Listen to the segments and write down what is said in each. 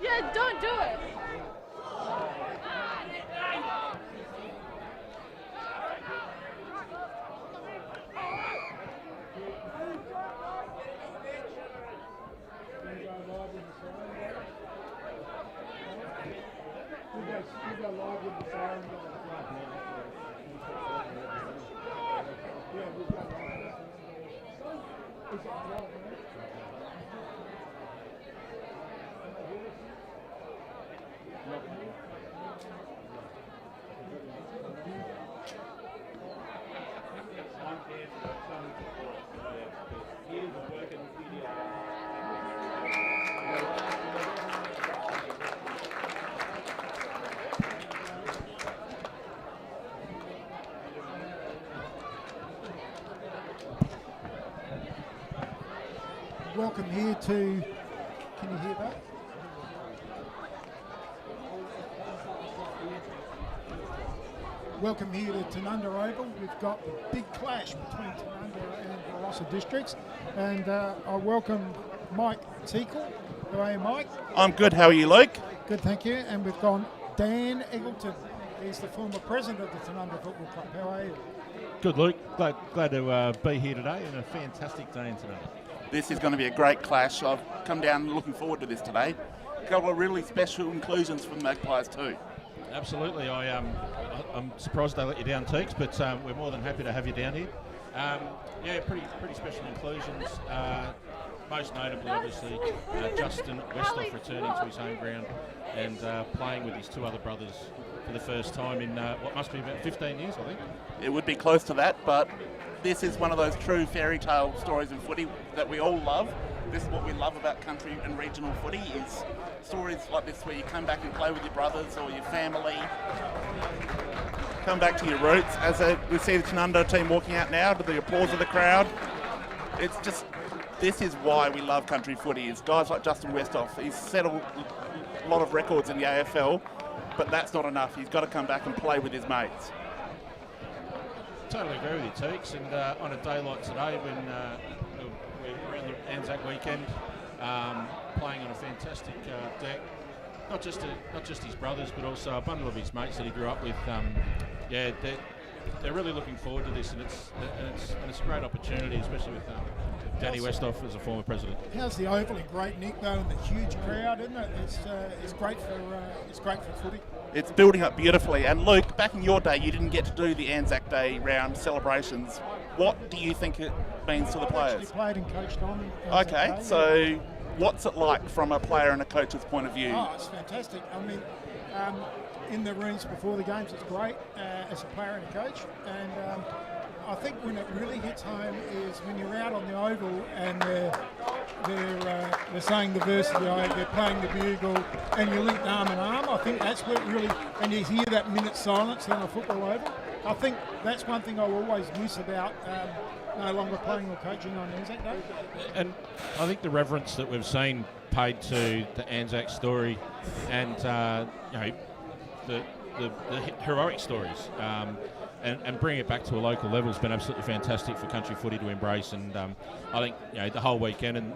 Yeah, don't do it. Welcome here to, can you hear that? Welcome here to Tanunda Oval. We've got the big clash between Tanunda and Barossa districts, and I welcome Mike Teakle. How are you, Mike? I'm good. How are you, Luke? Good, thank you. And we've got Dan Eggleton. He's the former president of the Tanunda Football Club. How are you? Good, Luke. Glad to be here today, and a fantastic day in Tanunda. This is going to be a great clash. I've come down looking forward to this today. A couple of really special inclusions from Magpies too. Absolutely. I'm surprised they let you down, Teeks, but we're more than happy to have you down here. Pretty special inclusions. Most notably, obviously, Justin Westhoff returning to his home ground and playing with his two other brothers for the first time in what must be about 15 years, I think. It would be close to that, but this is one of those true fairy tale stories in footy that we all love. This is what we love about country and regional footy, is stories like this where you come back and play with your brothers or your family. Come back to your roots. As we see the Tanunda team walking out now to the applause of the crowd. It's just, this is why we love country footy, is guys like Justin Westhoff. He's set a lot of records in the AFL, but that's not enough. He's got to come back and play with his mates. Totally agree with you, Teeks. And on a day like today, when we're on the Anzac weekend, playing on a fantastic deck, not just his brothers, but also a bundle of his mates that he grew up with. They're really looking forward to this, and it's a great opportunity, especially with Danny Westhoff as a former president. How's the Oval in Great Nick though, and the huge crowd, isn't it? It's great for footy. It's building up beautifully. And Luke, back in your day, you didn't get to do the Anzac Day round celebrations. What do you think it means to the players? I actually played and coached on Anzac Okay, Day. so what's it like from a player and a coach's point of view? Oh, it's fantastic. I mean, in the rooms before the games, it's great as a player and a coach. And I think when it really hits home is when you're out on the Oval and they're saying the verse of the Oval, they're playing the bugle, and you're linked arm in arm. I think that's what really, and you hear that minute silence on a football Oval. I think that's one thing I always miss about no longer playing or coaching on Anzac Day. And I think the reverence that we've seen paid to the Anzac story and the heroic stories, and bring it back to a local level has been absolutely fantastic for country footy to embrace. And I think the whole weekend and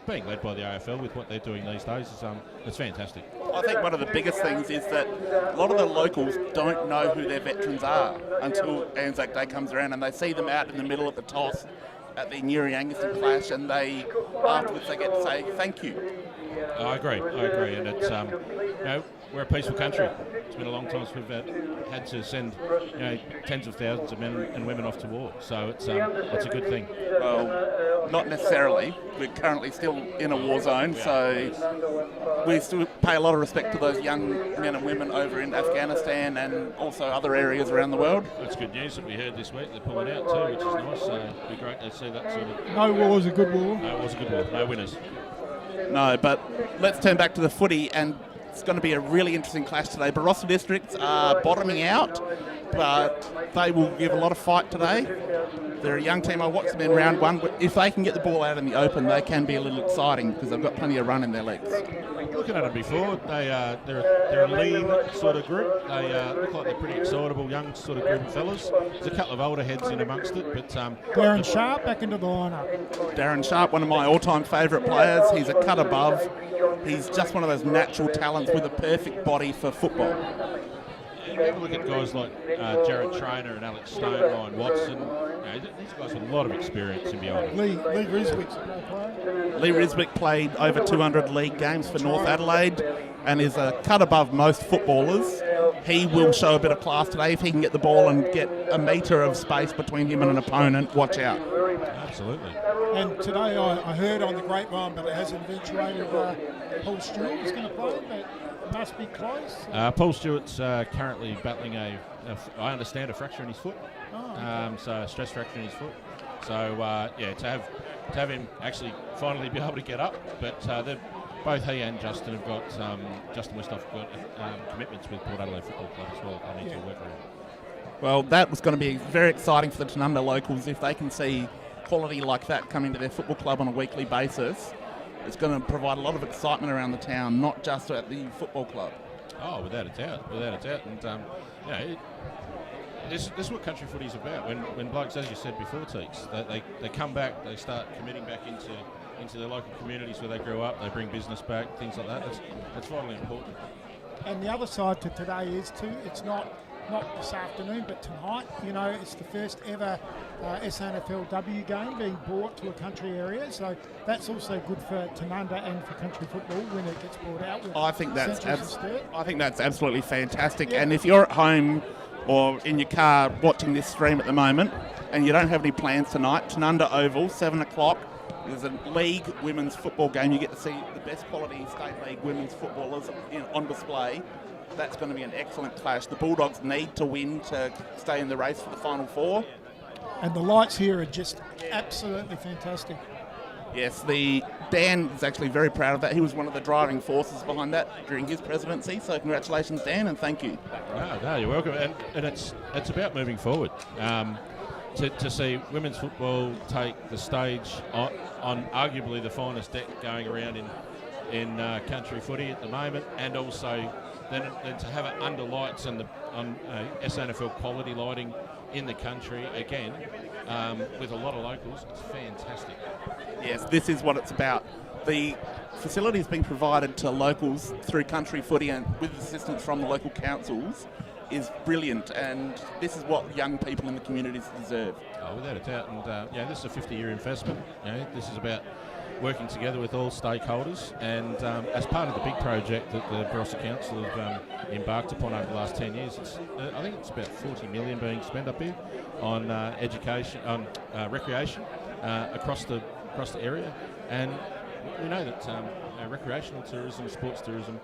being led by the AFL with what they're doing these days is it's fantastic. I think one of the biggest things is that a lot of the locals don't know who their veterans are until Anzac Day comes around, and they see them out in the middle of the toss at the Newry-Angaston clash, and afterwards they get to say thank you. I agree, and it's we're a peaceful country. It's been a long time since we've had to send tens of thousands of men and women off to war, so it's a good thing. Well, not necessarily. We're currently still in a war zone, so we still pay a lot of respect to those young men and women over in Afghanistan and also other areas around the world. That's good news that we heard this week. They're pulling out too, which is nice. So it'd be great to see that sort of. No war is a good war. No war's a good war. No winners. No, but let's turn back to the footy, and it's going to be a really interesting clash today. Barossa districts are bottoming out, but they will give a lot of fight today. They're a young team. I watched them in round one, but if they can get the ball out in the open, they can be a little exciting because they've got plenty of run in their legs. Looking at them before, they're a lean sort of group. They look like they're pretty excitable young sort of group of fellas. There's a couple of older heads in amongst it, but Darren Sharp back into the lineup. Darren Sharp, one of my all-time favourite players. He's a cut above. He's just one of those natural talents with a perfect body for football. You have a look at guys like Jared Traynor and Alex Stone, Ryan Watson. These guys have a lot of experience in behind. Lee Riswick's a great player. Lee Riswick played over 200 league games for North Adelaide and is a cut above most footballers. he will show a bit of class today. If he can get the ball and get a metre of space between him and an opponent, watch out. Absolutely. And today I heard on the grapevine, but it hasn't eventuated, Paul Stewart was going to play, but it must be close. Paul Stewart's currently battling I understand, a fracture in his foot. Oh, okay. So a stress fracture in his foot. So to have him actually finally be able to get up, but both he and Justin have got Justin Westhoff got commitments with Port Adelaide Football Club as well. They need to work around. Well, that was going to be very exciting for the Tanunda locals if they can see quality like that coming to their football club on a weekly basis. It's going to provide a lot of excitement around the town, not just at the football club. Oh, without a doubt. And this is what country footy is about. When blokes, as you said before, Teeks, they come back, they start committing back into their local communities where they grew up. They bring business back, things like that. That's vitally important. And the other side to today is too, it's not this afternoon, but tonight, it's the first ever SNFLW game being brought to a country area. So that's also good for Tanunda and for country football when it gets brought out. I think that's absolutely fantastic. Yeah. And if you're at home or in your car watching this stream at the moment and you don't have any plans tonight, Tanunda Oval, 7 o'clock, there's a league women's football game. You get to see the best quality state league women's footballers on display. That's going to be an excellent clash. The Bulldogs need to win to stay in the race for the Final Four. And the lights here are just absolutely fantastic. Yes, Dan is actually very proud of that. He was one of the driving forces behind that during his presidency. So congratulations, Dan, and thank you. No, you're welcome. And it's about moving forward. To see women's football take the stage on arguably the finest deck going around in country footy at the moment, and also then to have it under lights and on SNFL quality lighting in the country again with a lot of locals. It's fantastic. Yes, this is what it's about. The facilities being provided to locals through country footy and with assistance from the local councils is brilliant, and this is what young people in the communities deserve. Oh, without a doubt. And this is a 50-year investment. This is about working together with all stakeholders, and as part of the big project that the Barossa Council have embarked upon over the last 10 years, I think it's about 40 million being spent up here on education, on recreation across the area, and we know that recreational tourism, sports tourism,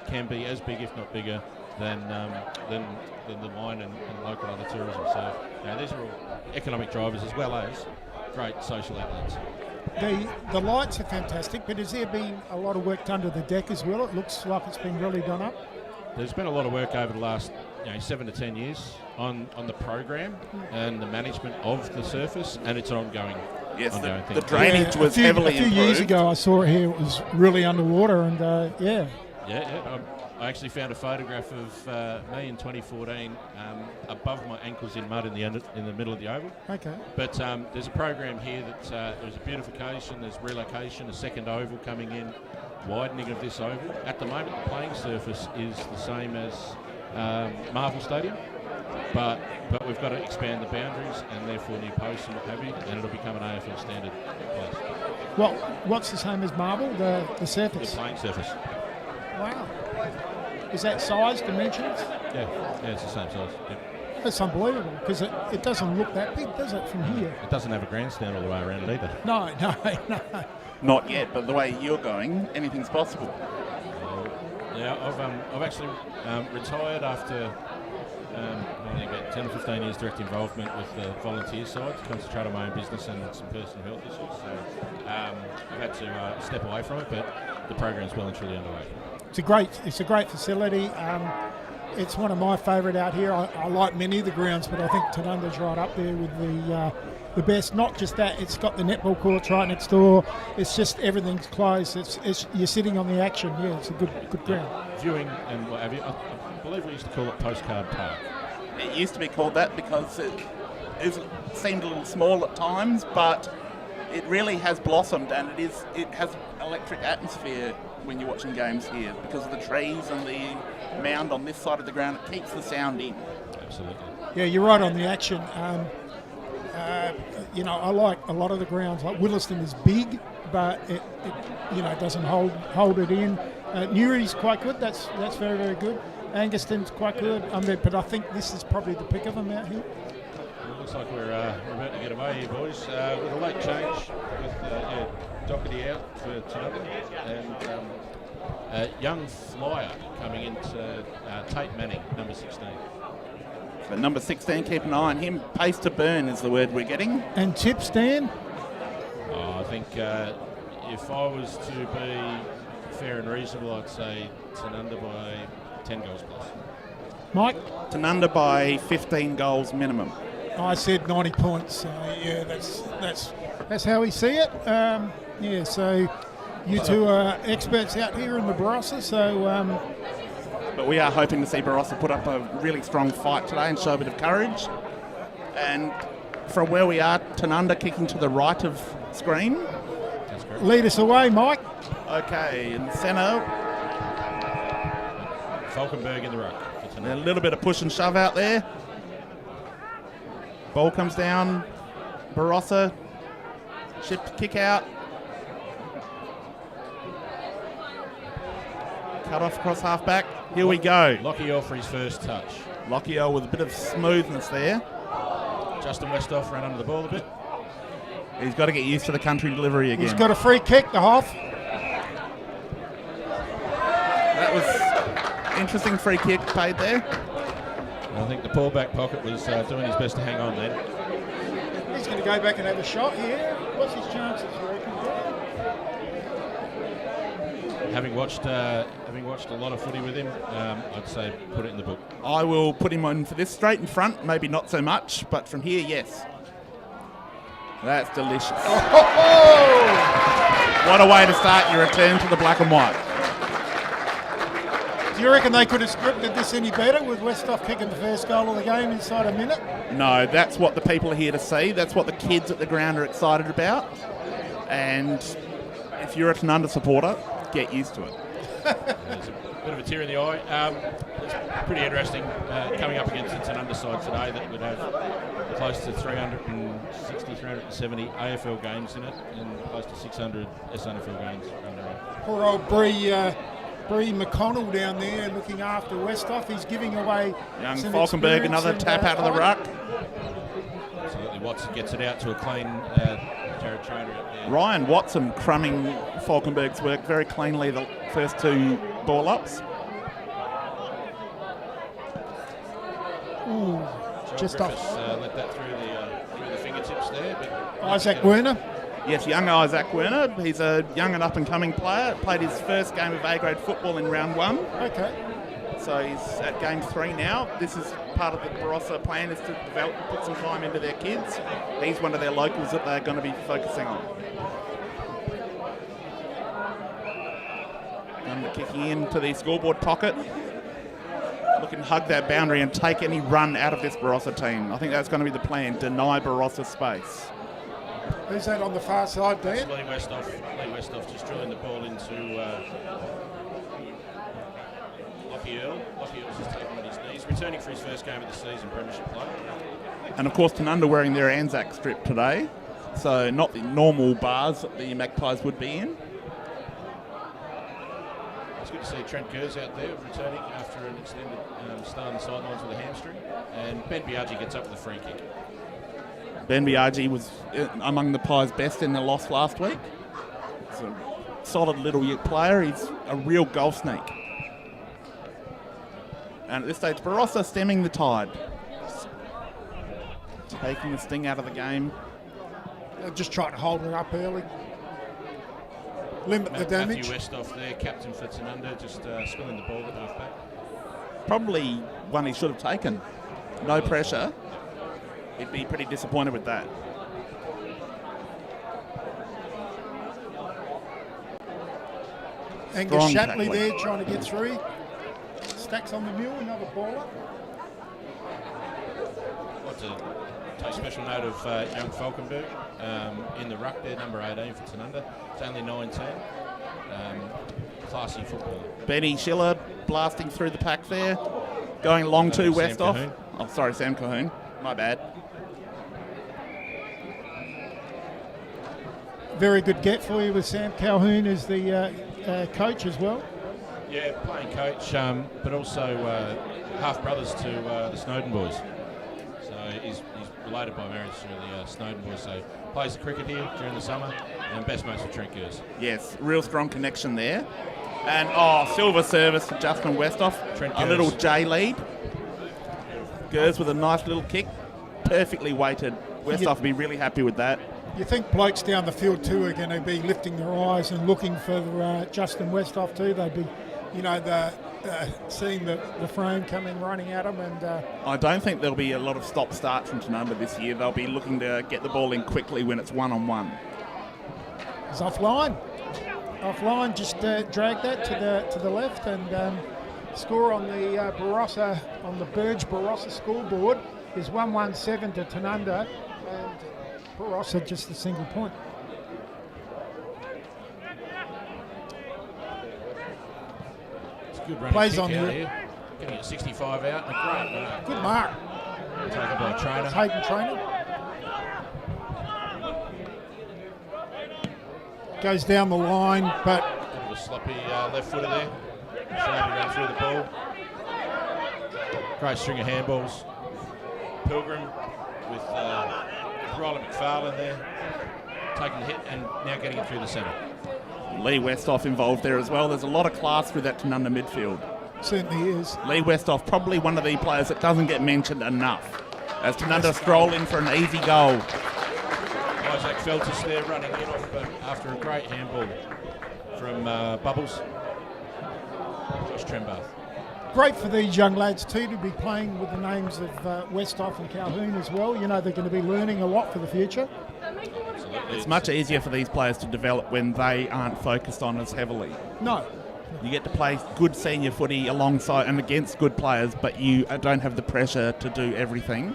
can be as big, if not bigger, than the wine and local other tourism. So these are all economic drivers as well as great social outlets. The lights are fantastic, but has there been a lot of work done to the deck as well? It looks like it's been really done up. There's been a lot of work over the last 7 to 10 years on the program and the management of the surface, and it's an ongoing. Yes, thing. The drainage was heavily improved. A few years ago, I saw it here; it was really underwater, and Yeah. I actually found a photograph of me in 2014 above my ankles in mud in the middle of the oval. Okay. But there's a program here that there's a beautification, there's relocation, a second oval coming in, widening of this oval. At the moment, the playing surface is the same as Marvel Stadium, but we've got to expand the boundaries and therefore new posts and what have you, and it'll become an AFL standard place. Well, what's the same as marble? The surface. The playing surface. Wow. Is that size, dimensions? Yeah, it's the same size. Yeah. That's unbelievable, because it doesn't look that big, does it, from here? It doesn't have a grandstand all the way around it either. No. Not yet, but the way you're going, anything's possible. I've actually retired after I think about 10 or 15 years direct involvement with the volunteer side to concentrate on my own business and some personal health issues. So I've had to step away from it, but the program's well and truly underway. It's a great facility. It's one of my favourite out here. I like many of the grounds, but I think Tanunda's right up there with the best. Not just that, it's got the netball courts right next door. It's just everything's close. It's you're sitting on the action. Yeah, it's a good ground. Viewing and what have you. I believe we used to call it Postcard Park. It used to be called that because it seemed a little small at times, but it really has blossomed, and it has electric atmosphere when you're watching games here because of the trees and the mound on this side of the ground. It keeps the sound in. Absolutely. Yeah, you're right on the action. I like a lot of the grounds. Like Williston is big, but it doesn't hold it in. Newry's quite good. That's very, very good. Anguston's quite good, but I think this is probably the pick of them out here. It looks like we're about to get away here, boys. With a late change with Doherty out for Tanunda and young flyer coming into Tate Manning, number 16. So number 16, keep an eye on him. Pace to burn is the word we're getting. And tips, Dan? I think if I was to be fair and reasonable, I'd say Tanunda by 10 goals plus. Mike? Tanunda by 15 goals minimum. I said 90 points. So yeah, that's how we see it. So you two are experts out here in the Barossa. So, but we are hoping to see Barossa put up a really strong fight today and show a bit of courage. And from where we are, Tanunda kicking to the right of screen. That's correct. Lead us away, Mike. Okay, in the centre. Falkenberg in the ruck. A little bit of push and shove out there. Ball comes down. Barossa. Chip kick out. Cut off across half back. Here we go. Lockyer for his first touch. Lockyer with a bit of smoothness there. Justin Westhoff ran under the ball a bit. He's got to get used to the country delivery again. He's got a free kick, the Hoff. That was interesting free kick paid there. I think the Paul back pocket was doing his best to hang on then. He's going to go back and have a shot here. What's his chances, reckon? Having watched a lot of footy with him, I'd say put it in the book. I will put him on for this straight in front, maybe not so much, but from here, yes. That's delicious. What a way to start your return to the black and white. Do you reckon they could have scripted this any better with Westhoff kicking the first goal of the game inside a minute? No, that's what the people are here to see. That's what the kids at the ground are excited about. And if you're a Tanunda supporter, get used to it. There's a bit of a tear in the eye. It's pretty interesting coming up against the Tanunda side today that would have close to 360, 370 AFL games in it and close to 600 SNFL games running around. Poor old Bree McConnell down there looking after Westhoff. He's giving away Young some Falkenberg, another tap out of the ruck. Absolutely, Watson gets it out to a clean Jared Trainer out there. Ryan Watson crumbing Falkenberg's work very cleanly the first two ball ups. Ooh, Joel just Griffiths, off. let that through the fingertips there. But Isaac Werner. Yes, young Isaac Werner. He's a young and up-and-coming player. Played his first game of A-grade football in round 1. Okay. So he's at game 3 now. This is part of the Barossa plan, is to develop, put some time into their kids. He's one of their locals that they're going to be focusing on. And kicking into the scoreboard pocket. Looking to hug that boundary and take any run out of this Barossa team. I think that's going to be the plan, deny Barossa space. Who's that on the far side, Dan? Lee Westhoff just drilling the ball into Lockie Earl. Lockie Earl's just taken on his knees, returning for his first game of the season, premiership play. And of course, Tanunda wearing their Anzac strip today, so not the normal bars that the Magpies would be in. It's good to see Trent Gers out there returning after an extended stay on the sidelines with a hamstring, and Ben Biaggi gets up with a free kick. Ben Biaggi was among the Pies' best in the loss last week. He's a solid little player. He's a real goal snake. And at this stage, Barossa stemming the tide. Taking the sting out of the game. Just trying to hold it up early. Limit the damage. Matthew Westhoff there, captain for Tanunda, just spilling the ball at half back. Probably one he should have taken. No pressure. He'd be pretty disappointed with that. Angus Strong Shapley tackling. there trying to get through. Stacks on the mule, another baller. I'd like to take special note of young Falkenberg in the ruck there, number 18 for Tanunda. It's only 19. Classy footballer. Benny Schiller blasting through the pack there. Going long to Sam Westhoff. Cahoon. Oh, sorry, Sam Cahoon. My bad. Very good get for you with Sam Calhoun as the coach as well. Yeah, playing coach, but also half brothers to the Snowden boys. So he's related by marriage to the Snowden boys. So plays the cricket here during the summer, and best mates with Trent Gers. Yes, real strong connection there. And silver service to Justin Westhoff. Trent A Gers. little J lead. Gers with a nice little kick, perfectly weighted. Westhoff will be really happy with that. You think blokes down the field too are going to be lifting their eyes and looking for Justin Westhoff too? They'd be, seeing the frame coming running at them, and I don't think there'll be a lot of stop-start from Tanunda this year. They'll be looking to get the ball in quickly when it's one-on-one. it's offline. Offline, just drag that to the left and score on the Barossa, on the Burge Barossa scoreboard is 117 to Tanunda, and Barossa just a single point. It's a good running Plays kick on out here. here. Getting a 65 out and a great mark. Good mark. Taken by a trainer. It's Hayden Trainer. Goes down the line, but Bit of a sloppy left footer there. Sharpie ran through the ball. Great string of handballs. Pilgrim with Riley McFarlane there, taking the hit and now getting it through the centre. Lee Westhoff involved there as well. There's a lot of class through that Tanunda midfield. certainly is. Lee Westhoff, probably one of the players that doesn't get mentioned enough. As Tanunda stroll in for an easy goal. Isaac Feltis there running in off after a great handball from Bubbles. Josh Trembath. Great for these young lads too to be playing with the names of Westhoff and Calhoun as well. You know, they're going to be learning a lot for the future. Absolutely. It's much easier for these players to develop when they aren't focused on as heavily. No. You get to play good senior footy alongside and against good players, but you don't have the pressure to do everything.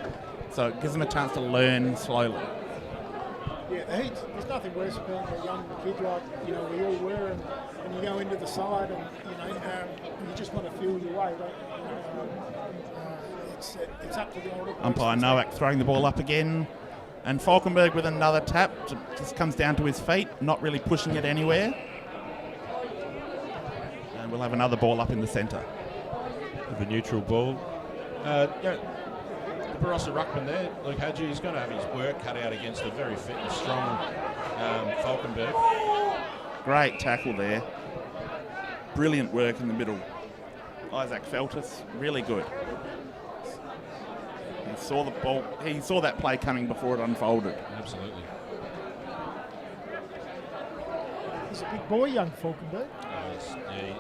So it gives them a chance to learn slowly. Yeah, there's nothing worse than being a young kid like, you know, we all were, and you go into the side and, you know, you just want to feel your way. It's up to the older Umpire blokes. Nowak throwing the ball up again. And Falkenberg with another tap. Just comes down to his feet, not really pushing it anywhere. And we'll have another ball up in the centre. With a neutral ball. The Barossa ruckman there, Luke Hadji, he's going to have his work cut out against a very fit and strong Falkenberg. Great tackle there. Brilliant work in the middle. Isaac Feltis, really good. He saw the ball. He saw that play coming before it unfolded. Absolutely. He's a big boy, young Falkenberg.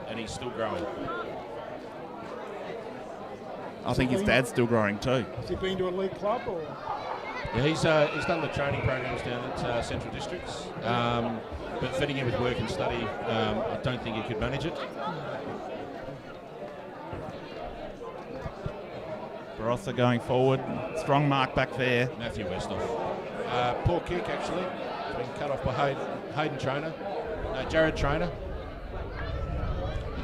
And he's still growing. I think his dad's still growing too. Has he been to a league club or? Yeah, he's done the training programs down at Central Districts, but fitting in with work and study, I don't think he could manage it. Barossa going forward. Strong mark back there. Matthew Westhoff. Poor kick, actually. It's been cut off by Hayden Trainer. Jared Trainer.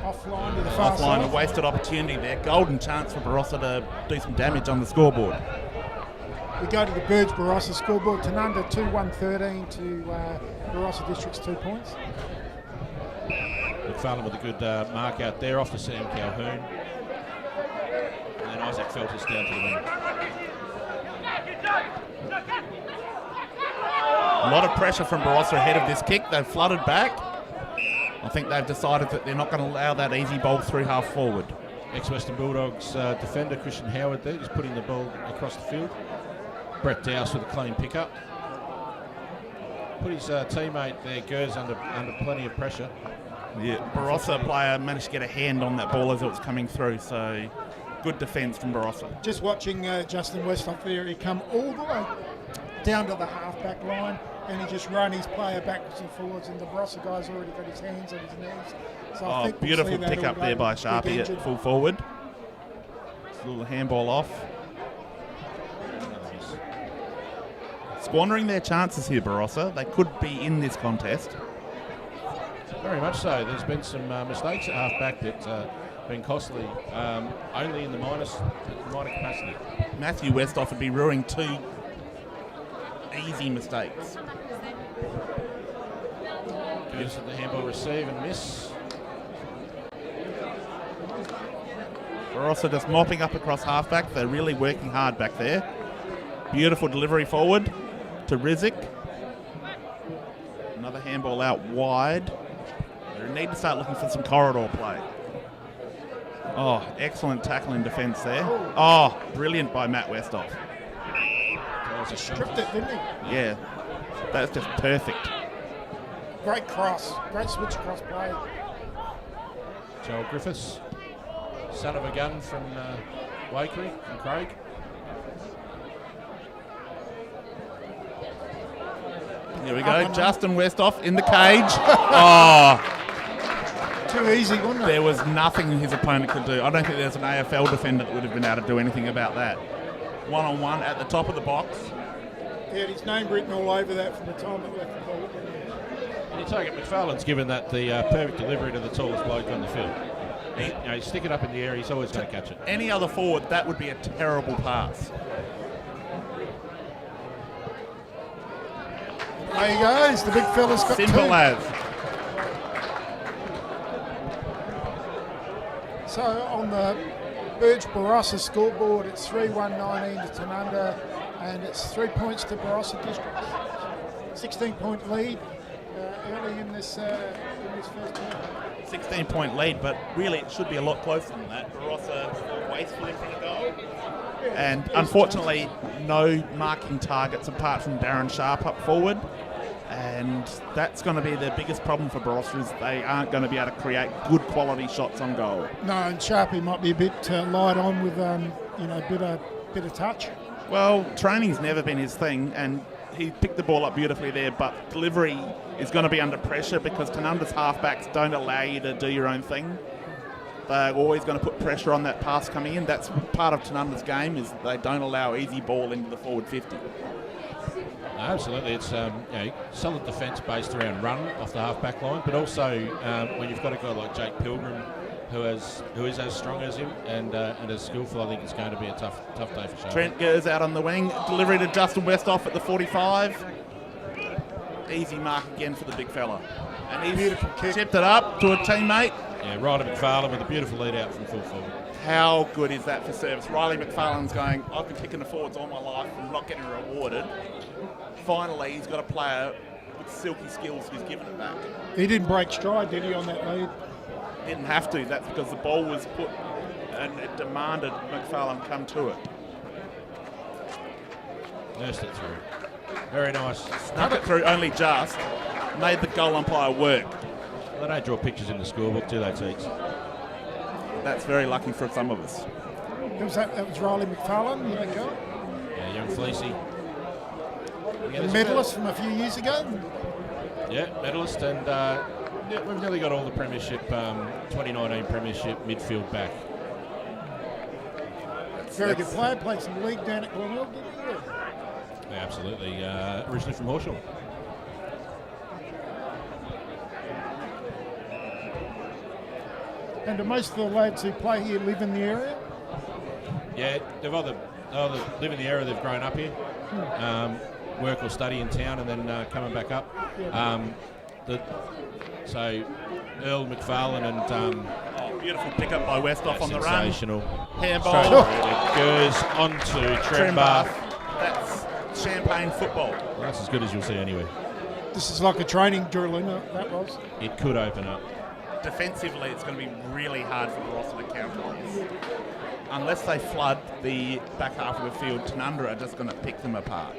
Offline to the far Offline, side. a wasted opportunity there. Golden chance for Barossa to do some damage on the scoreboard. We go to the Burge Barossa scoreboard. Tanunda 2-1-13 to Barossa Districts 2 points. McFarlane with a good mark out there off to Sam Calhoun. And then Isaac Feltis down to the wing. A lot of pressure from Barossa ahead of this kick. They've flooded back. I think they've decided that they're not going to allow that easy ball through half forward. Ex-Western Bulldogs defender Christian Howard there, just putting the ball across the field. Brett Dowse with a clean pickup. Put his teammate there, Gers, under plenty of pressure. Yeah, Barossa player managed to get a hand on that ball as it was coming through, so good defence from Barossa. Just watching Justin Westhoff there, he come all the way down to the half-back line and he just run his player backwards and forwards, and the Barossa guy's already got his hands on his knees. So I think we'll beautiful see that pick all up there day. by Big Sharpie engine. at full forward. Just a little handball off. Squandering their chances here, Barossa. They could be in this contest. Very much so. There's been some mistakes at half-back that have been costly, only in the minor capacity. Matthew Westhoff would be ruining two easy mistakes. Goes to the handball receive and miss. Barossa just mopping up across halfback. They're really working hard back there. Beautiful delivery forward to Rizik. Another handball out wide. They need to start looking for some corridor play. Oh, excellent tackle in defence there. Oh, brilliant by Matt Westhoff. Stripped it, didn't he? Yeah, that's just perfect. Great cross. Great switch across play. Joel Griffiths, son of a gun from Wakery and Craig. Here we go, Justin Westhoff in the cage. Oh, too easy, wasn't it? there was nothing his opponent could do. I don't think there's an AFL defender that would have been able to do anything about that. One-on-one at the top of the box. He had his name written all over that from the time it left the ball. And you take it, McFarlane's given that the perfect delivery to the tallest bloke on the field. You stick it up in the air, he's always going to catch it. Any other forward, that would be a terrible pass. There he goes. The big fella's got Simple two. as. So on the Burge Barossa scoreboard, it's 3-1-19 to Tanunda, and it's 3 points to Barossa District. 16-point lead early in this first quarter. 16-point lead, but really it should be a lot closer than that. Barossa wasteful in front of goal. And unfortunately, no marking targets apart from Darren Sharp up forward. And that's going to be the biggest problem for Barossa, is they aren't going to be able to create good quality shots on goal. No, and Sharpie might be a bit light on with a bit of touch. Well, training's never been his thing, and he picked the ball up beautifully there, but delivery is going to be under pressure because Tanunda's halfbacks don't allow you to do your own thing. They're always going to put pressure on that pass coming in. That's part of Tanunda's game, is they don't allow easy ball into the forward 50. Absolutely, it's solid defence based around run off the half-back line, but also when you've got a guy like Jake Pilgrim who is as strong as him and as skillful, I think it's going to be a tough day for Sharp. Trent goes out on the wing, delivery to Justin Westhoff at the 45. Easy mark again for the big fella. And he's Beautiful kick. tipped it up to a teammate. Yeah, Ryder McFarlane with a beautiful lead out from full forward. How good is that for service? Riley McFarlane's going, I've been kicking the forwards all my life and not getting rewarded. Finally, he's got a player with silky skills who's given it back. He didn't break stride, did he, on that lead? Didn't have to. That's because the ball was put and it demanded McFarlane come to it. Nursed it through. Very nice. Snuck it through only just. Made the goal umpire work. They don't draw pictures in the scorebook, do they, Teeks? That's very lucky for some of us. That was Riley McFarlane, you know, Yeah, young Fleecy. the medalist from a few years ago. Yeah, medalist, and we've nearly got all the premiership, 2019 premiership midfield back. Very good player, played some league down at Glenelg, didn't he? Yeah, absolutely. Originally from Horsham. And do most of the lads who play here live in the area? Yeah, they've either live in the area, they've grown up here, work or study in town, and then coming back up. So Earl McFarlane and Beautiful pickup by Westhoff on the run. sensational. Handball. It goes onto Trembath. That's champagne football. Well, that's as good as you'll see anywhere. This is like a training drill, isn't it? That was. It could open up. Defensively, it's going to be really hard for Barossa to counter this. Unless they flood the back half of the field, Tanunda are just going to pick them apart.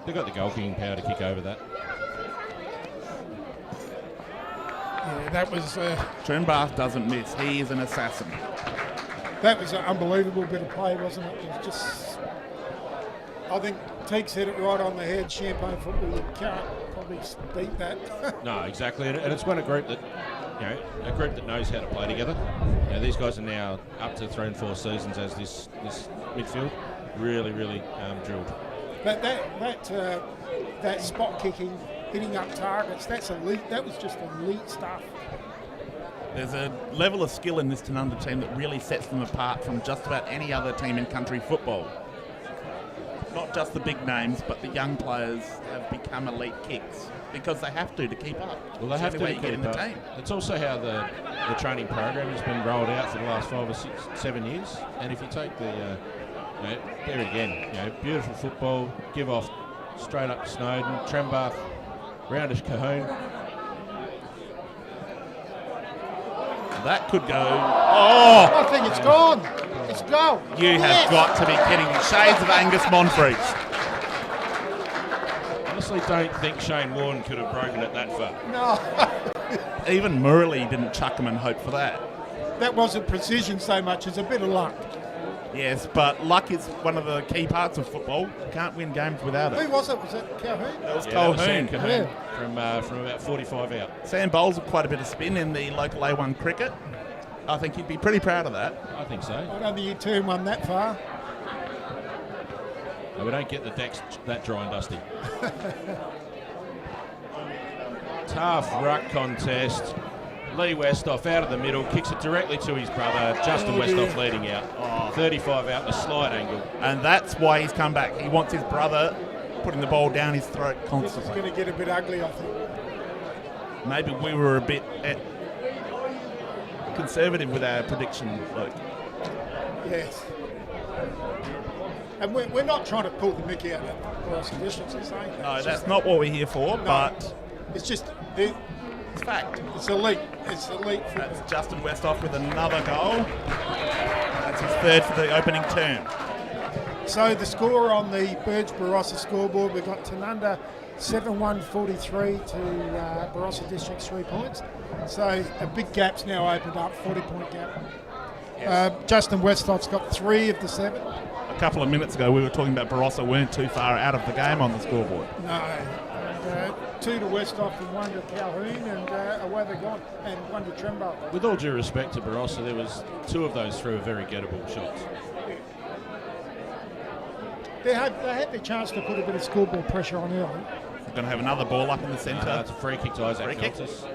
They've got the goal kicking power to kick over that. Yeah, that was. Trenbath doesn't miss. He is an assassin. That was an unbelievable bit of play, wasn't it? It was just. I think Teeks hit it right on the head. Champagne football, you can't probably beat that. No, exactly, and it's when a group that knows how to play together. These guys are now up to 3 and 4 seasons as this midfield really drilled. But that spot kicking, hitting up targets, that's elite. That was just elite stuff. There's a level of skill in this Tanunda team that really sets them apart from just about any other team in country football. not just the big names, but the young players have become elite kicks because they have to keep up. Well, they have to get in the keep up. team. It's also how the training program has been rolled out for the last 5 or 7 years. And if you take the, there again, beautiful football, give off straight up to Snowden, Trembath, round to Cahoon. That could go. Oh! I think it's gone. It's gone. You have got to be kidding me. Shades of Angus Monfries. Honestly, don't think Shane Warne could have broken it that far. No. Even Murley didn't chuck him and hope for that. That wasn't precision so much as a bit of luck. Yes, but luck is one of the key parts of football. You can't win games without it. Who was it? Was it Calhoun? That was That was Sam Calhoun. Cahoon from about 45 out. Sam Bowles with quite a bit of spin in the local A1 cricket. I think he'd be pretty proud of that. I think so. I don't think you two won that far. No, we don't get the decks that dry and dusty. Tough ruck contest. Lee Westhoff out of the middle, kicks it directly to his brother. Justin Westhoff leading out. 35 out, the slight angle. And that's why he's come back. He wants his brother putting the ball down his throat This is constantly. going to get a bit ugly, I think. Maybe we were a bit conservative with our prediction, Luke. Yes. And we're not trying to pull the mickey out of Barossa Districts or saying that. No, It's that's just- not what we're here for, no, but it's just it's fact. it's elite. It's elite football. That's Justin Westhoff with another goal. That's his third for the opening term. So the score on the Burge Barossa scoreboard, we've got Tanunda 7-1-43 to Barossa District 3 points. So a big gap's now opened up, 40-point gap. Justin Westhoff's got 3 of the 7. A couple of minutes ago, we were talking about Barossa weren't too far out of the game on the scoreboard. No. And 2 to Westhoff and 1 to Calhoun, and away they're gone. And 1 to Trembath. With all due respect to Barossa, there was 2 of those 3 were very gettable shots. They had the chance to put a bit of scoreboard pressure on early. We're going to have another ball up in the centre. It's a free kick to Isaac Free kick. Feltus.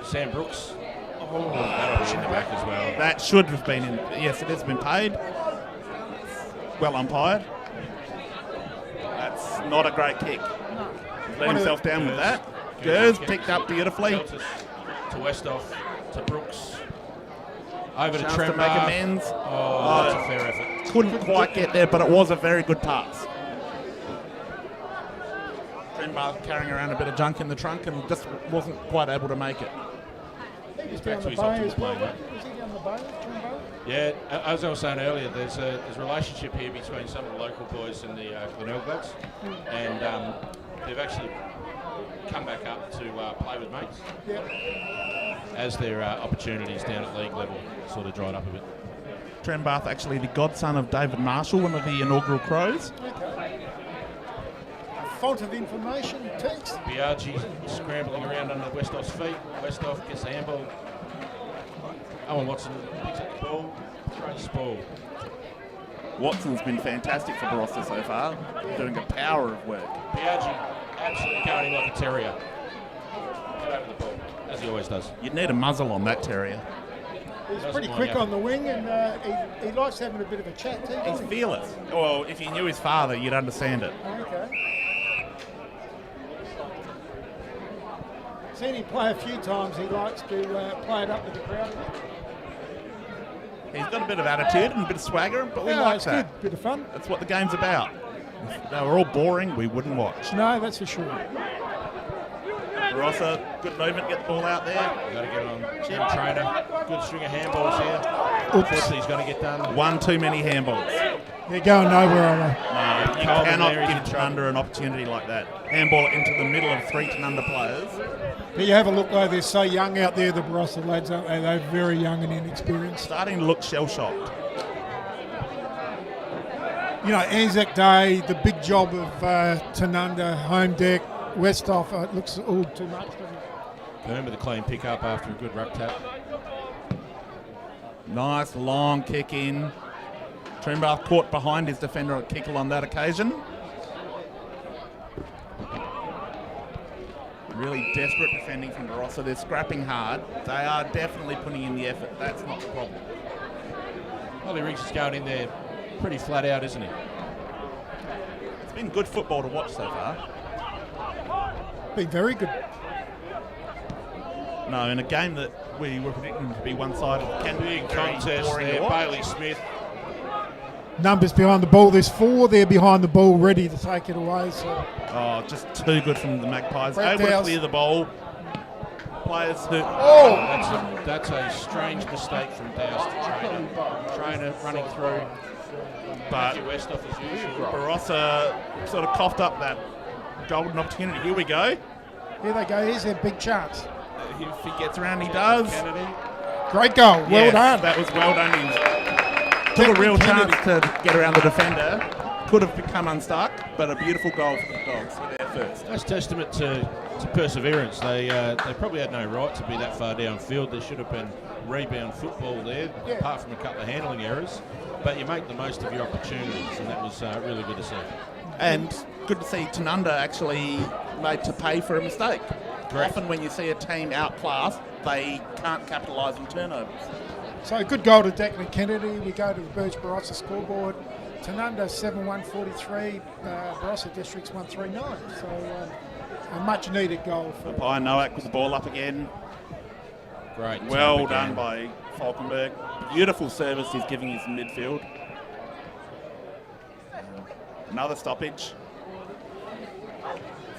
Sam Brooks. That'll be in the back as well. That should have been in. Yes, it has been paid. Well umpired. That's not a great kick. He's let himself down with that. Gers picked up beautifully. Feltus to Westhoff to Brooks. Over to Chance to Trembath. make amends. Oh, that's a fair effort. Couldn't quite get there, but it was a very good pass. Trembath carrying around a bit of junk in the trunk and just wasn't quite able to make it. He's back down to the his bay optimal as well. play, mate. Was he down the bay, Trembath? Yeah, as I was saying earlier, there's a relationship here between some of the local boys and the Glenelg blokes, and they've actually come back up to play with mates Yep. as their opportunities down at league level sort of dried up a bit. Trembath actually the godson of David Marshall, one of the inaugural Crows. Okay. A font of information, text. Biaggi scrambling around under Westhoff's feet. Westhoff gets the handball. Owen Watson picks up the ball, throws the ball. Watson's been fantastic for Barossa so far, doing a power of work. Biaggi absolutely going like a terrier. Get over the ball, as he always does. You'd need a muzzle on that terrier. He's Doesn't pretty mind quick out. on the wing, and he likes having a bit of a chat too. He's doesn't he? fearless. Well, if you knew his father, you'd understand it. Okay. Seen him play a few times. He likes to play it up with the crowd. He's got a bit of attitude and a bit of swagger, but we Yeah, like it's that. good. Bit of fun. That's what the game's about. If they were all boring, we wouldn't watch. No, that's for sure. Barossa, good movement, get the ball out there. Got to get on Jim Trainer. Good string of handballs here. Unfortunately, he's going to get done. One too many handballs. They're going nowhere, are No, you Coleman cannot there, he's give in trouble. Tanunda an opportunity like that. Handball it into the middle of 3 Tanunda players. they? But you have a look though, they're so young out there, the Barossa lads, aren't they? They're very young and inexperienced. Starting to look shell-shocked. You know, Anzac Day, the big job of Tanunda, home deck, Westhoff, it looks all too much, doesn't it? Boom with a clean pick up after a good ruck tap. Nice long kick in. Trembath caught behind his defender at Kickle on that occasion. Really desperate defending from Barossa. They're scrapping hard. They are definitely putting in the effort. That's not the problem. Ollie Riggs is going in there pretty flat out, isn't he? been good football to watch so far. Been very good. No, in a game that we were predicting to be one-sided, can be Big contest there. Bailey Smith. Numbers behind the ball. There's 4 there behind the ball, ready to take it away. So Oh, just too good from the Magpies. Brett Able to Dowse. clear the ball. Players who... That's a strange mistake from Dowse to Trainer running through. But Matthew Westhoff as usual. Barossa sort of coughed up that golden opportunity. Here we go. here they go. Here's their big chance. If he gets around, he does. Kennedy. Great goal. Well Yes, done. That was well done. He took a real chance to get around the defender. Could have become unstuck, but a beautiful goal for the Dogs there first. That's testament to perseverance. They probably had no right to be that far downfield. There should have been rebound football there, Yeah. apart from a couple of handling errors. But you make the most of your opportunities, and that was really good to see. And good to see Tanunda actually made to pay for a mistake. Correct. Often when you see a team outclassed, they can't capitalise on turnovers. So good goal to Declan Kennedy. We go to the Burge Barossa scoreboard. Tanunda 7-1-43. Barossa Districts 139. So a much needed goal for. Pai Noack with the ball up again. Great. Well tap done again. by Falkenberg. Beautiful service he's giving his midfield. Another stoppage.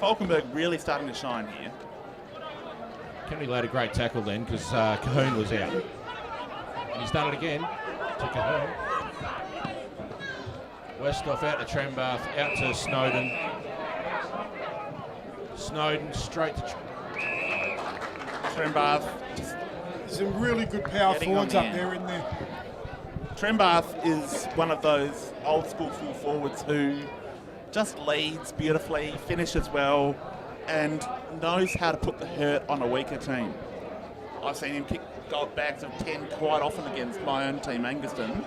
Falkenberg really starting to shine here. Kennedy laid a great tackle then because Cahoon was out. And he's done it again to Cahoon. Westhoff out to Trembath, out to Snowden. Snowden straight to Trembath. Some really good power Getting on forwards the up end. there in there. Trembath is one of those old school full forwards who just leads beautifully, finishes well, and knows how to put the hurt on a weaker team. I've seen him kick gold bags of 10 quite often against my own team, Anguston.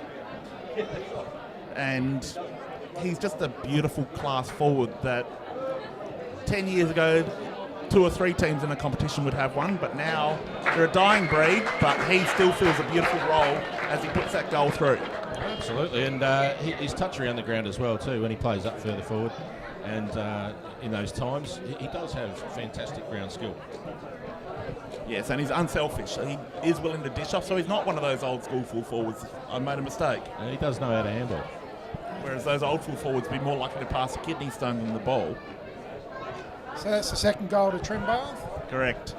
And he's just a beautiful class forward that 10 years ago, 2 or 3 teams in a competition would have one, but now they're a dying breed, but he still feels a beautiful role as he puts that goal through. Absolutely, and his touch around the ground as well too when he plays up further forward, and in those times he does have fantastic ground skill. Yes, and he's unselfish. He is willing to dish off, so he's not one of those old school full forwards. I made a mistake. And he does know how to handle. Whereas those old full forwards be more likely to pass a kidney stone than the ball. So that's the second goal to Trembath. Correct.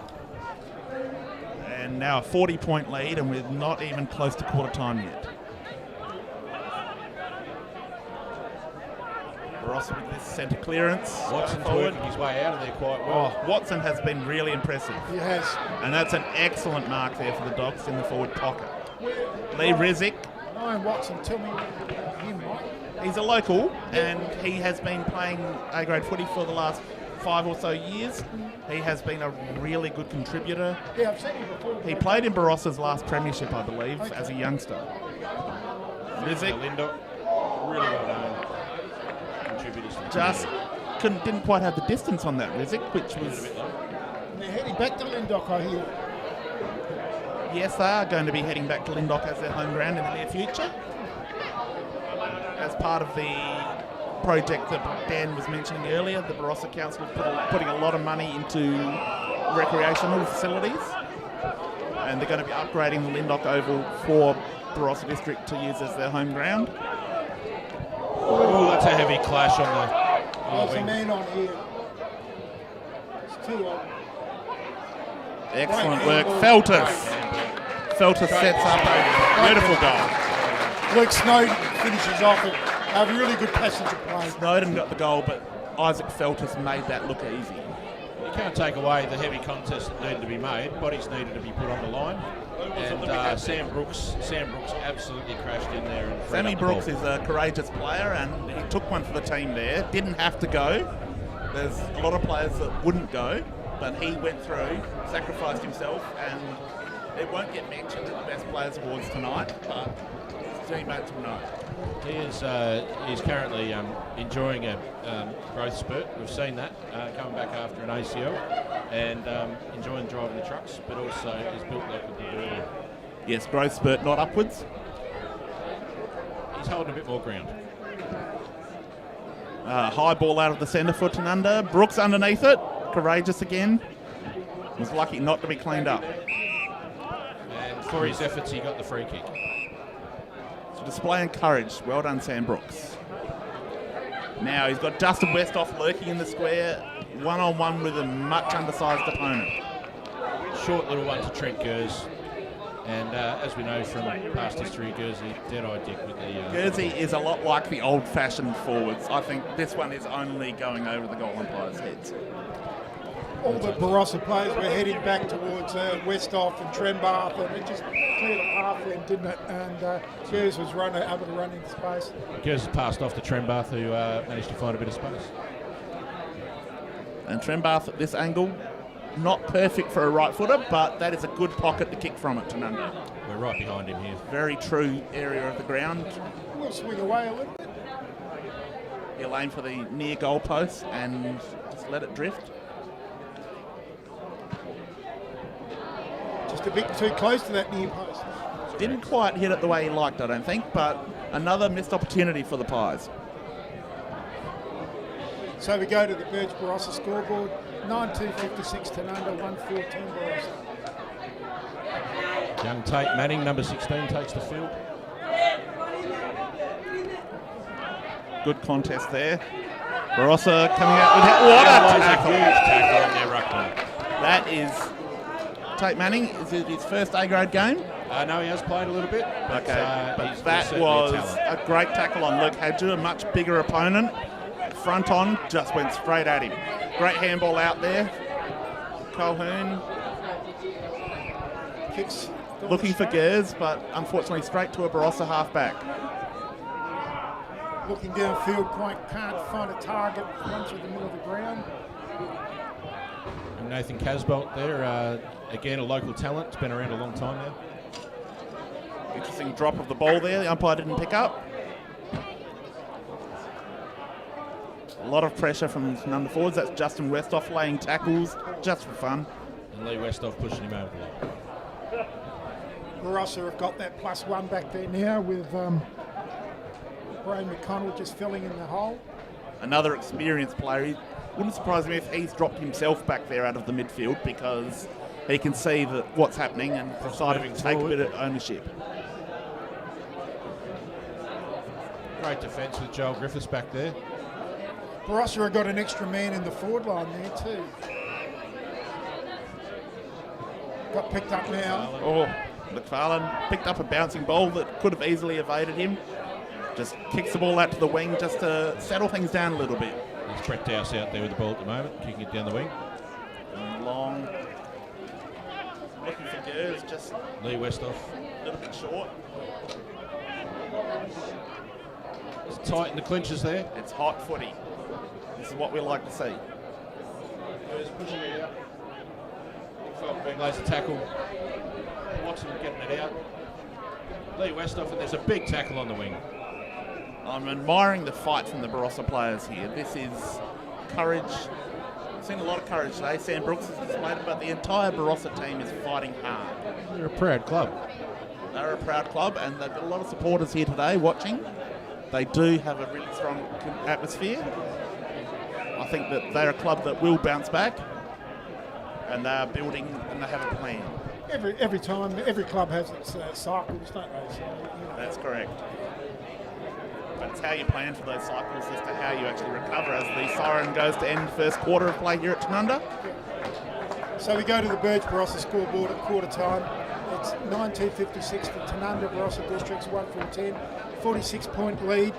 And now a 40-point lead, and we're not even close to quarter time yet. Barossa with this centre clearance. Watson's forward. working his way out of there quite well. Oh, Watson has been really impressive. He has. And that's an excellent mark there for the Dogs in the forward pocket. Lee Rizek, Ryan Watson, tell me about him, Mike. he's a local, and he has been playing A-grade footy for the last 5 or so years. He has been a really good contributor. Yeah, I've seen him before. He played in Barossa's last premiership, I believe, as a youngster. Rizek Linda, really well done. Contributors to the just team. didn't quite have the distance on that Rizek, which was... And they're heading back to Lindok, I hear. Yes, they are going to be heading back to Lindok as their home ground in the near future. As part of the project that Dan was mentioning earlier, the Barossa Council putting a lot of money into recreational facilities, and they're going to be upgrading the Lindok Oval for Barossa District to use as their home ground. Oh, that's a heavy clash on the There's a wing. man on here. It's too long. Excellent Right work. angle. Feltus sets up a beautiful goal. Luke Snowden finishes off it. A really good passenger play. Snowden got the goal, but Isaac Feltus made that look easy. You can't take away the heavy contest that needed to be made. Bodies needed to be put on the line. And Sam Brooks absolutely crashed in there. And Sammy Brooks is a courageous player, and he took one for the team there. Didn't have to go. There's a lot of players that wouldn't go, but he went through, sacrificed himself, and it won't get mentioned at the Best Players Awards tonight, but his teammates will know. He is currently enjoying a growth spurt. We've seen that coming back after an ACL and enjoying driving the trucks, but also is built like a good earlier. Yes, growth spurt, not upwards. He's holding a bit more ground. High ball out of the centre for Tanunda. Brooks underneath it. Courageous again. Was lucky not to be cleaned up. And for his efforts, he got the free kick. So displaying courage. Well done, Sam Brooks. Now he's got Justin Westhoff lurking in the square. One-on-one with a much undersized opponent. Short little one to Trent Gers. And as we know from past history, Guernsey, dead-eye dick with the... Guernsey is a lot like the old-fashioned forwards. I think this one is only going over the goal umpires' heads. All the Barossa players were heading back towards Westhoff and Trembath, and it just cleared a path for him, didn't it? And Gers was able to run into space. Gers passed off to Trembath, who managed to find a bit of space. And Trembath at this angle, not perfect for a right footer, but that is a good pocket to kick from at Tanunda. We're right behind him here. Very true area of the ground. We'll swing away a little bit. He'll aim for the near goal post and just let it drift. Just a bit too close to that near post. Didn't quite hit it the way he liked, I don't think, but another missed opportunity for the Pies. So we go to the Burge Barossa scoreboard. 9-2-56 Tanunda, 1-14 Barossa. Young Tate Manning, number 16, takes the field. Good contest there. Barossa coming out with what a tackle. Huge tackle on their ruckman. That is Tate Manning. Is it his first A-grade game? No, he has played a little bit. But, But he's that certainly was talent. a great tackle on Luke Hadju, a much bigger opponent. Front on, just went straight at him. Great handball out there. Colhoun Kicks. looking for Gers, but unfortunately straight to a Barossa half-back. Looking downfield, can't find a target. Runs through the middle of the ground. And Nathan Casbolt there, again a local talent. It's been around a long time now. Interesting drop of the ball there. The umpire didn't pick up. A lot of pressure from number forwards. That's Justin Westhoff laying tackles just for fun. And Lee Westhoff pushing him over the line. Barossa have got that +1 back there now with Brian McConnell just filling in the hole. Another experienced player. Wouldn't surprise me if he's dropped himself back there out of the midfield because he can see what's happening and decided to take a bit of ownership. Great defence with Joel Griffiths back there. Barossa have got an extra man in the forward line there too. Got picked up now. Oh, McFarlane picked up a bouncing ball that could have easily evaded him. Just kicks the ball out to the wing just to settle things down a little bit. There's Brett Dowse out there with the ball at the moment, kicking it down the wing. Long. Looking for Gers, just Lee Westhoff. a little bit short. It's tight in the clinches there. It's hot footy. This is what we like to see. Pushing it out. Lays the tackle. Watson getting it out. Lee Westhoff, and there's a big tackle on the wing. I'm admiring the fight from the Barossa players here. This is courage. I've seen a lot of courage today. Sam Brooks has displayed it, but the entire Barossa team is fighting hard. They're a proud club. They're a proud club, and they've got a lot of supporters here today watching. They do have a really strong atmosphere. I think that they're a club that will bounce back, and they are building and they have a plan. Every time, every club has its cycles, don't they? So, That's correct. But it's how you plan for those cycles as to how you actually recover as the siren goes to end the first quarter of play here at Tanunda. So we go to the Burge Barossa scoreboard at quarter time. It's 9-2-56 to Tanunda. Barossa District's 1-14. 46-point lead.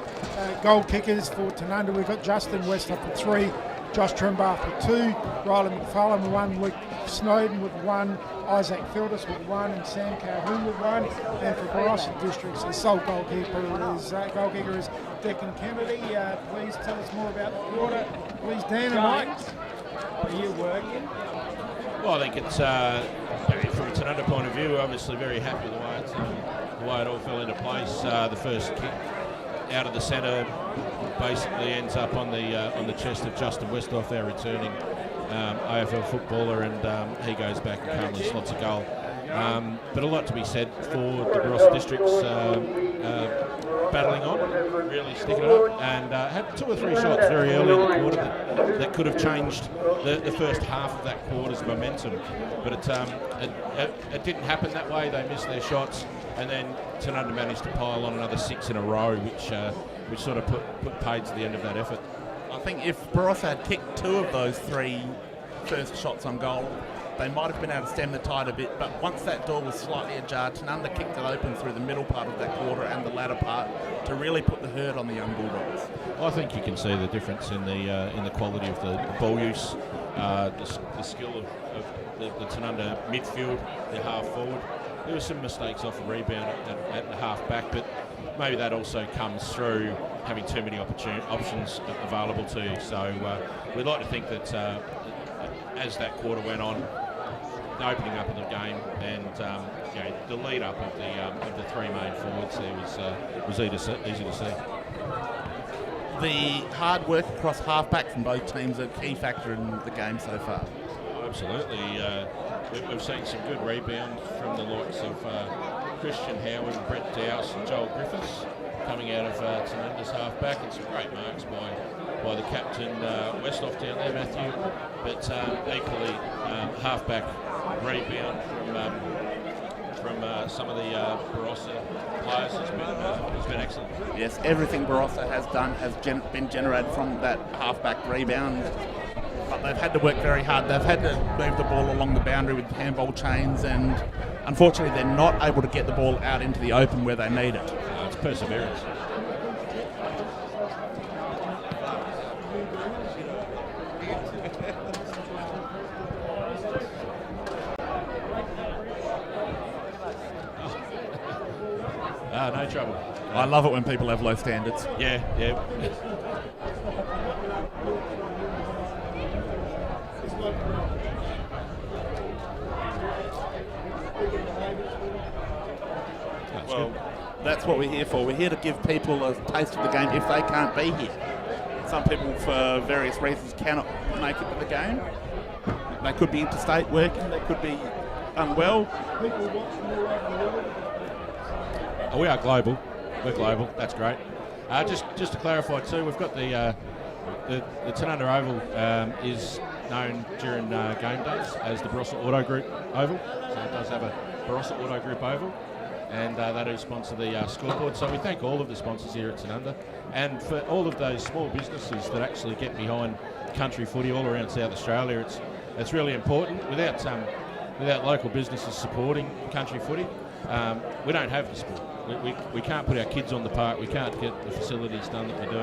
Goal kickers for Tanunda. We've got Justin Westhoff with 3, Josh Trembath with 2, Riley McFarlane with 1, Luke Snowden with 1, Isaac Phildas with 1, and Sam Calhoun with 1. And for Barossa Districts, the sole goalkeeper is Declan Kennedy. Please tell us more about the quarter. Please, Dan and Mike. Are you working? Well, I think it's from a Tanunda point of view, we're obviously very happy with the way it all fell into place. The first kick out of the centre basically ends up on the chest of Justin Westhoff, our returning AFL footballer, and he goes back and calmly slots a goal. But a lot to be said for the Barossa District's battling on, really sticking it up, and had 2 or 3 shots very early in the quarter that could have changed the first half of that quarter's momentum. But it didn't happen that way. They missed their shots, and then Tanunda managed to pile on another 6 in a row, which sort of put paid to the end of that effort. I think if Barossa had kicked 2 of those 3 first shots on goal, they might have been able to stem the tide a bit, but once that door was slightly ajar, Tanunda kicked it open through the middle part of that quarter and the latter part to really put the hurt on the young Bulldogs. I think you can see the difference in the quality of the ball use, the skill of the Tanunda midfield, the half forward. There were some mistakes off a rebound at the half back, but maybe that also comes through having too many options available to you. So we'd like to think that as that quarter went on, the opening up of the game and the lead up of the 3 main forwards there was easy to see. The hard work across half-back from both teams are a key factor in the game so far. Absolutely. We've seen some good rebounds from the likes of Christian Howard, Brett Dowse and Joel Griffiths coming out of Tanunda's half-back, and some great marks by the captain Westhoff down there, Matthew. But equally, half-back rebound from some of the Barossa players has been excellent. Yes, everything Barossa has done has been generated from that half-back rebound. But they've had to work very hard. They've had to move the ball along the boundary with handball chains, and unfortunately they're not able to get the ball out into the open where they need it. It's perseverance. No trouble. I love it when people have low standards. Yeah. Well, that's what we're here for. We're here to give people a taste of the game if they can't be here. Some people, for various reasons, cannot make it to the game. They could be interstate working, they could be unwell. We are global. We're global. That's great. Just to clarify too, we've got the Tanunda Oval is known during game days as the Barossa Auto Group Oval. So it does have a Barossa Auto Group Oval, and they do sponsor the scoreboard. So we thank all of the sponsors here at Tanunda, and for all of those small businesses that actually get behind country footy all around South Australia. It's really important. Without local businesses supporting country footy, we don't have the sport. We can't put our kids on the park. We can't get the facilities done that we do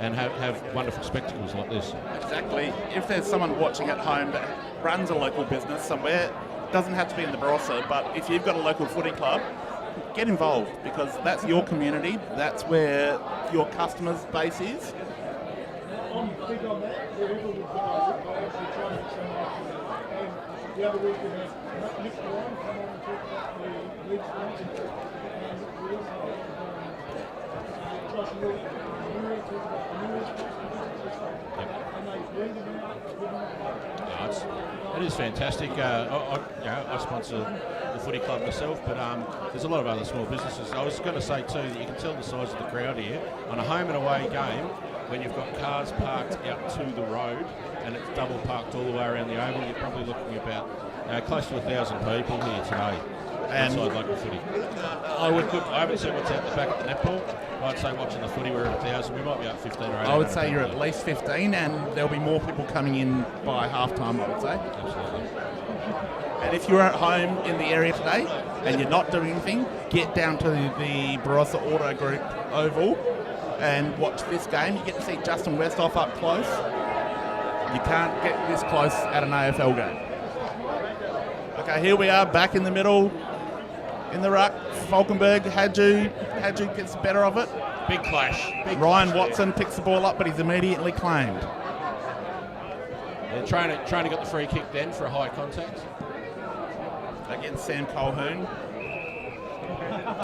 and have wonderful spectacles like this. Exactly. If there's someone watching at home that runs a local business somewhere, it doesn't have to be in the Barossa, but if you've got a local footy club, get involved, because that's your community. That's where your customers' base is. I'm big on that. Wherever we go, I actually try to get someone. And the other week we had Nick Warren come on and talk about the league sponsor. And we also had Josh Wood, we talk about the newest sponsors. And they bring them out, It is fantastic. I sponsor the footy club myself, but there's a lot of other small businesses. I was going to say too that you can tell the size of the crowd here on a home and away game. When you've got cars parked out to the road and it's double parked all the way around the oval, you're probably looking about close to 1,000 people here today. Inside local footy. I haven't seen what's out the back of the netball. I'd say watching the footy we're at 1,000. We might be up 15 or 18. I would say you're at least 15, and there'll be more people coming in by half-time, I would say. Absolutely. And if you're at home in the area today and you're not doing anything, get down to the Barossa Auto Group Oval and watch this game. You get to see Justin Westhoff up close. You can't get this close at an AFL game. Okay, here we are back in the middle, in the ruck. Falkenberg, Hadju gets better of it. Big clash. Ryan Watson picks the ball up, but he's immediately claimed. They're trying to get the free kick then for a high contact. Against Sam Colhoun.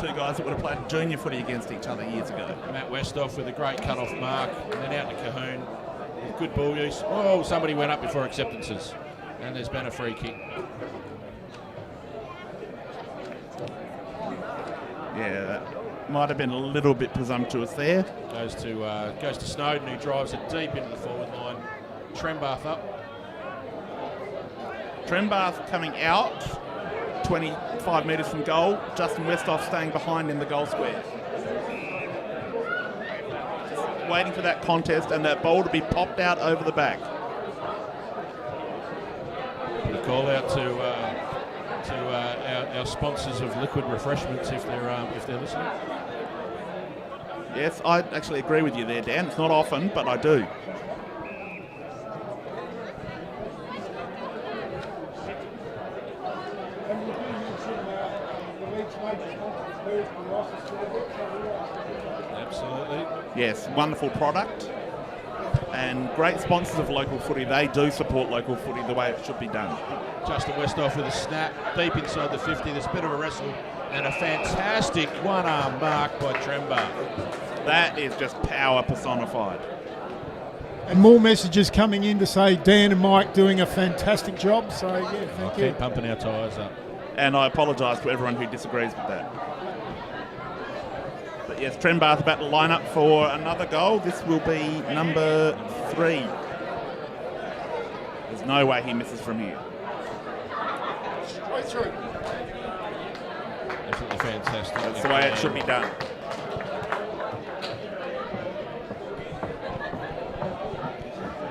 2 guys that would have played junior footy against each other years ago. Matt Westhoff with a great cut-off mark, and then out to Colhoun with good ball use. Oh, somebody went up before acceptances, and there's been a free kick. Yeah, might have been a little bit presumptuous there. Goes to Snowden, who drives it deep into the forward line. Trembath up. Trembath coming out 25 metres from goal. Justin Westhoff staying behind in the goal square. Just waiting for that contest and that ball to be popped out over the back. Put a call out to our sponsors of liquid refreshments if they're listening. Yes, I actually agree with you there, Dan. It's not often, but I do. Absolutely. Yes, wonderful product and great sponsors of local footy. They do support local footy the way it should be done. Justin Westhoff with a snap deep inside the 50. There's a bit of a wrestle and a fantastic one-arm mark by Trembath. That is just power personified. And more messages coming in to say Dan and Mike doing a fantastic job. So, yeah, thank you. Keep pumping our tyres up. And I apologise to everyone who disagrees with that. But yes, Trembath about to line up for another goal. This will be number 3. There's no way he misses from here. Straight through. Absolutely fantastic. That's the way it should be done.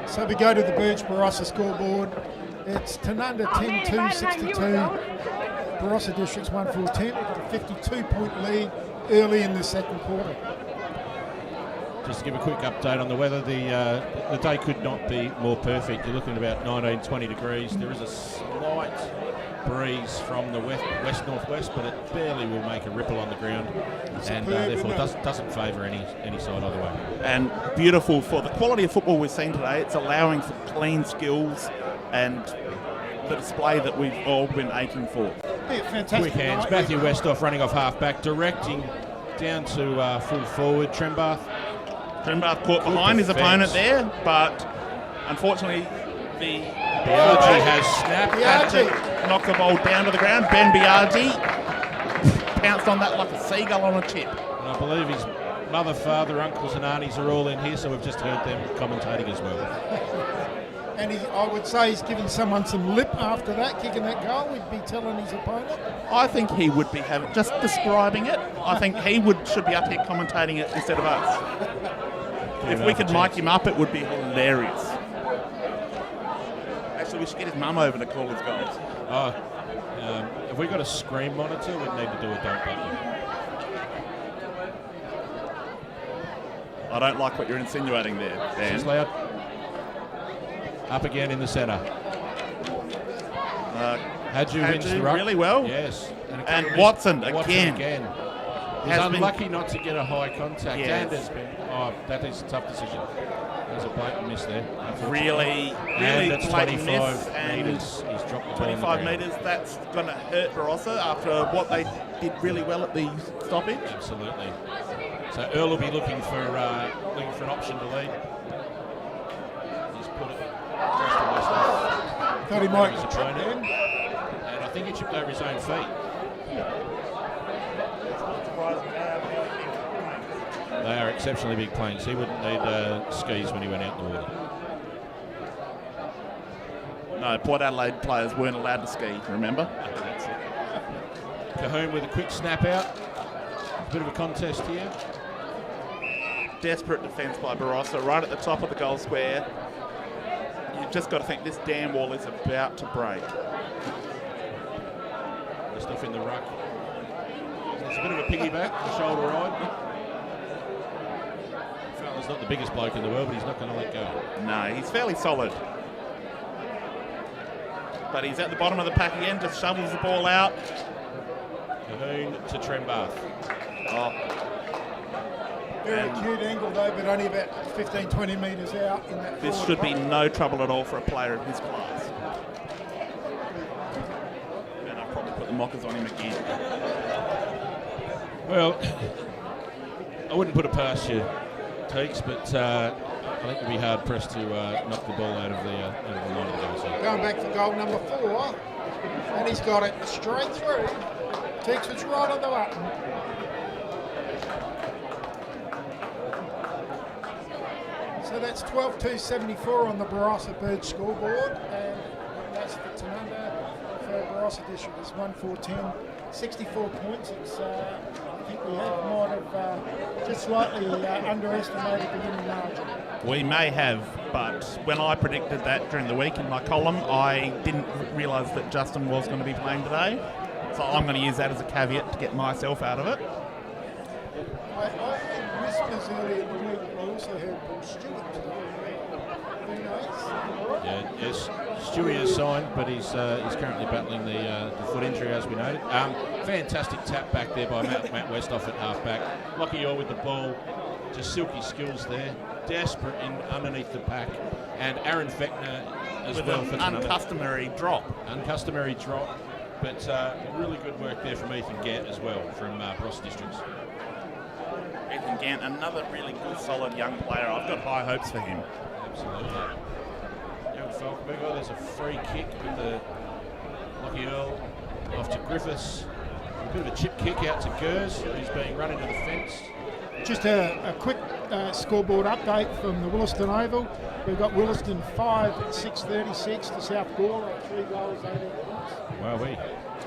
So we go to the Birch Barossa scoreboard. It's Tanunda 10-2-62. Barossa District's 1-4-10. A 52-point lead early in the second quarter. Just to give a quick update on the weather, the day could not be more perfect. You're looking at about 19-20 degrees. There is a slight breeze from the west-northwest, but it barely will make a ripple on the ground, and therefore doesn't favour any side either way. And beautiful for the quality of football we've seen today. It's allowing for clean skills and the display that we've all been aching for. Yeah, fantastic. Quick hands. Matthew Westhoff running off half-back, directing down to full forward. Trembath Caught behind his opponent there, but unfortunately the Biaggi has snapped. had to knock the ball down to the ground. Ben Biaggi pounced on that like a seagull on a chip. And I believe his mother, father, uncles and aunties are all in here, so we've just heard them commentating as well. And I would say he's given someone some lip after that, kicking that goal. He'd be telling his opponent. I think he would be just describing it. I think he should be up here commentating it instead of us. If we could mic him up, it would be hilarious. Actually, we should get his mum over to call his goals. Have we got a screen monitor? We'd need to do a don't button. I don't like what you're insinuating there, Dan. She's loud. Up again in the centre. Hadju wins the ruck. Really well. Yes. And Watson again. He's unlucky not to get a high contact. Yes. And has been. Oh, that is a tough decision. There's a blatant miss there. Really and it's blatant 25 miss. And metres. He's dropped the ball 25 metres. That's going to hurt Barossa after what they did really well at the stoppage. Absolutely. So Earl will be looking for an option to lead. He's put it just to Westhoff. Thought he might His opponent. And I think he chipped over his own feet. They are exceptionally big planes. He wouldn't need skis when he went out in the water. No, Port Adelaide players weren't allowed to ski, remember? That's it. Cahoon with a quick snap out. Bit of a contest here. Desperate defence by Barossa, right at the top of the goal square. You've just got to think this dam wall is about to break. Stuff in the ruck. It's a bit of a piggyback, the shoulder ride. Fella's not the biggest bloke in the world, but he's not going to let go. No, he's fairly solid. But he's at the bottom of the pack again, just shovels the ball out. Cahoon to Trembath. Oh. Very acute angle though, but only about 15-20 metres out in that. This should be no trouble at all for a player of his class. And I'll probably put the mockers on him again. Well, I wouldn't put it past you, Teeks, but I think it'd be hard pressed to knock the ball out of the line of the goal. So. Going back for goal number 4, and he's got it straight through. Teeks was right on the button. So that's 12-2-74 on the Barossa Bird scoreboard, and that's for Tanunda. For Barossa District, it's 1-4-10, 64 points. It's, I think we might have just slightly underestimated the winning margin. We may have, but when I predicted that during the week in my column, I didn't realise that Justin was going to be playing today. So I'm going to use that as a caveat to get myself out of it. I had whispers earlier in the week, but I also heard Paul Stewart today. Who knows? Yeah, yes, Stewie is signed, but he's currently battling the foot injury, as we noted. Fantastic tap back there by Matt Westhoff at half-back. Lockie Orr with the ball, just silky skills there. Desperate in underneath the pack. And Aaron Fechner as With well. an for Tanunda. uncustomary drop. Uncustomary drop, but really good work there from Ethan Gant as well, from Barossa Districts. Ethan Gant, another really good, solid young player. I've got high hopes for him. Absolutely. Young Falkenberger, there's a free kick with the Lockie Earl off to Griffiths. A bit of a chip kick out to Gers, who's being run into the fence. Just a quick scoreboard update from the Williston Oval. We've got Williston 5 at 6:36 to South Gawler at 3 goals, 18 points. Wowee.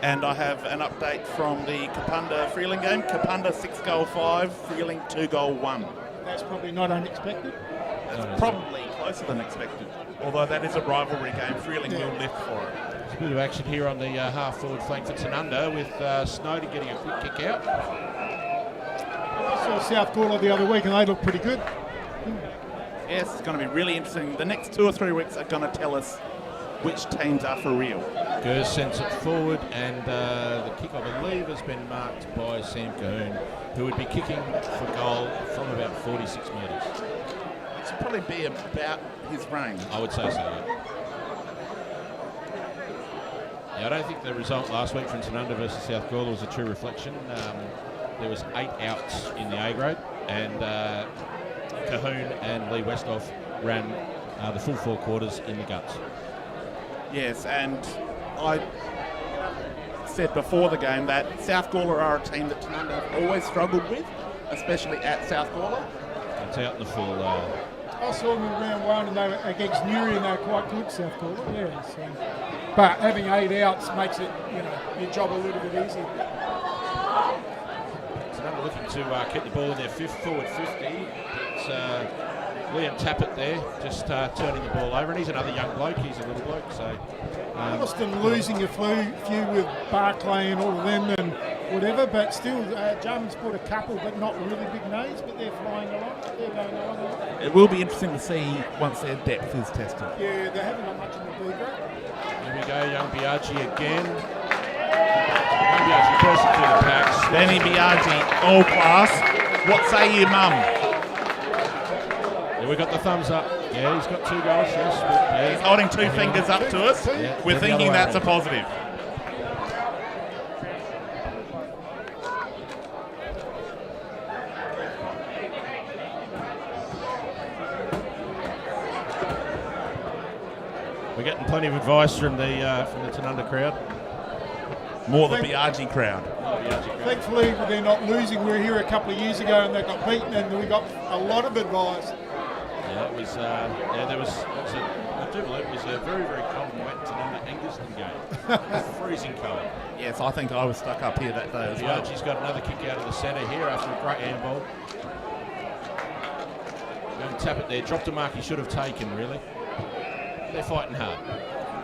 And I have an update from the Kapunda Freeling game. Kapunda 6-goal 5, Freeling 2-goal 1. That's probably not unexpected. That's probably closer than expected. Although that is a rivalry game, Freeling will lift for it. There's a bit of action here on the half-forward flank for Tanunda, with Snowden getting a quick kick out. I saw South Gawler the other week and they look pretty good. Yes, it's going to be really interesting. The next 2 or 3 weeks are going to tell us which teams are for real. Gers sends it forward, and the kick, I believe, has been marked by Sam Cahoon, who would be kicking for goal from about 46 metres. Which should probably be about his range. I would say so, yeah. Yeah, I don't think the result last week from Tanunda versus South Gawler was a true reflection. There was 8 outs in the A grade, and Cahoon and Lee Westhoff ran the full 4 quarters in the guts. Yes, and I said before the game that South Gawler are a team that Tanunda have always struggled with, especially at South Gawler. It's out in the full. I saw them in round 1 and they were against Newry and they were quite good, South Gawler. Yeah, so. But having 8 outs makes it, your job a little bit easier. Tanunda looking to keep the ball in their forward 50. It's Liam Tappert there, just turning the ball over, and he's another young bloke. He's a little bloke, so. Williston losing a few with Barclay and all of them and whatever, but still, Jarman's put a couple, but not really big names, but they're flying along. They're going along. It will be interesting to see once their depth is tested. Yeah, they haven't got much in the B grade. Here we go, young Biaggi again. Young Biaggi bursts into the packs. Danny Biaggi, all class. What say you, mum? Yeah, we got the thumbs up. Yeah, he's got 2 goals, yes. Yeah. He's holding 2 fingers up to us. Yeah, We're the thinking other way that's a around. positive. We're getting plenty of advice from the Tanunda crowd. More the Biaggi crowd. Thankfully, they're not losing. We were here a couple of years ago and they got beaten, and we got a lot of advice. Yeah, it was. I do believe it was a very, very cold and wet Tanunda Angaston game. Freezing cold. Yes, I think I was stuck up here that day as well. Biaggi's got another kick out of the centre here after a great handball. Going to tap it there. Dropped a mark he should have taken, really. They're fighting hard.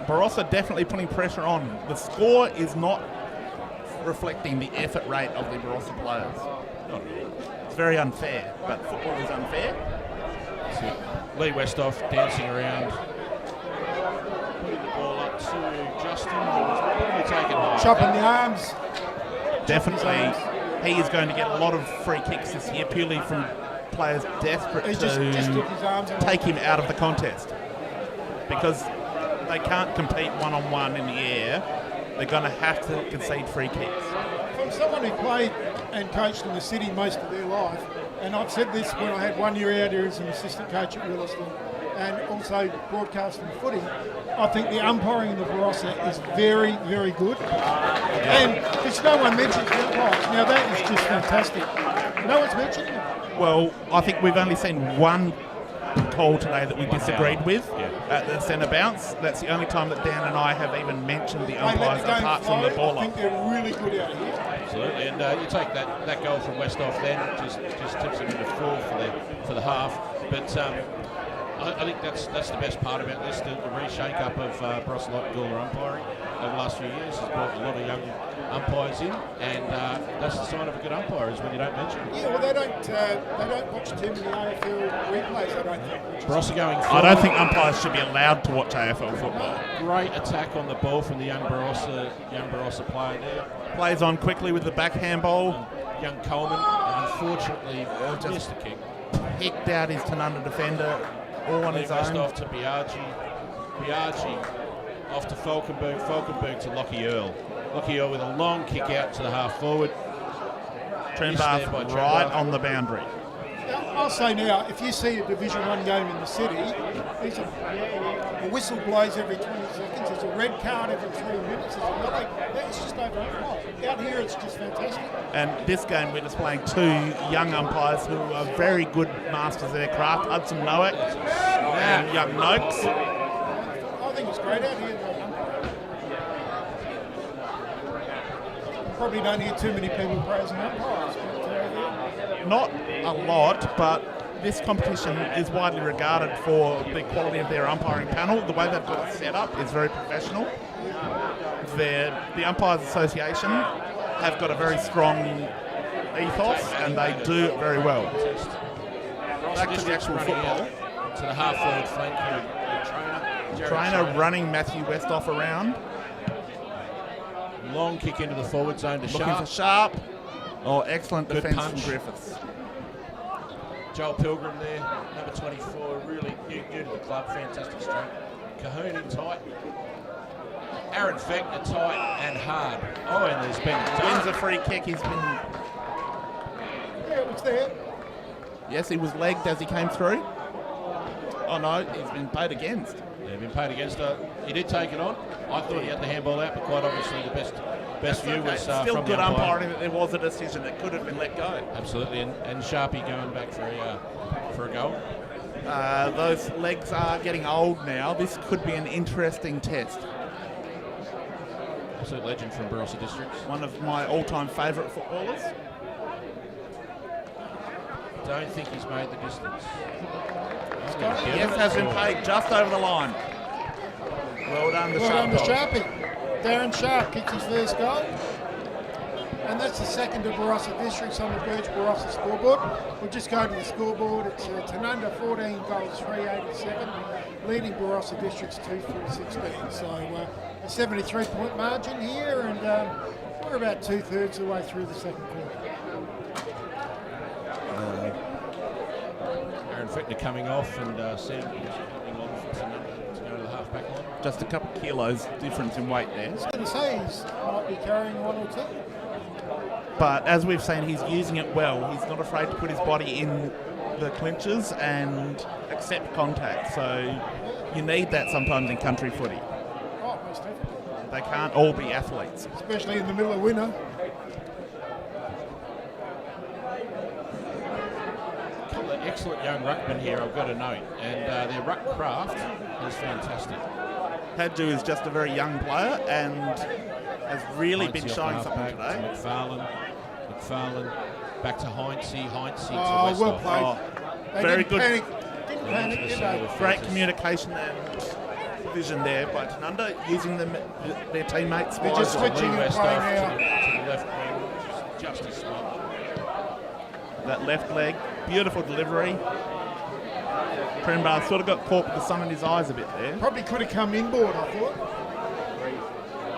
Barossa definitely putting pressure on. The score is not reflecting the effort rate of the Barossa players. It's very unfair, but football is unfair. Lee Westhoff dancing around, putting the ball up to Justin, who was probably taken high. Chopping the arms. Definitely, he is going to get a lot of free kicks this year, purely from players desperate He to just took his arms and take him out of the contest. Because they can't compete one-on-one in the air, they're going to have to concede free kicks. From someone who played and coached in the city most of their life, and I've said this when I had 1 year out here as an assistant coach at Williston and also broadcasting footy, I think the umpiring in the Barossa is very, very good. And because no one mentions the umpires. Now that is just fantastic. No one's mentioned them. Well, I think we've only seen one call today that we disagreed with Yeah. at the centre bounce. That's the only time that Dan and I have even mentioned the They let umpires the game apart from the flow. ball I think off. they're really good out here. Absolutely, and you take that goal from Westhoff then, just tips them into 4 for the half. But I think that's the best part about this, the reshake-up of Barossa Light Gula umpiring over the last few years has brought a lot of young umpires in, and that's the sign of a good umpire, is when you don't mention it. Yeah, well, they don't watch too many AFL replays, I don't think. Barossa going I forward. don't think umpires should be allowed to watch AFL football. Great attack on the ball from the young Barossa player there. Plays on quickly with the backhand ball. Young Coleman, unfortunately, missed the kick. Picked out his Tanunda defender all on his own. Off to Biaggi. Biaggi off to Falkenberg. Falkenberg to Lockie Earl. Lockie Earl with a long kick out to the half forward. Trenbath Missed there by right Trenbath. on the boundary. Now, I'll say now, if you see a Division 1 game in the city, a whistle blows every 20 seconds, there's a red card every 3 minutes, there's a yellow. It's just overall. Out here, it's just fantastic. And this game, we're displaying 2 young umpires who are very good masters of their craft. Hudson Nowak and young Noakes. I think it's great out here. Probably don't hear too many people praising umpires, but yeah. Not a lot, but this competition is widely regarded for the quality of their umpiring panel. The way they've got it set up is very professional. The Umpires Association have got a very strong ethos, and they do it very well. Back to the actual football. To the half forward flank here. Trainer running Matthew Westhoff around. Long kick into the forward zone to Looking Sharp. for Sharp. Oh, excellent Good defence punch. from Griffiths. Joel Pilgrim there, number 24, really new to the club, fantastic strike. Cahoon in tight. Aaron Fechner tight and hard. Oh, and there's been Wins a free kick. He's been... Yeah, it was there. Yes, he was legged as he came through. Oh, no, he's been paid against. Yeah, been paid against her. He did take it on. I thought he had the handball out, but quite obviously the best view was Still from good the umpire. umpiring that there was a decision that could have been let go. Absolutely, and Sharpie going back for a goal. Those legs are getting old now. This could be an interesting test. Absolute legend from Barossa Districts. One of my all-time favourite footballers. Don't think he's made the distance. Yes, has been paid just over the line. Well done to Well done Sharp. to Sharpie. Darren Sharp kicked his first goal. And that's the second of Barossa Districts on the Birch Barossa scoreboard. We'll just go to the scoreboard. It's Tanunda 14 goals, 387, leading Barossa Districts 2-4-16. So a 73-point margin here, and we're about 2/3 of the way through the second quarter. Aaron Fechner coming off, and Sam coming on for Tanunda to go to the half-back line. Just a couple of kilos difference in weight there. I was going to say he might be carrying 1 or 2. But as we've seen, he's using it well. He's not afraid to put his body in the clinches and accept contact. So you need that sometimes in country footy. Oh, most definitely. They can't all be athletes. Especially in the middle of winter. Excellent young ruckman here, I've got to note, and their ruck craft is fantastic. Hadju is just a very young player and has really been Heinze showing off the something halfback today. to McFarlane, back to Heinze to Oh, well Westhoff. played. They very didn't good. Didn't panic, did they? Great communication and vision there by Tanunda, using their teammates. They're just wisely. switching and Westhoff playing to the left wing, which is just as smart. That left leg, beautiful delivery. Trenbath sort of got caught with the sun in his eyes a bit there. Probably could have come inboard, I thought.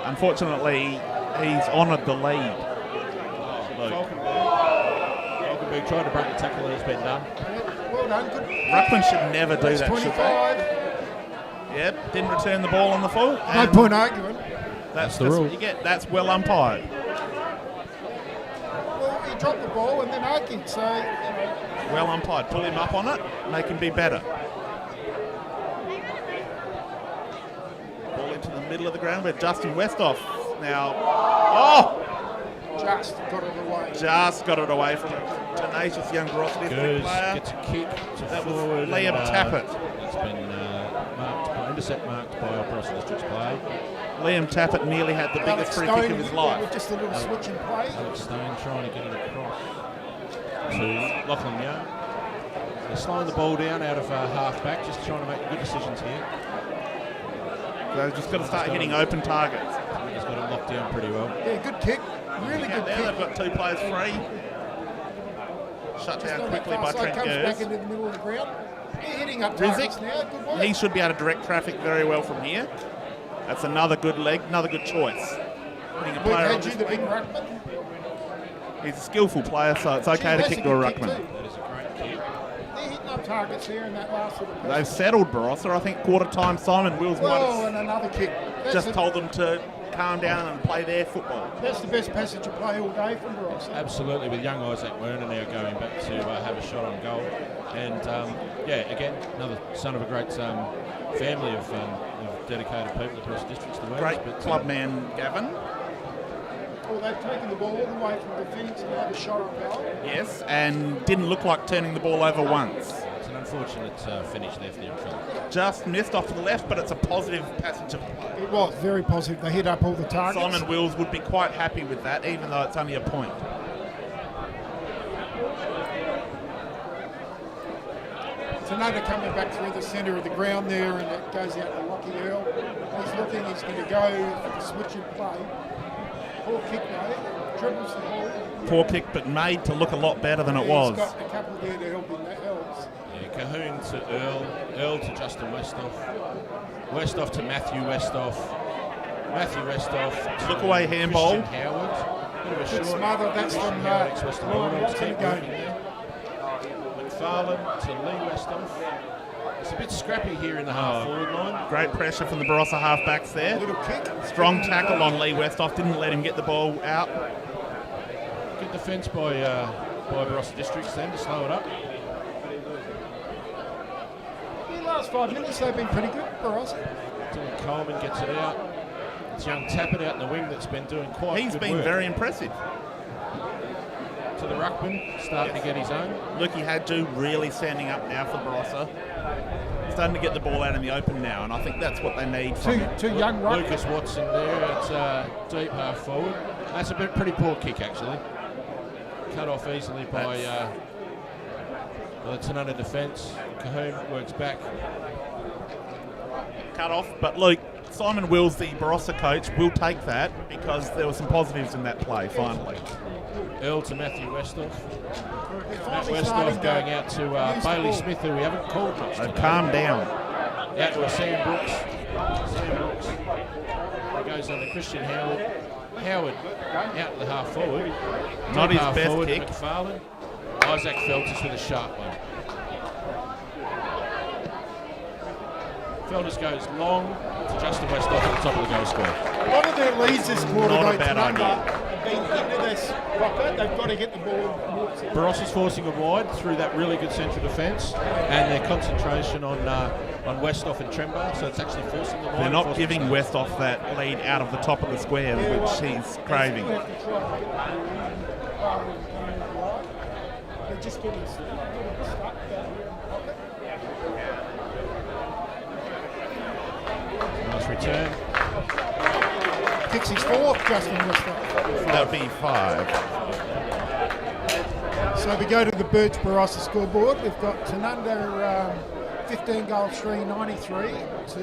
Unfortunately, he's honoured the lead. Falkenberg tried to break the tackle and it's been done. Yeah, well done. Good. Ruckman should never do That's that, should 25. they? Yep, didn't return the ball on the full. No and point arguing. That's the rule. what you get. That's well umpired. Well, he dropped the ball and then argued, so, you know. Well umpired. Pull him up on it, make him be better. Ball into the middle of the ground where Justin Westhoff now. Oh! just got it away. Just got it away from a tenacious young Barossa District player. Gets a kick to That was forward. Liam Tappert. It's been intercept marked by our Barossa District's player. Liam Tappert nearly had the biggest free kick of his life. With just a little switch in play. Alex Stone trying to get it across to Lachlan Young. They're slowing the ball down out of half back, just trying to make good decisions here. They've just got to start hitting open targets. He's got it locked down pretty well. Yeah, good kick. Really good There kick. they've got 2 players free. Shut Just down on quickly that by far side, Trent comes back Gers. into the middle of the ground. They're hitting up Rizzic, targets now. Good work. he should be able to direct traffic very well from here. That's another good leg, another good choice. Putting a Luke player on Hadji, this the big wing. ruckman. He's a skillful player, so it's okay to Gee, kick that's to a good kick ruckman. too. That is a great kick. They're hitting up targets here in that last little They've settled Barossa. I think quarter time Simon Wills might Whoa, have and another kick. That's just the- told them to calm down and play their football. That's the best passage of play all day from Barossa. Absolutely, with young Isaac Werner now going back to have a shot on goal. And yeah, again, another son of a great family of dedicated people at Barossa Districts. Great club man Gavin. Well, they've taken the ball all the way from defence and had a shot on goal. Yes, and didn't look like turning the ball over once. It's an unfortunate finish there for the young fella. Just missed off to the left, but it's a positive passage of play. It was very positive. They hit up all the targets. Simon Wills would be quite happy with that, even though it's only a point. Tanunda coming back through the centre of the ground there, and it goes out to Lockie Earl. He's looking, he's going to go for the switch in play. Poor kick though, dribbles the ball. Poor kick, but made to look a lot better than it was. He's got a couple there to help him, that helps. Yeah, Cahoon to Earl, Earl to Justin Westhoff, Westhoff to Matthew Westhoff, Matthew Westhoff to Look away handball. Christian Howard. Bit of a Good short. smother, that's Christian from Howard, ex-Western Lauren Bulldogs, Watson keep again. working there. McFarlane to Lee Westhoff. It's a bit scrappy here in the half-forward line. Great pressure from the Barossa halfbacks there. Little kick. Strong tackle on Lee Westhoff. Didn't let him get the ball out. Good defence by Barossa Districts then to slow it up. The last 5 minutes they've been pretty good for us. Dylan Coleman gets it out. It's young Tappert out in the wing that's been doing quite He's good been work. very impressive. To the ruckman, starting to get his own. Lukey Hadju really standing up now for Barossa. Starting to get the ball out in the open now, and I think that's what they need from him. Two young ruckmen. Lucas Watson there at deep half forward. That's a pretty poor kick actually. Cut off easily by the Tanunda defence. Cahoon works back. Cut off, but Luke, Simon Wills, the Barossa coach, will take that because there were some positives in that play finally. Earl to Matthew Westhoff. They're Matt finally starting Westhoff going out to use the Bailey ball. Smith, who we haven't called much They've today. calmed down. Out to Sam Brooks. Sam Brooks. He goes on to Christian Howard. Howard out to the half forward. Not Deep his half best forward, kick. McFarlane. Isaac Feltis with a sharp one. Feltis goes long to Justin Westhoff at the top of the goal square. A lot of their leads this quarter, Not though, a bad Tanunda idea. have been into this pocket. They've got to get the ball. Barossa's forcing it wide through that really good central defence and their concentration on Westhoff and Trembar, so it's actually forcing them wide. They're not forcing giving them- Westhoff that lead out of the top of the square, which he's craving. They're just getting stuck there. Nice return. Kicks his fourth, Justin Westhoff. That would be 5. So we go to the Birch Barossa scoreboard. We've got Tanunda 15 goals, 393 to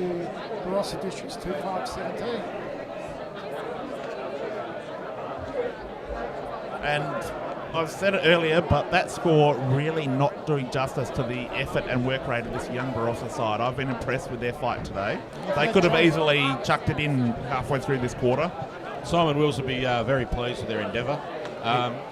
Barossa Districts 2517. And I've said it earlier, but that score really not doing justice to the effort and work rate of this young Barossa side. I've been impressed with their fight today. They could have easily chucked it in halfway through this quarter. Simon Wills will be very pleased with their endeavour.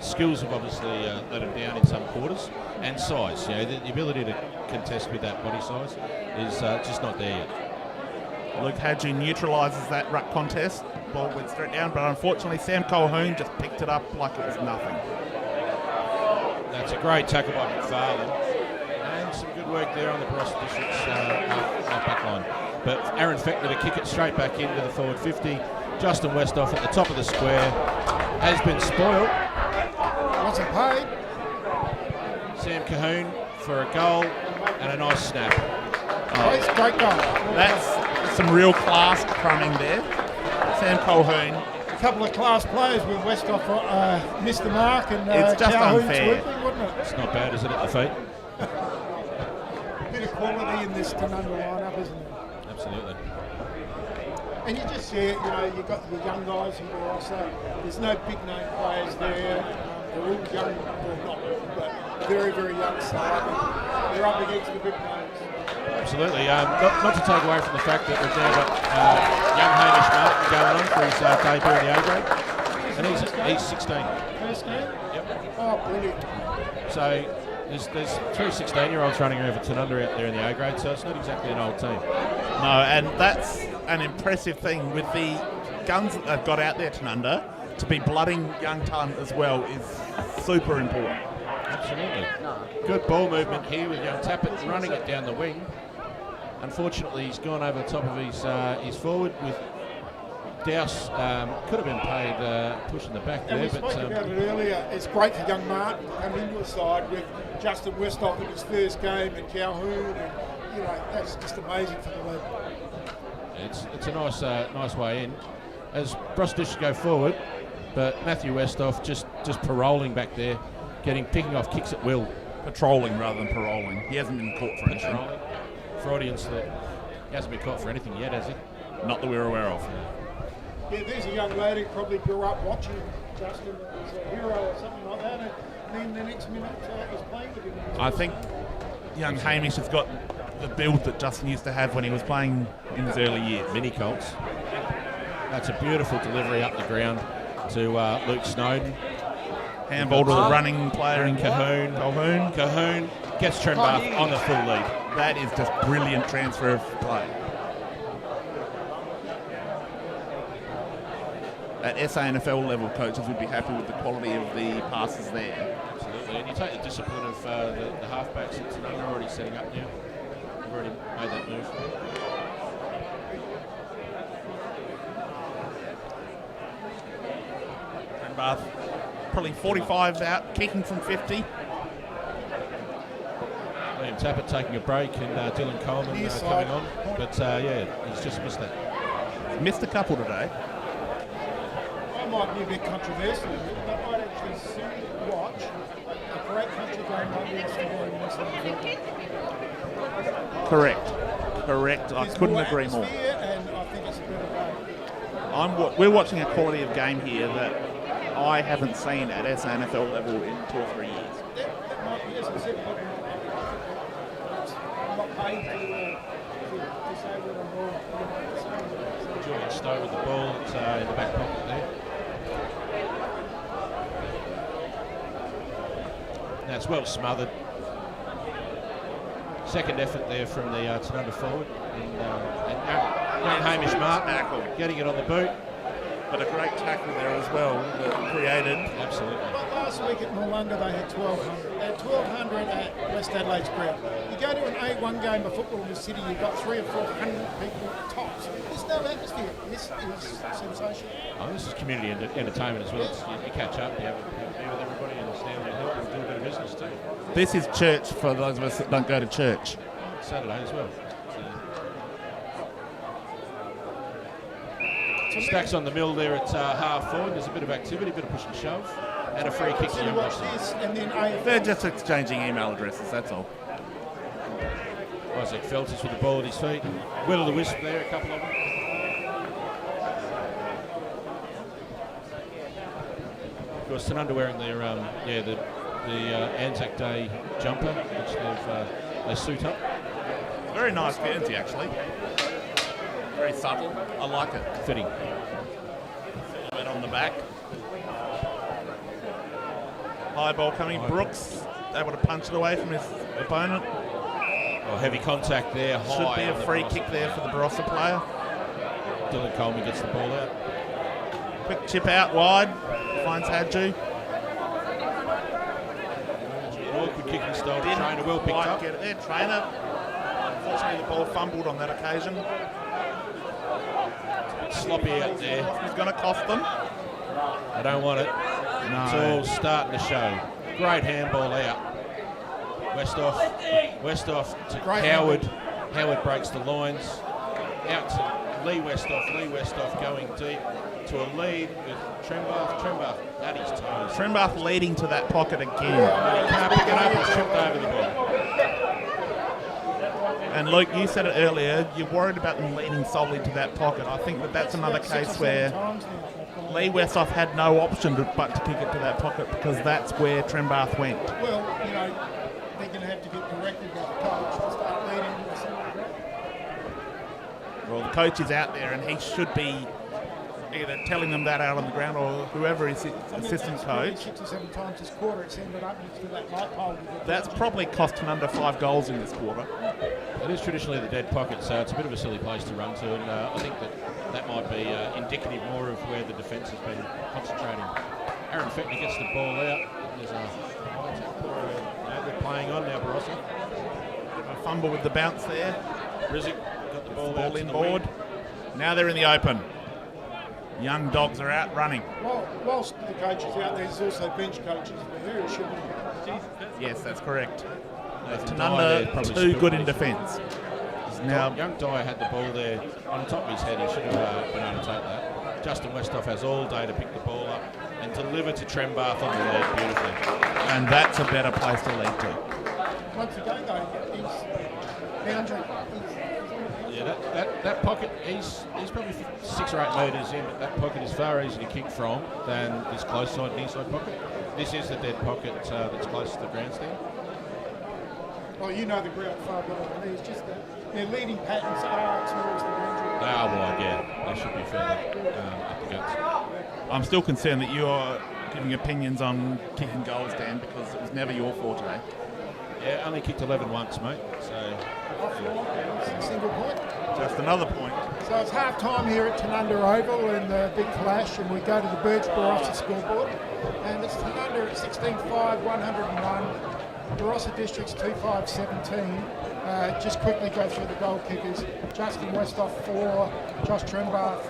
Skills have obviously let him down in some quarters, and size. You know, the ability to contest with that body size is just not there yet. Luke Hadji neutralises that ruck contest. Ball went straight down, but unfortunately Sam Colquhoun just picked it up like it was nothing. That's a great tackle by McFarlane, and some good work there on the Barossa District's half-back line. But Aaron Fechner to kick it straight back into the forward 50. Justin Westhoff at the top of the square. has been spoiled. Wasn't paid. Sam Cahoon for a goal and a nice snap. It's a great goal. That's some real class crumbing there. Sam Colhoun. A couple of class players with Westhoff missed the mark, and It's just Calhoun's unfair. whipping, wasn't it? It's not bad, is it, at the feet? Bit of quality in this Tanunda lineup, isn't there? Absolutely. And you just see it, you've got the young guys in Barossa. There's no big name players there. They're all young, well not, but very, very young side. They're up against the big names. Absolutely. Not to take away from the fact that we've now got young Hamish Martin going on for his debut in the A grade. And he's 16. First game? Yep. Oh, brilliant. So there's 3 16-year-olds running around for Tanunda out there in the A grade, so it's not exactly an old team. No, and that's an impressive thing with the guns that they've got out there, Tanunda, to be blooding young talent as well is super important. Absolutely. Good ball movement here with young Tappert running it down the wing. Unfortunately, he's gone over the top of his forward with Douse. Could have been paid pushing the back And there, we spoke but about it earlier. It's great for young Martin to come into the side with Justin Westhoff in his first game and Calhoun, and that's just amazing for the league. it's a nice way in. As Brosdish go forward, but Matthew Westhoff just paroling back there, picking off kicks at will. Patrolling rather than paroling. He hasn't been caught for anything. Patrolling. Freudians that he hasn't been caught for anything yet, has he? Not that we're aware of. Yeah, there's a young lad who probably grew up watching Justin as a hero or something like that, and then the next minute he's playing with him. I think young Hamish has got the build that Justin used to have when he was playing in his early years. Mini Colts. That's a beautiful delivery up the ground to Luke Snowden. Handball to the running player in Cahoon. Cahoon gets Trenbath on the full lead. That is just brilliant transfer of play. At SANFL level, coaches would be happy with the quality of the passes there. Absolutely. And you take the discipline of the halfbacks that they're already setting up now. They've already made that move. Trenbath probably 45 out, kicking from 50. William Tappert taking a break and Dylan Coleman coming on. But he's just missed that. Missed a couple today. I might be a bit controversial, but I'd actually sooner watch a great country game like this than Correct. I couldn't agree more. And I think it's a better game. We're watching a quality of game here that I haven't seen at SANFL level in 2 or 3 years. That might be, as I said, I'm not paid to say what I'm more. Julian Stowe with the ball. It's in the back pocket there. That's well smothered. Second effort there from the Tanunda forward. And young Hamish Martin getting it on the boot. But a great tackle there as well that created. Absolutely. But last week at Tanunda they had 1,200. They had 1,200 at West Adelaide's ground. You go to an A1 game of football in the city, you've got 300 or 400 people tops. There's no atmosphere. This is sensational. Oh, this is community entertainment as well. You catch up, you have a beer with everybody and stand there and help and do a bit of business too. This is church for those of us that don't go to church. Saturday as well. Stacks on the mill there at half forward. There's a bit of activity, a bit of push and shove, and a free kick to You young watch Boston. this and then AFL. They're just exchanging email addresses, that's all. Isaac Feltis with the ball at his feet. Will of the wisp there, a couple of them. Of course, Tanunda wearing their the Anzac Day jumper, which they suit up. Very nice Guernsey, actually. Very subtle. I like it. Fitting. Silhouette on the back. High ball coming. Brooks able to punch it away from his opponent. Oh, heavy contact there. Should be High a on the free Barossa kick there for the Barossa player. Dylan Coleman gets the ball out. Quick chip out wide. Finds Hadju. Awkward kicking style. Trainer well picked quite up. Get it there. Trainer. Unfortunately, the ball fumbled on that occasion. Sloppy out there. He's going to cost them. They don't want it. No. It's all starting to show. Great handball out. Westhoff to Great Howard. Howard breaks the lines. Out to Lee Westhoff going deep to a lead with Trembath at his toes. Trembath leading to that pocket again. Can't pick it up, it's tripped over the ball. And Luke, you said it earlier, you're worried about them leading solely to that pocket. I think that's another case where Lee Westhoff had no option but to kick it to that pocket because that's where Trembath went. Well, they're going to have to get directed by the coach to start leading to the centre of the ground. Well, the coach is out there and he should be either telling them that out on the ground or whoever is assistant coach. 6 or 7 times this quarter it's ended up next to that light pole. That's probably cost him under 5 goals in this quarter. It is traditionally the dead pocket, so it's a bit of a silly place to run to, and I think that might be indicative more of where the defence has been concentrating. Aaron Fetney gets the ball out. There's they're playing on now, Barossa. A fumble with the bounce there. Rizzick got the ball out in to the board. wing. Now they're in the open. Young dogs are out running. Well, whilst the coach is out there's also bench coaches there who should be. Yes, that's correct. Nathan Dyer there Tanunda probably too spilled good in it. defence. Now Young Dyer had the ball there on top of his head. He should have been able to take that. Justin Westhoff has all day to pick the ball up and deliver to Trembath on the lead beautifully. and that's a better place to lead to. Once again, though, boundary. Yeah, that pocket, he's probably 6 or 8 metres in, but that pocket is far easier to kick from than this close side near side pocket. This is the dead pocket that's close to the grandstand. Well, you know the ground far better than me. It's just that their leading patterns are towards the boundary. They are wide, yeah. They should be fairly up the guts. I'm still concerned that you are giving opinions on kicking goals, Dan, because it was never your forte. Yeah, only kicked 11 once, mate. So Single point. Just another point. So it's half time here at Tanunda Oval in the big clash, and we go to the Birch Barossa scoreboard. And it's Tanunda at 16-5, 101. Barossa District's 2-5-17. Just quickly go through the goal kickers. Justin Westhoff 4, Josh Trembath.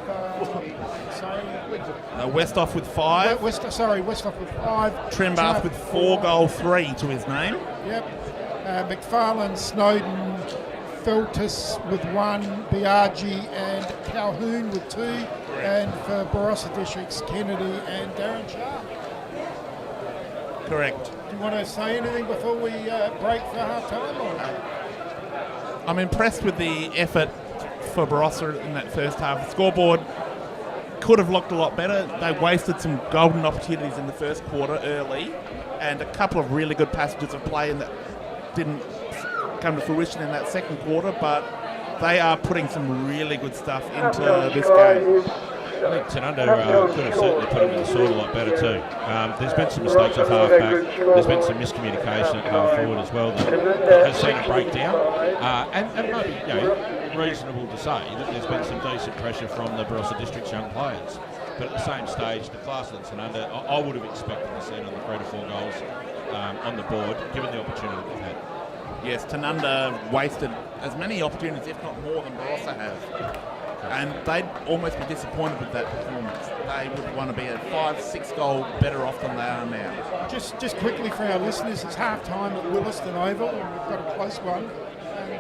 Westhoff with 5. Westhoff with 5. Trembath with 4 goal 3 to his name. Yep. McFarlane, Snowden, Feltus with 1, Biaggi and Calhoun with 2, and for Barossa Districts, Kennedy and Darren Sharp. Correct. Do you want to say anything before we break for half time? I'm impressed with the effort for Barossa in that first half. The scoreboard could have looked a lot better. They wasted some golden opportunities in the first quarter early, and a couple of really good passages of play that didn't come to fruition in that second quarter, but they are putting some really good stuff into this game. I think Tanunda could have certainly put him in the sword a lot better too. There's been some mistakes off half-back. There's been some miscommunication at half-forward as well that has seen a breakdown. And it might be reasonable to say that there's been some decent pressure from the Barossa District's young players. But at the same stage, the class of Tanunda, I would have expected to see another 3 to 4 goals on the board, given the opportunity they've had. Yes, Tanunda wasted as many opportunities, if not more, than Barossa have. And they'd almost be disappointed with that performance. They would want to be a 5-6 goal better off than they are now. Just quickly for our listeners, it's half time at Williston Oval, and we've got a close one. And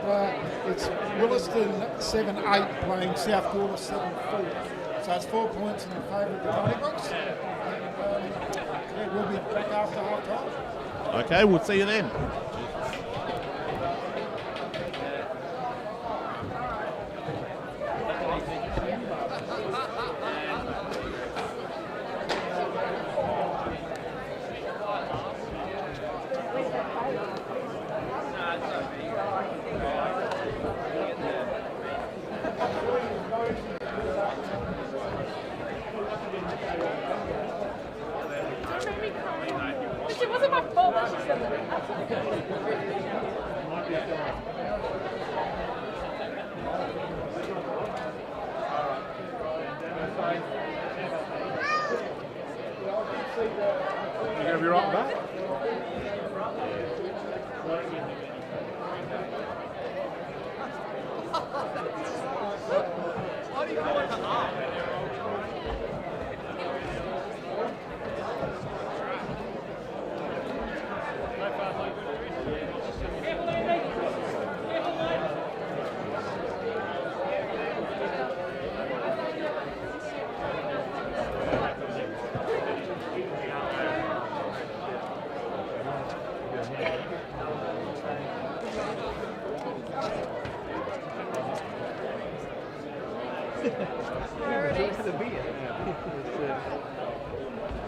it's Williston 7-8 playing South Gawler 7-4. So it's 4 points in the favour of the Donnybrook. And we'll be back after half time. Okay, we'll see you then. It wasn't my fault that she said that. You gonna be right back? Why do you call it the R?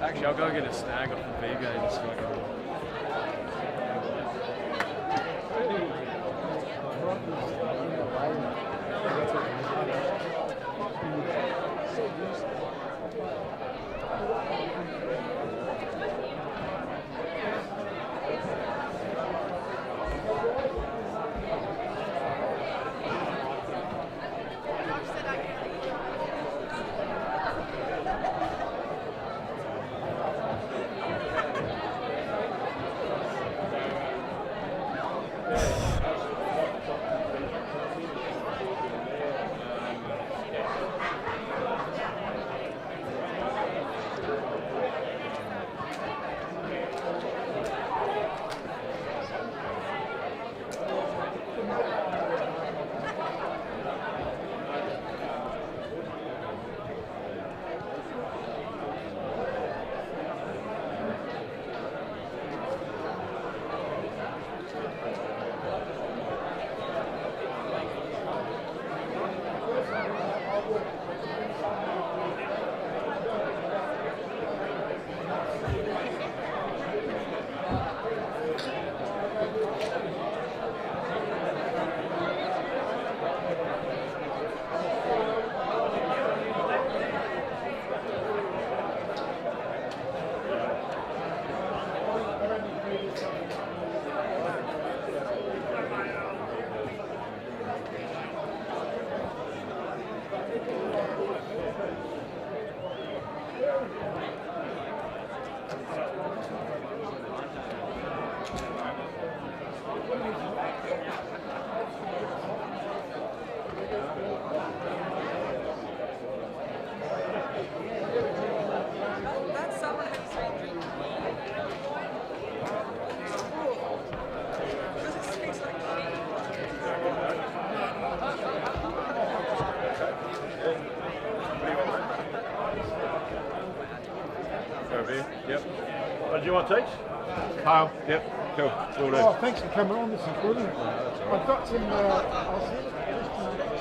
Actually, I'll go get a snag off the Vigo just so I can. Yep. Do you want to teach? Kyle. Yep. Cool. Will do. Oh, thanks for coming on. This is brilliant. I've got some. I'll send it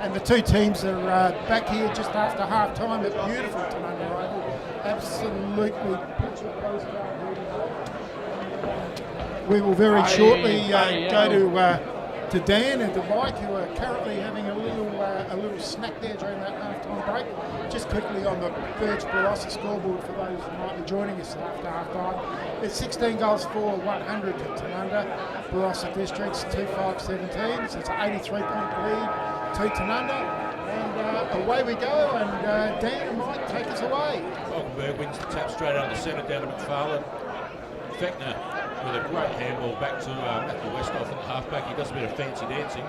And the two teams are back here just after half time at beautiful Tanunda Oval. Absolutely picture postcard here. We will very shortly go to Dan and to Mike, who are currently having a little snack there during that half-time break. Just quickly on the Birch Barossa scoreboard for those who might be joining us after half-time. It's 16 goals for 100 for Tanunda. Barossa Districts 2-5-17, so it's an 83-point lead to Tanunda. And away we go, and Dan and Mike take us away. Falkenberg wins the tap straight out of the centre down to McFarlane. Fechner with a great handball back to Matthew Westhoff at the halfback. He does a bit of fancy dancing,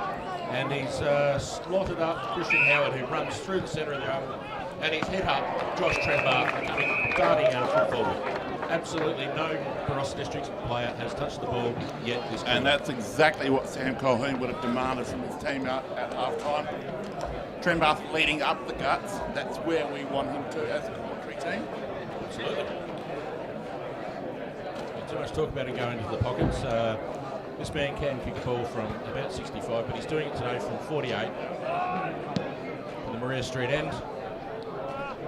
and he's slotted up Christian Howard, who runs through the centre of the oval, and he's hit up Josh Trembar coming darting out of full forward. Absolutely no Barossa Districts player has touched the ball yet this game. And that's exactly what Sam Colquhoun would have demanded from his team at half time. Trembar leading up the guts, that's where we want him to as a commentary team. Absolutely. Too much talk about him going into the pockets. This man can kick a ball from about 65, but he's doing it today from 48. For the Maria Street end.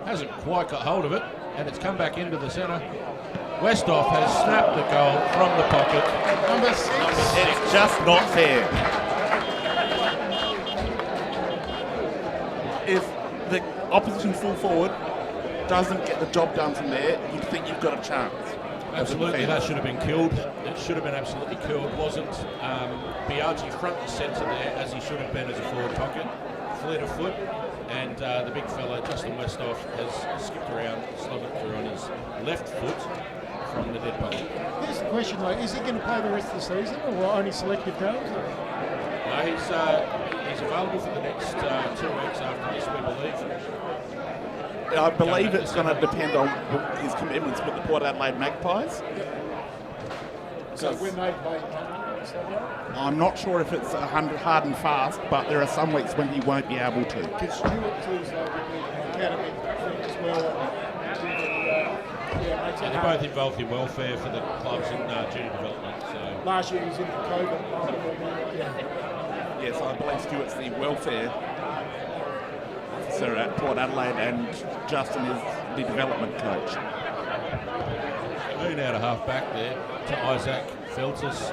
Hasn't quite got hold of it, and it's come back into the centre. Westhoff has snapped the goal from the pocket. Number 6. It's just not fair. If the opposition full forward doesn't get the job done from there, you'd think you've got a chance. Absolutely, that should have been killed. It should have been absolutely killed. Wasn't Biaggi front and centre there as he should have been as a forward pocket. Fleet of foot, and the big fella, Justin Westhoff, has skipped around, slotted through on his left foot from the dead pocket. Here's the question, though. Is he going to play the rest of the season, or only selective games? No, he's available for the next 2 weeks after this, we believe. I believe it's going to depend on his commitments with the Port Adelaide Magpies. So when they play, I'm not sure if it's 100 hard and fast, but there are some weeks when he won't be able to. because Stuart too's like an academy thing as well. And they're both involved in welfare for the clubs in junior development. So Last year he was in the COVID. Yes, I believe Stuart's the welfare officer at Port Adelaide, and Justin is the development coach. Moon out of half back there to Isaac Feltus.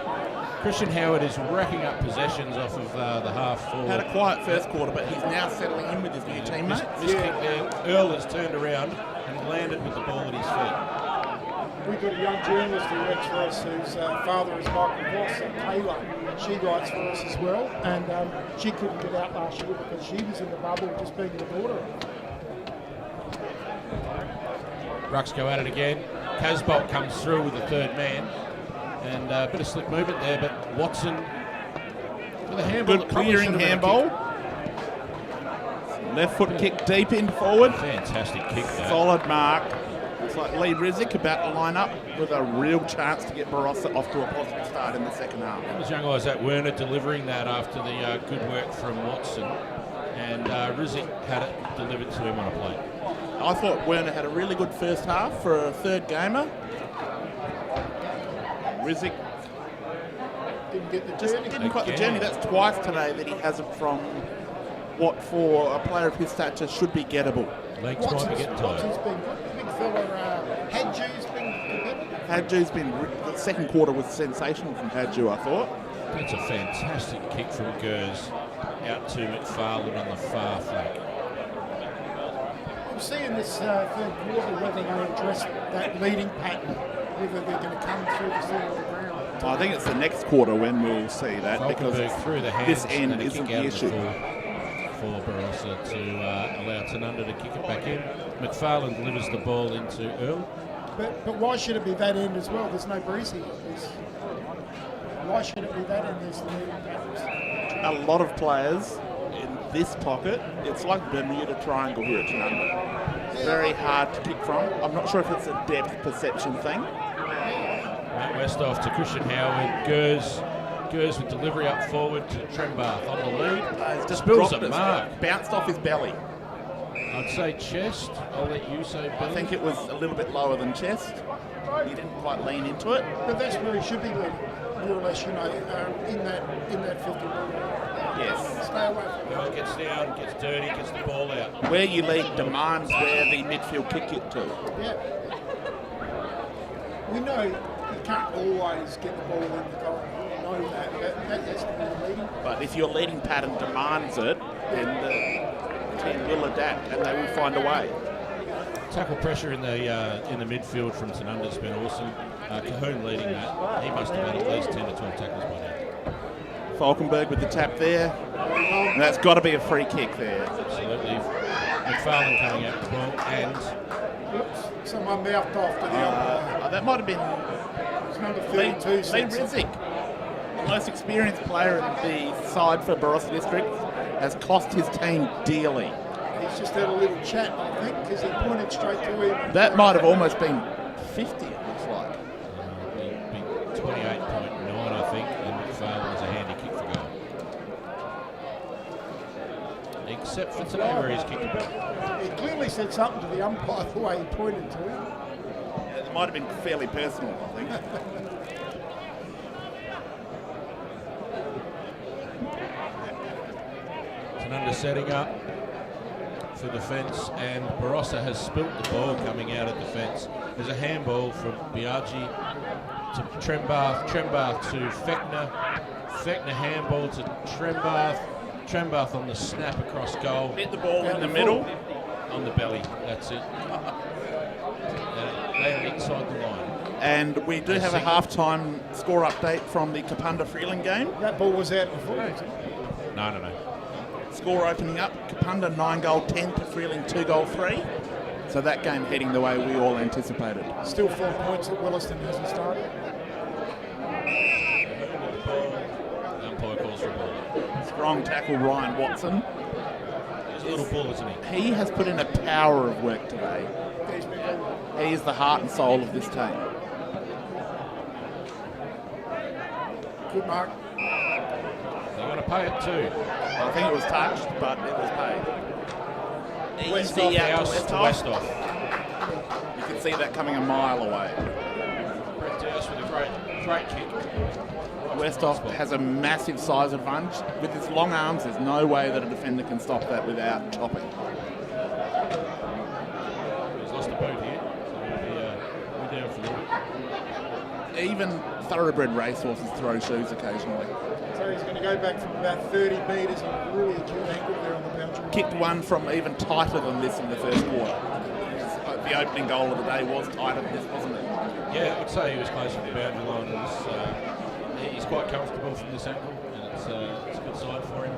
Christian Howard is racking up possessions off of the half forward. Had a quiet first quarter, but he's now settling in with his new teammates. This kick there, Earl has turned around and landed with the ball at his feet. We've got a young journalist who works for us whose father is Michael Voss, Taylor. She writes for us as well, and she couldn't get out last year because she was in the bubble just being the daughter. Rucks go at it again. Casbolt comes through with the third man, and a bit of slick movement there, but Watson with a handball. Good clearing handball. Left foot kick deep in forward. Fantastic kick there. Solid mark. It's like Lee Rizek about to line up with a real chance to get Barossa off to a positive start in the second half. That was young Isaac Werner delivering that after the good work from Watson, and Rizek had it delivered to him on a plate. I thought Werner had a really good first half for a third gamer. Rizek Didn't get the just journey. didn't quite the journey. That's twice today that he hasn't from what for a player of his stature should be gettable. Legs might be getting Watson's tired. been good. Big fella, Hadju's been competitive. Hadju's been, the second quarter was sensational from Hadju, I thought. That's a fantastic kick from Gers out to McFarlane on the far flank. We'll see in this third quarter whether they address that leading pattern, whether they're going to come through the centre of the ground. I think it's the next quarter when we'll see that, because Falkenberg through the hands this end and a isn't kick out the of the issue. full for Barossa to allow Tanunda to kick it back in. McFarlane delivers the ball into Earl. But why should it be that end as well? There's no breeze here. Why should it be that end? There's the leading patterns. A lot of players in this pocket, it's like Bermuda Triangle here at Tanunda. Very hard to kick from. I'm not sure if it's a depth perception thing. Matt Westhoff to Christian Howard. Gers with delivery up forward to Trembarth on the lead. He's just Spills dropped a it. mark. Bounced off his belly. I'd say chest. I'll let you say belly. I think it was a little bit lower than chest. He didn't quite lean into it. But that's where he should be leading, more or less, in that 50. Yes. Stay away from Well, gets down, gets dirty, gets the ball out. Where you lead demands where the midfield kick it to. Yeah. We know you can't always get the ball in the goal. We know that. That has to be the leading. But if your leading pattern demands it, then the team will adapt and they will find a way. Tackle pressure in the midfield from Tanunda's been awesome. Cahoon leading that. He must have had at least 10 to 12 tackles by now. Falkenberg with the tap there. And that's got to be a free kick there. Absolutely. McFarlane coming out the ball and Oops, someone mouthed off to the umpire. That might have been It's number Lee 32. Rizzik, the most experienced player in the side for Barossa District, has cost his team dearly. He's just had a little chat, I think, because he pointed straight to him. That might have almost been 50, it looks like. it'd be 28.9, I think, and McFarlane is a handy kick for goal. Except for today where he's kicked the ball. He clearly said something to the umpire the way he pointed to him. It might have been fairly personal, I think. Tanunda setting up for defence, and Barossa has spilt the ball coming out of defence. There's a handball from Biaggi to Trembath, Trembath to Fechner, Fechner handball to Trembath, Trembath on the snap across goal. Hit the ball in the middle. On the belly, that's it. They are inside the line. And we do have a half-time score update from the Kapunda Freeling game. That ball was out before, wasn't it? No. Score opening up, Kapunda 9 goal 10 to Freeling 2 goal 3. So that game heading the way we all anticipated. Still 4 points that Williston hasn't started. The umpire calls for a ball. Strong tackle, Ryan Watson. He's a little ball, isn't he? He has put in a power of work today. He's been good. He is the heart and soul of this team. Good mark. They're going to pay it too. I think it was touched, but it was paid. West Easy out House to West West off. You can see that coming a mile away. Brett Dowse with a great kick. Westhoff has a massive size advantage. With his long arms, there's no way that a defender can stop that without chopping. He's lost a boot here, so we're down for the week. Even thoroughbred racehorses throw shoes occasionally. So he's going to go back from about 30 metres and really acute angle there on the boundary. Kicked one from even tighter than this in the first quarter. The opening goal of the day was tighter than this, wasn't it? Yeah, I'd say he was close to the boundary line. He's quite comfortable from this angle, and it's a good side for him.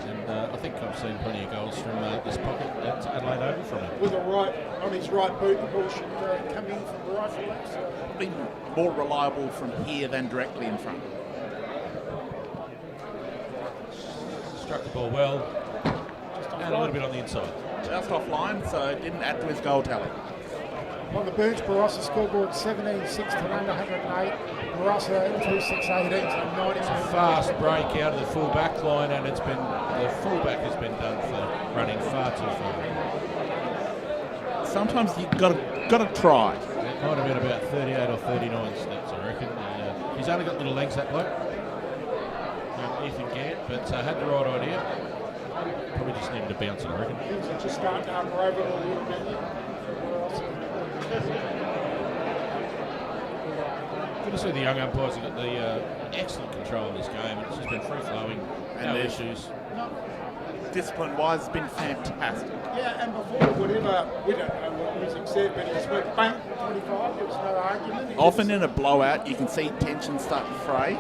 And I think I've seen plenty of goals from this pocket at Adelaide Oval from him. With a right, on his right boot, the ball should come in from the rifle. So Been more reliable from here than directly in front. Struck the ball well, and a little bit on the inside. Just offline, so it didn't add to his goal tally. on the Burge, Barossa scoreboard 17-6 to 108. Barossa 2-6-18 to 90. Fast break out of the full back line, and it's been the full back has been done for running far too far. Sometimes you've got to try. It might have been about 38 or 39 steps, I reckon. He's only got little legs, that bloke. Ethan Gant, but had the right idea. Probably just needed to bounce it, I reckon. Things are just starting to unravel a little bit. Good to see the young umpires have got the excellent control of this game. It's just been free-flowing, no issues. Discipline-wise, it's been fantastic. Yeah, and before, whatever, we don't know what music said, but it just went bang, 25, there was no argument. Often in a blowout, you can see tension start to fray.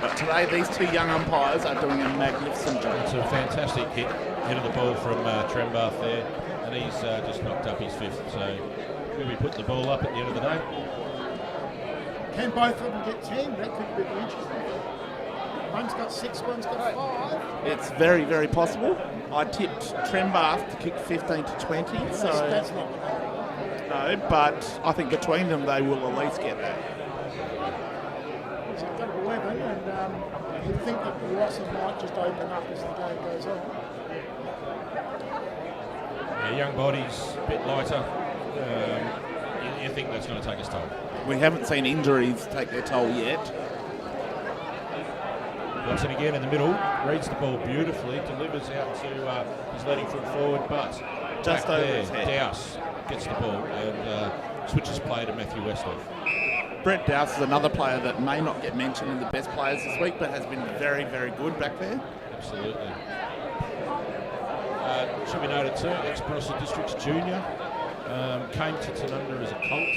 But today, these two young umpires are doing a magnificent job. It's a fantastic hit of the ball from Trembath there, and he's just knocked up his fifth. So will we put the ball up at the end of the day? Can both of them get 10? That could be interesting. One's got 6, one's got 5. It's very, very possible. I tipped Trembath to kick 15 to 20. So That's not going to happen. no, but I think between them, they will at least get that. So they've got 11, and you'd think that Barossa might just open up as the game goes on. Yeah, young bodies, a bit lighter. You think that's going to take us toll? We haven't seen injuries take their toll yet. Watson again in the middle, reads the ball beautifully, delivers out to his leading foot forward, but Just back over there, his head. Dowse gets the ball and switches play to Matthew Westhoff. Brett Dowse is another player that may not get mentioned in the best players this week, but has been very, very good back there. Absolutely. Should be noted too, ex-Barossa Districts Junior. Came to Tanunda as a colt,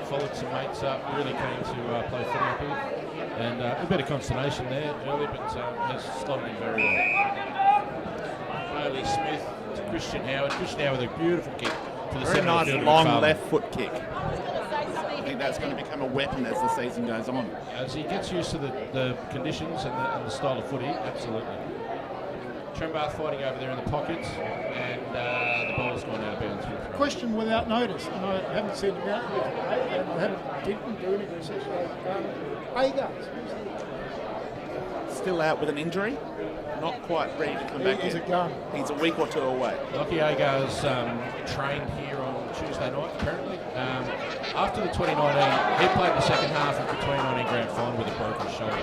followed some mates up, really keen to play footy up here. And a bit of consternation there early, but has slotted in very well. Bailey Smith to Christian Howard. Christian Howard with a beautiful kick to the Very centre nice of the field. long left foot kick. I think that's going to become a weapon as the season goes on. As he gets used to the conditions and the style of footy, absolutely. Trembath fighting over there in the pockets, and the ball has gone out of bounds. Question without notice, and I haven't seen it out yet today, and I didn't do any research. Agars. Still out with an injury, not quite ready to come back He's in. a gun. He's a week or two away. Lockie Agar's trained here on Tuesday night, apparently. After the 2019, he played the second half of the 2019 grand final with a broken shoulder.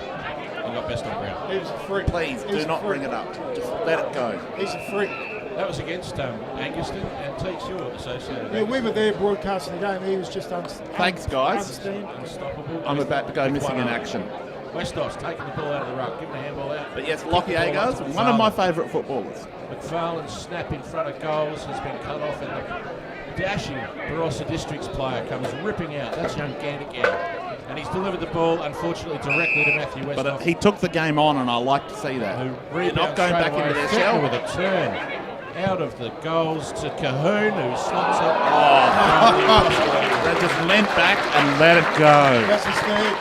He got best on ground. He was a freak. Please He was do a not freak. bring it up. Just let it go. He's a freak. That was against Anguston and Teeks, you're associated. Yeah, we were there broadcasting the game. He was just Thanks, guys. Unstoppable. I'm about to go With missing one in arm. action. Westhoff's taking the ball out of the ruck, giving the handball out. But yes, Lockie Kick the ball up Agars, to one of my McFarlane. favourite footballers. McFarlane's snap in front of goals has been cut off, and the dashing Barossa Districts player comes ripping out. That's young Gandigan. And he's delivered the ball, unfortunately, directly to Matthew Westhoff. But he took the game on, and I like to see that. who They're rebounds not going straight back away. into their Fitner shell. with a turn out of the goals to Cahoon, who slots it. They just leant back and let it go. That's his thing.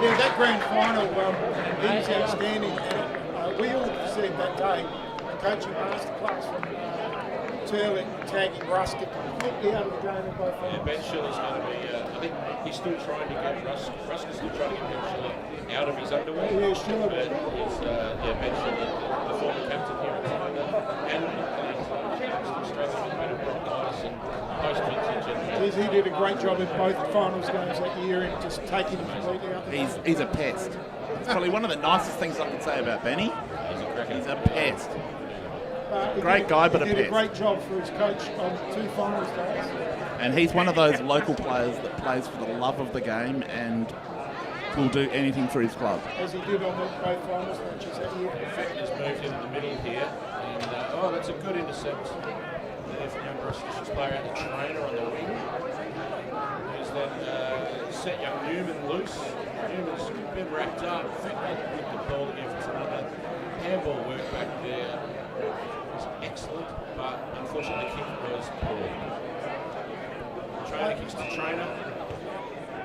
Yeah, that grand final, he was outstanding. And, we all said that day, a coaching masterclass from Turley tagging Russ completely out of the game in both Yeah, finals. Ben Schiller's going to be, I think he's still trying to get Rusk is still trying to get Ben Schiller out of his underwear. Yeah, Schiller. But he's, Ben Schiller, the former captain here at Tanunda, and still struggling with a bit of bronchitis and post-vintage. And He did a great job in both finals games that year and just taking him completely out. He's a pest. It's probably one of the nicest things I can say about Benny. he's a cracker. He's a pest. He Great guy, but a He did a pest. great job for his coach on 2 finals days. And he's one of those local players that plays for the love of the game and will do anything for his club. As he did on both finals matches that year. Fitner's moved into the middle here, and that's a good intercept there from young Barossa Districts player out the trainer on the wing. Who's then set young Newman loose. Newman's been wrapped up. Fitner with the ball again for Tanunda. Handball work back there was excellent, but unfortunately the kick was poor. Trainer kicks to trainer.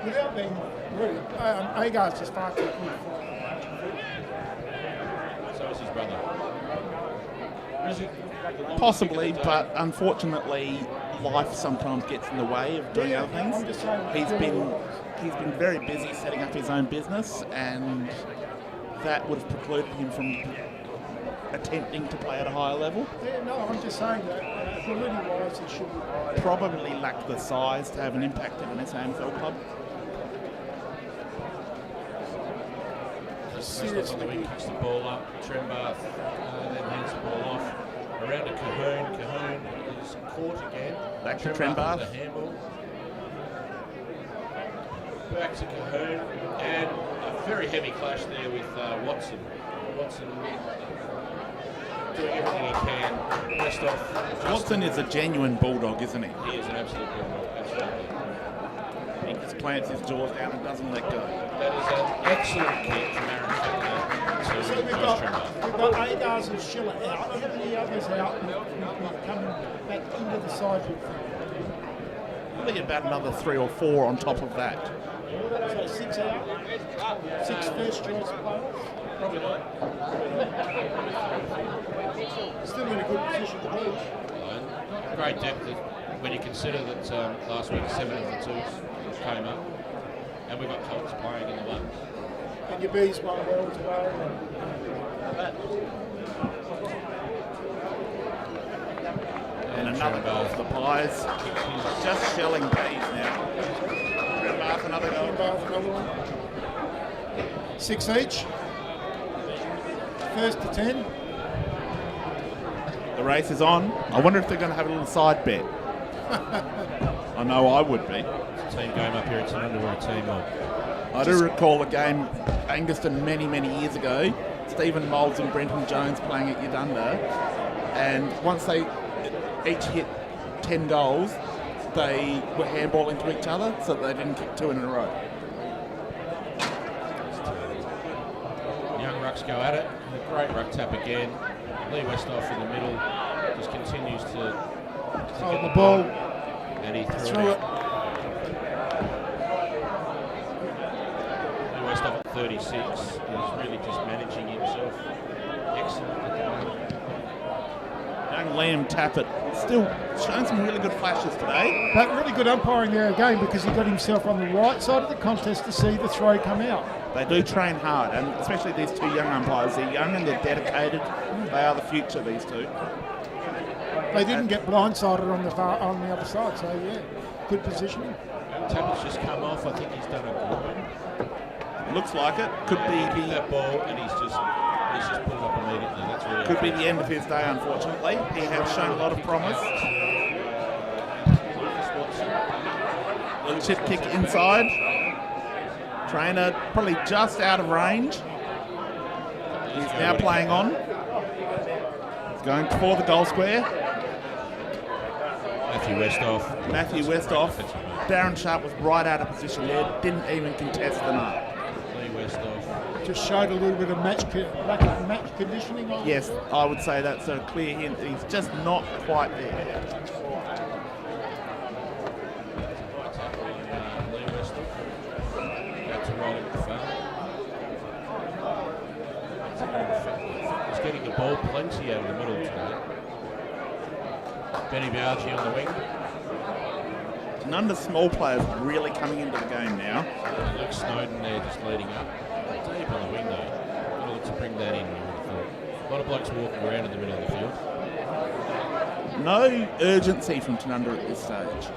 Without being rude, Agar's just far too good for So is his brother. Is it the long Possibly, kick of the day? but unfortunately, life sometimes gets in the way of doing other I'm things. just saying, He's been very busy setting up his own business, and that would have precluded him from attempting to play at a higher level. Yeah, no, I'm just saying that ability-wise, he should be higher. Probably lacked the size to have an impact at an SANFL club. Seriously, on the wing kicks the ball up. Trembath then hands the ball off around to Cahoon. Cahoon is caught again. Back to with Trembath. the handball. Back to Cahoon, and a very heavy clash there with Watson. Watson doing everything he can. Westhoff. Watson is a genuine bulldog, isn't he? He is an absolute bulldog. Absolutely. He just plants his jaws down and doesn't let go. That is an excellent kick from Aaron Fitner So to we've Josh got Trembath. Agars and Schiller out. How many others out coming back into the side? Probably about another 3 or 4 on top of that. So 6 out, 6 first choice players. Probably not. Still in a good position to be. Great depth when you consider that last week 7 of the 2s came up, and we've got Colts playing in the 1s. And your Bees won well today. And another goal for the Pies. Just shelling Bees now. Trembath, another goal. Another one. 6 each. first to 10. The race is on. I wonder if they're going to have a little side bet. I know I would be. It's a team game up here at Tanunda. We're a team of. I do recall a game, Anguston, many, many years ago. Stephen Moulds and Brenton Jones playing at Yadunda. And once they each hit 10 goals, they were handballing to each other so that they didn't kick 2 in a row. Young rucks go at it. A great ruck tap again. Lee Westhoff in the middle just continues to Hold the ball. And he threw Through it. it. Lee Westhoff at 36 is really just managing himself. Excellent at the moment. Young Liam Tappert still showing some really good flashes today. But really good umpiring there again because he got himself on the right side of the contest to see the throw come out. They do train hard, and especially these two young umpires. They're young and they're dedicated. They are the future, these two. They didn't get blindsided on the other side, so yeah, good positioning. Tappert's just come off. I think he's done a groin. Looks like it. Could be That ball, and he's just put it up immediately. That's really Could be the end of his day, unfortunately. He has shown a lot of promise. Little chip kick inside. Trainer probably just out of range. He's now playing on. He's going for the goal square. Matthew Westhoff. Darren Sharp was right out of position there. Didn't even contest the mark. Lee Westhoff. Just showed a little bit of lack of match conditioning on. Yes, I would say that's a clear hint. He's just not quite there. Lee Westhoff. That's a roll with the foul. He's getting the ball plenty out of the middle today. Benny Bauji on the wing. None of the small players really coming into the game now. Luke Snowden there just leading up. Deep on the wing though. Got to look to bring that in. A lot of blokes walking around in the middle of the field. No urgency from Tanunda at this stage.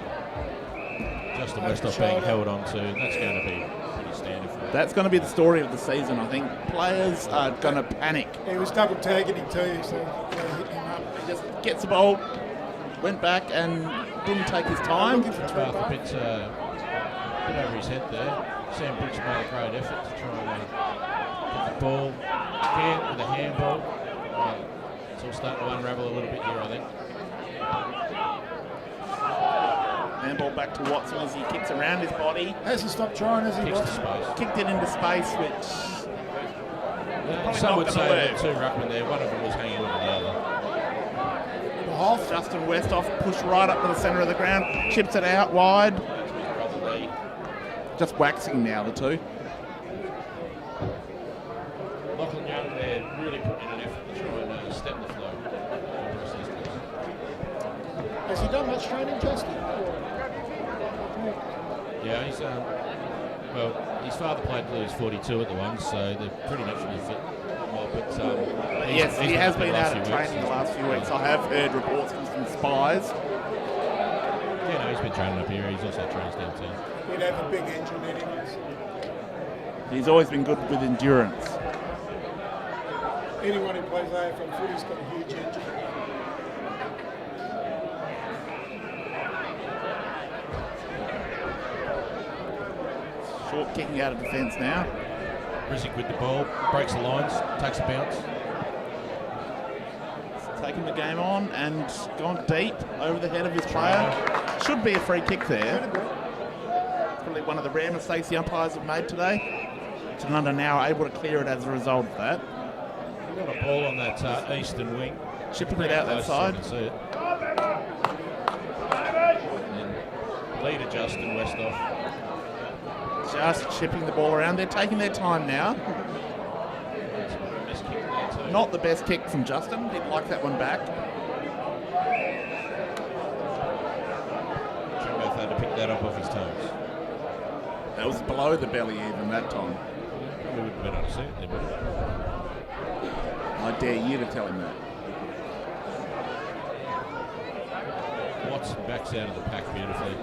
Justin Westhoff being held on to. That's going to be pretty standard for him. That's going to be the story of the season, I think. Players are going to panic. He was double tagging him too, so hit him up. He just gets the ball, went back and didn't take his time. Bath a bit over his head there. Sam Briggs made a great effort to try and get the ball again with a handball. It's all starting to unravel a little bit here, I think. Handball back to Watson as he kicks around his body. Hasn't stopped trying, has he? Kicks to space. Kicked it into space, which Some not would gonna say work. that two ruckmen there, one of them was hanging on the other. Justin Westhoff pushed right up to the centre of the ground, chips it out wide. Just waxing now, the two. Lachlan Young there really putting in an effort to try and stem the flow. Has he done much training, Justin? Yeah, he's well, his father played till he was 42 at the one, so they're pretty naturally fit. Well, but Yes, he has been out of few training the last few weeks. I have heard reports from some spies. Yeah, no, he's been training up here. He's also trains downtown. He'd have a big engine anyways. He's always been good with endurance. Anyone who plays AFL footy's got a huge engine. Short kicking out of defence now. Rizik with the ball, breaks the lines, takes a bounce. Taking the game on and gone deep over the head of his player. Should be a free kick there. Probably one of the rare mistakes the umpires have made today. Tanunda now able to clear it as a result of that. We've got a ball on that eastern wing. Chipping it out that side. See it. And leader Justin Westhoff. Just chipping the ball around. They're taking their time now. Best kick there too. Not the best kick from Justin. He'd like that one back. Trimboth had to pick that up off his toes. That was below the belly even that time. Probably would have been able to see it there, but I dare you to tell him that. Watson backs out of the pack beautifully.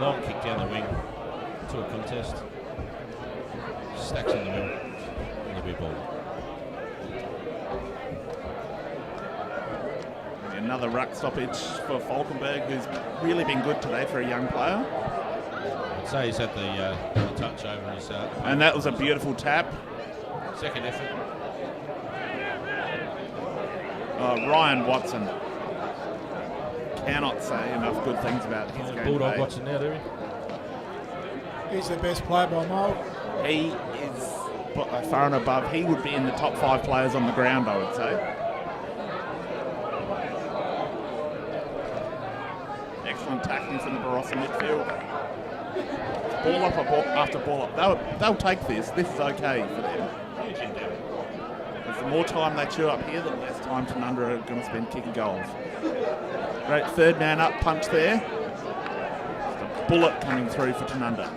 Long kick down the wing to a contest. Stacks in the middle. And there'll be a ball. another ruck stoppage for Falkenberg, who's really been good today for a young player. I'd say he's had the touch over his. And that was a beautiful tap. Second effort. Ryan Watson. Cannot say enough good things about his game Bulldog today. Watson now, do we? He's the best player by a mile. He is far and above. He would be in the top 5 players on the ground, I would say. Excellent tackling from the Barossa midfield. Ball up after ball up. They'll take this. This is okay for them. Because the more time they chew up here, the less time Tanunda are going to spend kicking goals. Great third man up punch there. Just a bullet coming through for Tanunda.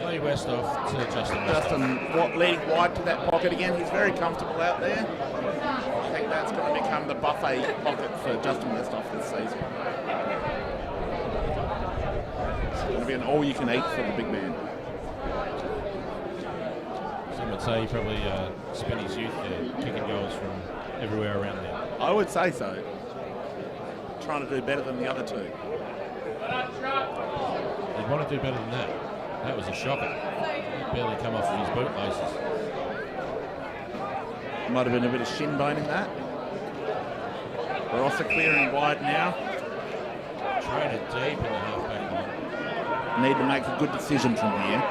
Lee Westhoff to Justin Westhoff. Justin leading wide to that pocket again. He's very comfortable out there. I think that's going to become the buffet pocket for Justin Westhoff this season. It's going to be an all-you-can-eat for the big man. Some would say he probably spent his youth there, kicking goals from everywhere around there. I would say so. Trying to do better than the other two. He'd want to do better than that. That was a shocker. He barely come off of his bootlaces. Might have been a bit of shin bone in that. Barossa clearing wide now. Traded deep in the half-back line. Need to make a good decision from here.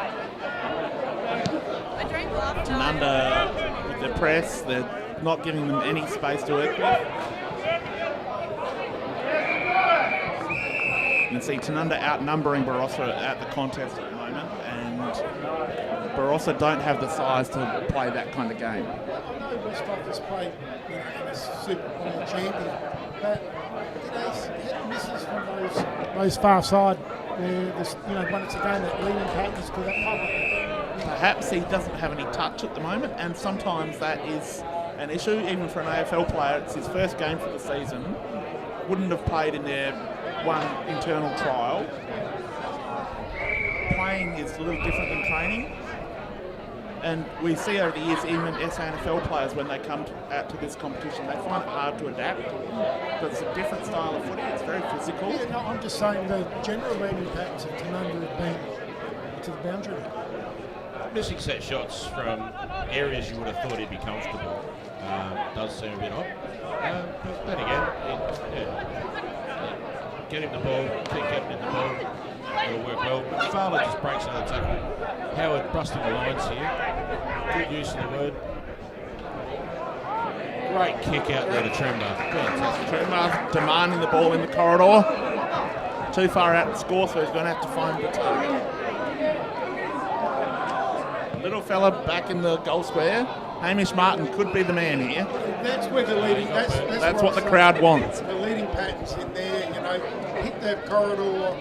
Tanunda with the press, they're not giving them any space to work with. You can see Tanunda outnumbering Barossa at the contest at the moment, and Barossa don't have the size to play that kind of game. I know Westhoff has played in a Super Bowl champion, but he's hit and misses from those far side. When it's a game that leading patterns to that public. Perhaps he doesn't have any touch at the moment, and sometimes that is an issue, even for an AFL player. It's his first game for the season. Wouldn't have played in their one internal trial. Playing is a little different than training. And we see over the years, even SANFL players, when they come out to this competition, they find it hard to adapt. Because it's a different style of footy, it's very physical. Yeah, no, I'm just saying the general leading patterns of Tanunda have been to the boundary. Missing set shots from areas you would have thought he'd be comfortable. Does seem a bit odd. But then again, get him the ball, keep getting him the ball, it'll work well. But Fowler just breaks another tackle. Howard busting the lines here. Good use of the word. Great kick out there to Tremba. Fantastic. Tremba demanding the ball in the corridor. Too far out to score, so he's going to have to find the target. Little fella back in the goal square. Hamish Martin could be the man here. That's where the leading. That's what the crowd wants. The leading patterns in there, hit that corridor.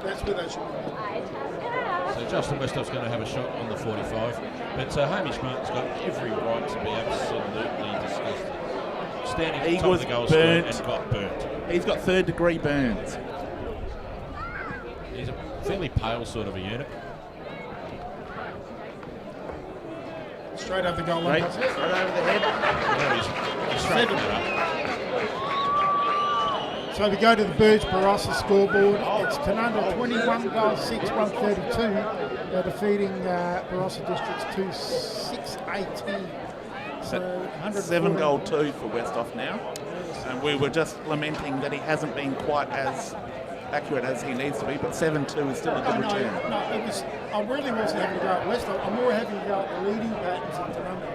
That's where they should be. So Justin Westhoff's going to have a shot on the 45, but Hamish Martin's got every right to be absolutely disgusted. Standing at the top of the goal square and got burnt. He's got third-degree burns. He's a fairly pale sort of a unit. Straight over the goal line. Straight over the head. He's straightened that up. So we go to the Burge Barossa scoreboard. It's Tanunda 21 goals, 6, 132. They're defeating Barossa Districts 2-6-18. So 7 goal 2 for Westhoff now. And we were just lamenting that he hasn't been quite as accurate as he needs to be, but 7-2 is still a good return. I really wasn't having to go at Westhoff. I'm more having to go at the leading patterns of Tanunda.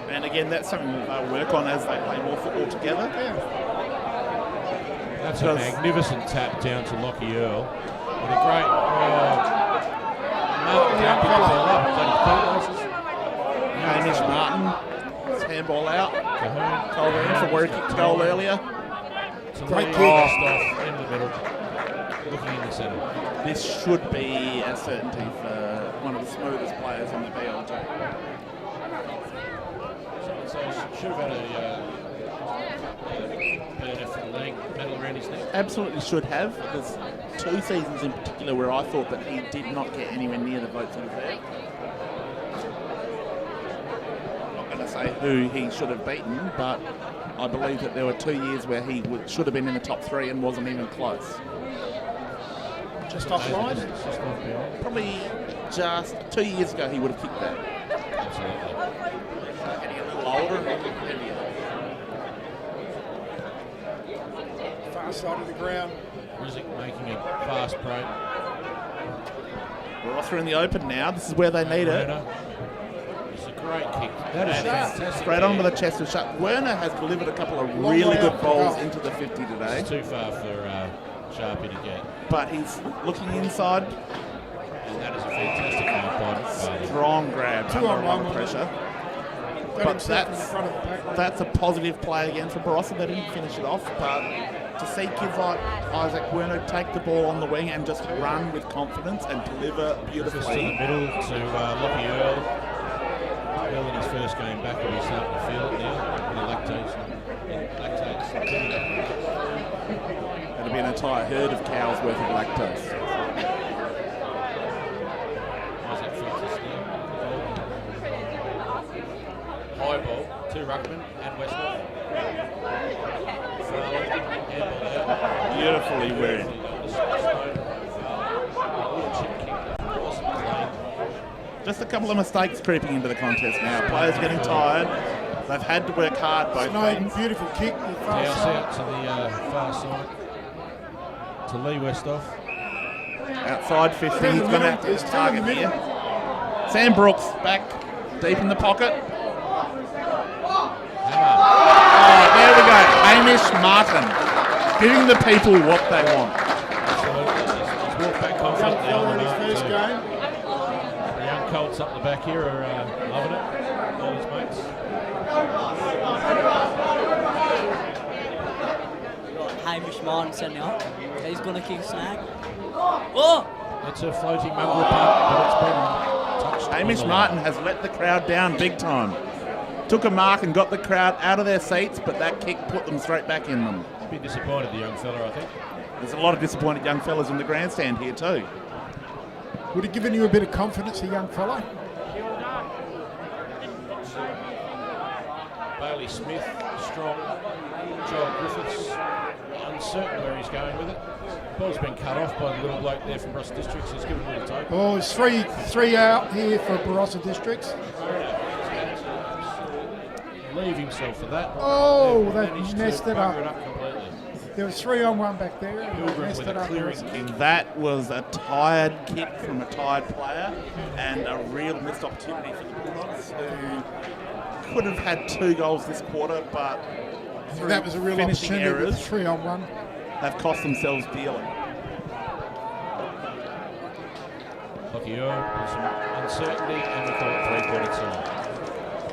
And again, that's something that they'll work on as they play more football together. That's a magnificent tap down to Lockie Earl. What a great picked the ball up. Hamish Martin, his handball out. Colvin from where he kicked the goal earlier. Great kick. Stuff in the middle, looking in the centre. This should be a certainty for one of the smoothest players in the BLJ. So should have had a burner for the leg, medal around his neck. Absolutely should have. There's 2 seasons in particular where I thought that he did not get anywhere near the votes he deserved. I'm not going to say say who he should have beaten, but I believe that there were 2 years where he should have been in the top 3 and wasn't even close. Just offline. It's just off behind. Probably just 2 years ago he would have kicked that. Absolutely. Getting a little older and a little heavier. Far side of the ground. Rizek making a fast break. Barossa in the open now. This is where they need it. Werner. It's a great kick. That is And fantastic. straight on with the chest was shut. Werner has delivered a couple of really good balls into the 50 today, It's too far for Sharpie to get. but he's looking inside. And that is a fantastic by Strong grab 2 under on a lot 1 of pressure. Got But himself in that's front of the pack. that's a positive play again for Barossa. They didn't finish it off, but to see kids like Isaac Werner take the ball on the wing and just run with confidence and deliver Just to the beautifully. middle to Lockie Earl. Earl in his first game back will be starting to feel it now. The lactates. It'll be an entire herd of cows worth of lactose. Isaac Francis now. High ball to Ruckman and Westwood. Beautifully read. Just a couple of mistakes creeping into the contest now. Players getting tired. They've had to work hard both Snowden, games. beautiful kick. The far Douse side. out to the far side. To Lee Westhoff. Outside 50, he's going to have to hit his target here. Sam Brooks back deep in the pocket. Hammer. Oh, there we go. Hamish Martin giving the people what they want. Absolutely. He's walked back Young confidently fella on in the his first too. game. The young Colts up the back here are loving it. All his mates. Hamish Martin setting up. He's going to kick a snag. Oh! It's a floating mongrel punt, but it's been touched. Hamish on the Martin line. has let the crowd down big time. Took a mark and got the crowd out of their seats, but that kick put them straight back in them. Be disappointed, the young fella, I think. There's a lot of disappointed young fellas in the grandstand here too. Would have given you a bit of confidence, a young fella? Bailey Smith, strong. Joel Griffiths, uncertain where he's going with it. Ball's been cut off by the little bloke there from Barossa Districts. He's given a little toe. Oh, there's three out here for Barossa Districts. Leave himself for that. Oh, They've they've managed messed to it up. bugger it up completely. There was 3 on 1 back there. And they Pilgrim messed with it a up. clearing kick. That was a tired kick from a tired player and a real missed opportunity for the Bulldogs, who could have had 2 goals this quarter, but through That was a real finishing opportunity with errors, 3 on 1. they've cost themselves dearly. Lockie Earl with some uncertainty, and we call it three-quarter time.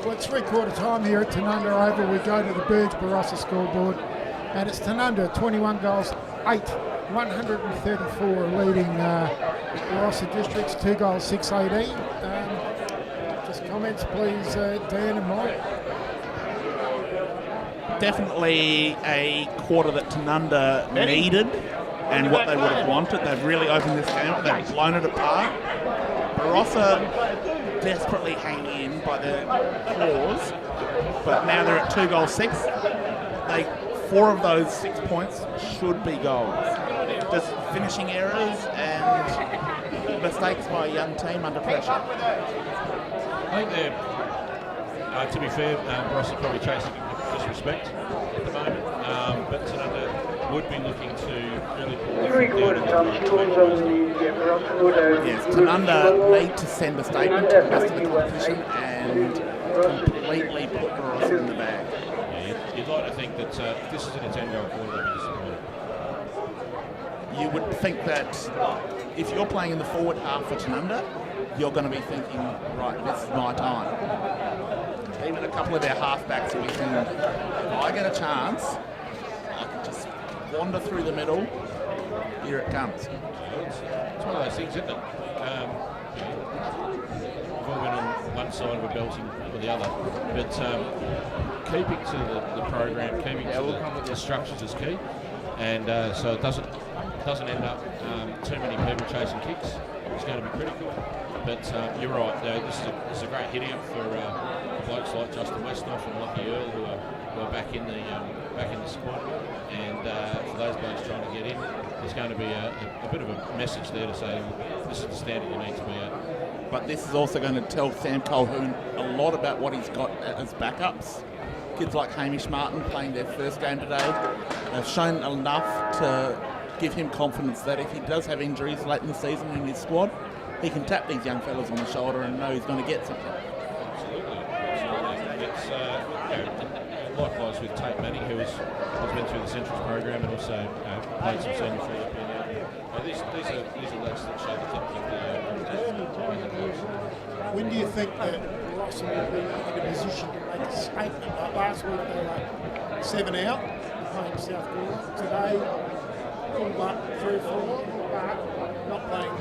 Well, it's 3/4 time here at Tanunda Oval. We go to the Burge Barossa scoreboard, and it's Tanunda, 21 goals, 8, 134 leading Barossa Districts, 2 goals, 6 AD. Just comments, please, Dan and Mike. Definitely a quarter that Tanunda needed and what they would have wanted. They've really opened this game up. They've blown it apart. Barossa desperately hanging in by their claws, but now they're at 2 goals, 6. 4 of those 6 points should be goals. Just finishing errors and mistakes by a young team under pressure. I think they're, to be fair, Barossa probably chasing disrespect at the moment, but Tanunda would be looking to really put their foot down. Yes, Tanunda need to send a statement to the rest of the competition and completely put Barossa in the bag. Yeah, you'd like to think that if this isn't a 10-goal quarter, they'd be disappointed. You would think that if you're playing in the forward half for Tanunda, you're going to be thinking, right, this is my time. Even a couple of their halfbacks will be thinking, if I get a chance, I can just wander through the middle. Here it comes. It's one of those things, isn't it? We've all been on one side of a belting or the other, but keeping to the program, keeping to the structures is key, and so it doesn't end up too many people chasing kicks. is going to be critical. But you're right. This is a great hit out for blokes like Justin Westhoff and Lockie Earl who are back in the squad. And for those blokes trying to get in, there's going to be a bit of a message there to say this is the standard you need to be at. But this is also going to tell Sam Colquhoun a lot about what he's got as backups. Kids like Hamish Martin playing their first game today have shown enough to give him confidence that if he does have injuries late in the season in his squad, he can tap these young fellas on the shoulder and know he's going to get something. Absolutely. It's likewise with Tate Manning, who has been through the Centrals program and also played some senior footy. These are lads that show the When do you think that Barossa will be in a position to make a statement? Like last week they were 7 out, playing South Gawler. Today, all but 3 or 4, but not playing,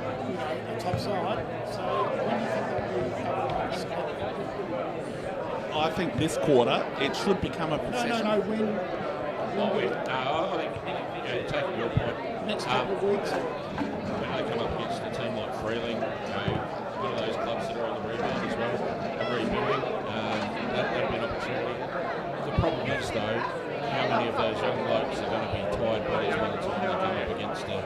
a top side. So when do you think they'll be able to make a statement? I think this quarter it should become a possession. No, when? I think, taking your point, Next couple of weeks? when they come up against a team like Freeling, one of those clubs that are on the rebound as well, are rebuilding, that'll be an opportunity. The problem is, though, how many of those young blokes are going to be tired bodies by the time they come up against a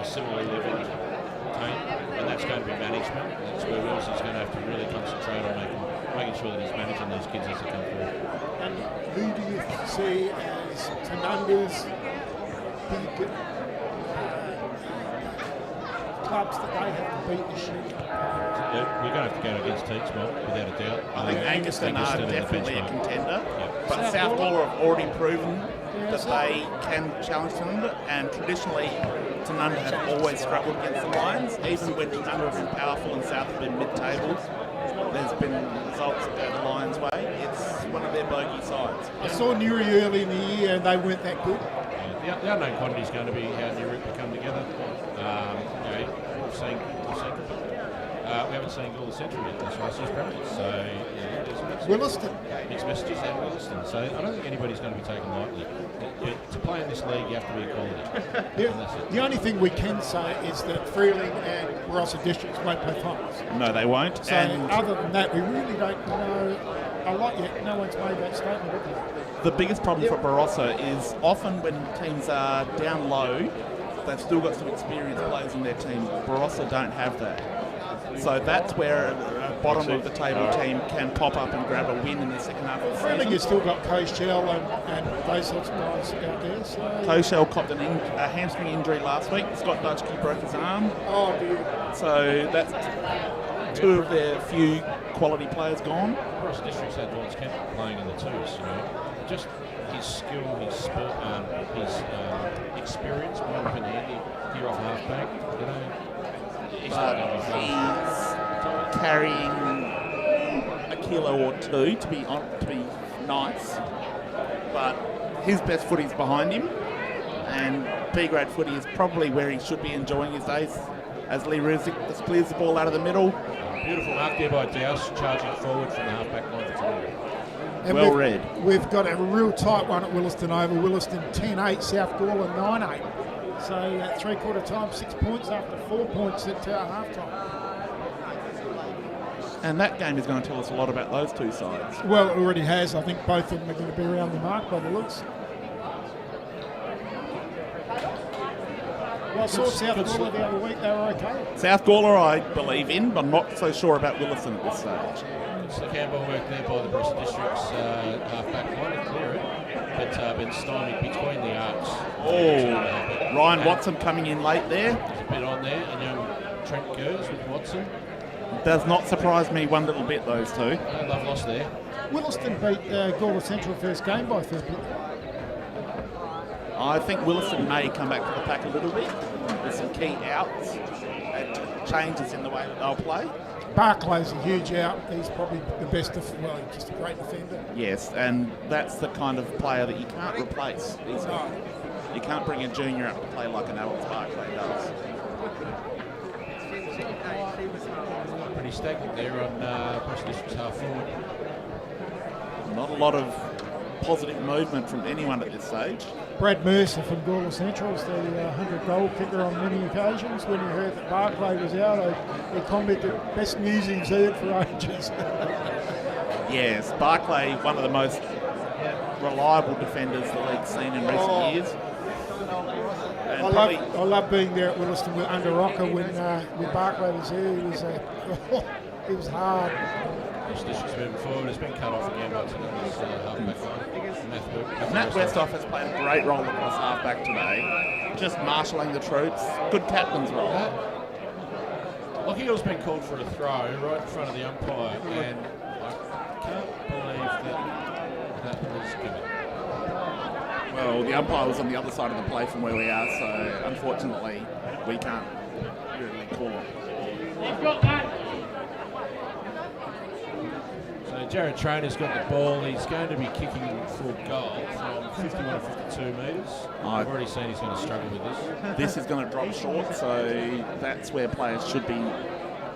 similarly living team, and that's going to be management. That's where Wilson's going to have to really concentrate on making sure that he's managing those kids as they come through. And who do you see as Tanunda's big clubs that they have to beat this year? We're going to have to go against Teachmont, without a doubt. I think Angaston are in the definitely a benchmark. contender, Yep. but South Gawler have already proven that they can challenge Tanunda, and traditionally Tanunda have always struggled against the Lions. Even when Tanunda have been powerful and South have been mid-table, there's been results that go the Lions' way. It's one of their bogey sides. I saw Newry early in the year and they weren't that good. The unknown quantity is going to be how Newry come together. We haven't seen Gawler Central yet this race, so there's Williston. mixed messages and Williston. So I don't think anybody's going to be taken lightly. To play in this league, you have to be a quality. The only thing we can say is that Freeling and Barossa districts won't play finals. No, they won't. So And other than that, we really don't know a lot yet. No one's made that statement, have they? the biggest problem for Barossa is often when teams are down low, they've still got some experienced players in their team. Barossa don't have that. So that's where a bottom of the table team can pop up and grab a win in the second half of the Freeling season. has still got Coachell and those sorts of guys out there. So. Koshel copped a hamstring injury last week. Scott Dutchke broke his arm. Oh, dear. So that's 2 of their few quality players gone. Barossa District's had Lawrence Kemp playing in the twos, Just his skill, his sport, his experience might have been handy here off halfback, He's But not going to be he's carrying a kilo or 2 to be nice. But his best footy's behind him, and B grade footy is probably where he should be enjoying his days. As Lee Ruzic just clears the ball out of the middle. Beautiful mark there by Douse, charging forward from the halfback line for Tanunda. And Well read. We've got a real tight one at Williston Oval. Williston 10-8, South Gawler 9-8. So at 3/4 time, 6 points after 4 points at half time. And that game is going to tell us a lot about those two sides. Well, it already has. I think both of them are going to be around the mark by the looks. Well, I saw South Gawler the other week. They were okay. South Gawler I believe in, but I'm not so sure about Williston at this stage. It's the Campbell work there by the Barossa District's half-back line to clear it, but been stymied between the arcs. Oh, Ryan Watson coming in late there. There's a bit on there, and young Trent Gers with Watson. Does not surprise me one little bit, those two. No love lost there. Williston beat Gawler Central first game by 30. I think Williston may come back to the pack a little bit with some key outs and changes in the way that they'll play. Barclay's a huge out. He's probably the best, just a great defender. Yes, and that's the kind of player that you can't replace easily. No. You can't bring a junior up to play like an Alex Barclay does. Pretty stagnant there on Barossa District's half forward. Not a lot of positive movement from anyone at this stage. Brad Mercer from Gawler Central's the 100-goal kicker on many occasions. When he heard that Barclay was out, he commented, best news he's heard for ages. Yes, Barclay, one of the most reliable defenders the league's seen in recent years. And I love being there at Williston under Rocker when Barclay was there. He was hard. Distance moving forward. It's been cut off again by Tanunda's halfback line. Matt Westhoff has played a great role across halfback today, just marshalling the troops. Good captain's role. Lockie's been called for a throw right in front of the umpire, and I can't believe that was given. Well, the umpire was on the other side of the play from where we are, so unfortunately we can't really call it. So Jared Trainer's got the ball. He's going to be kicking for goal from 51 to 52 metres. I've already seen he's going to struggle with this. This is going to drop short, so that's where players should be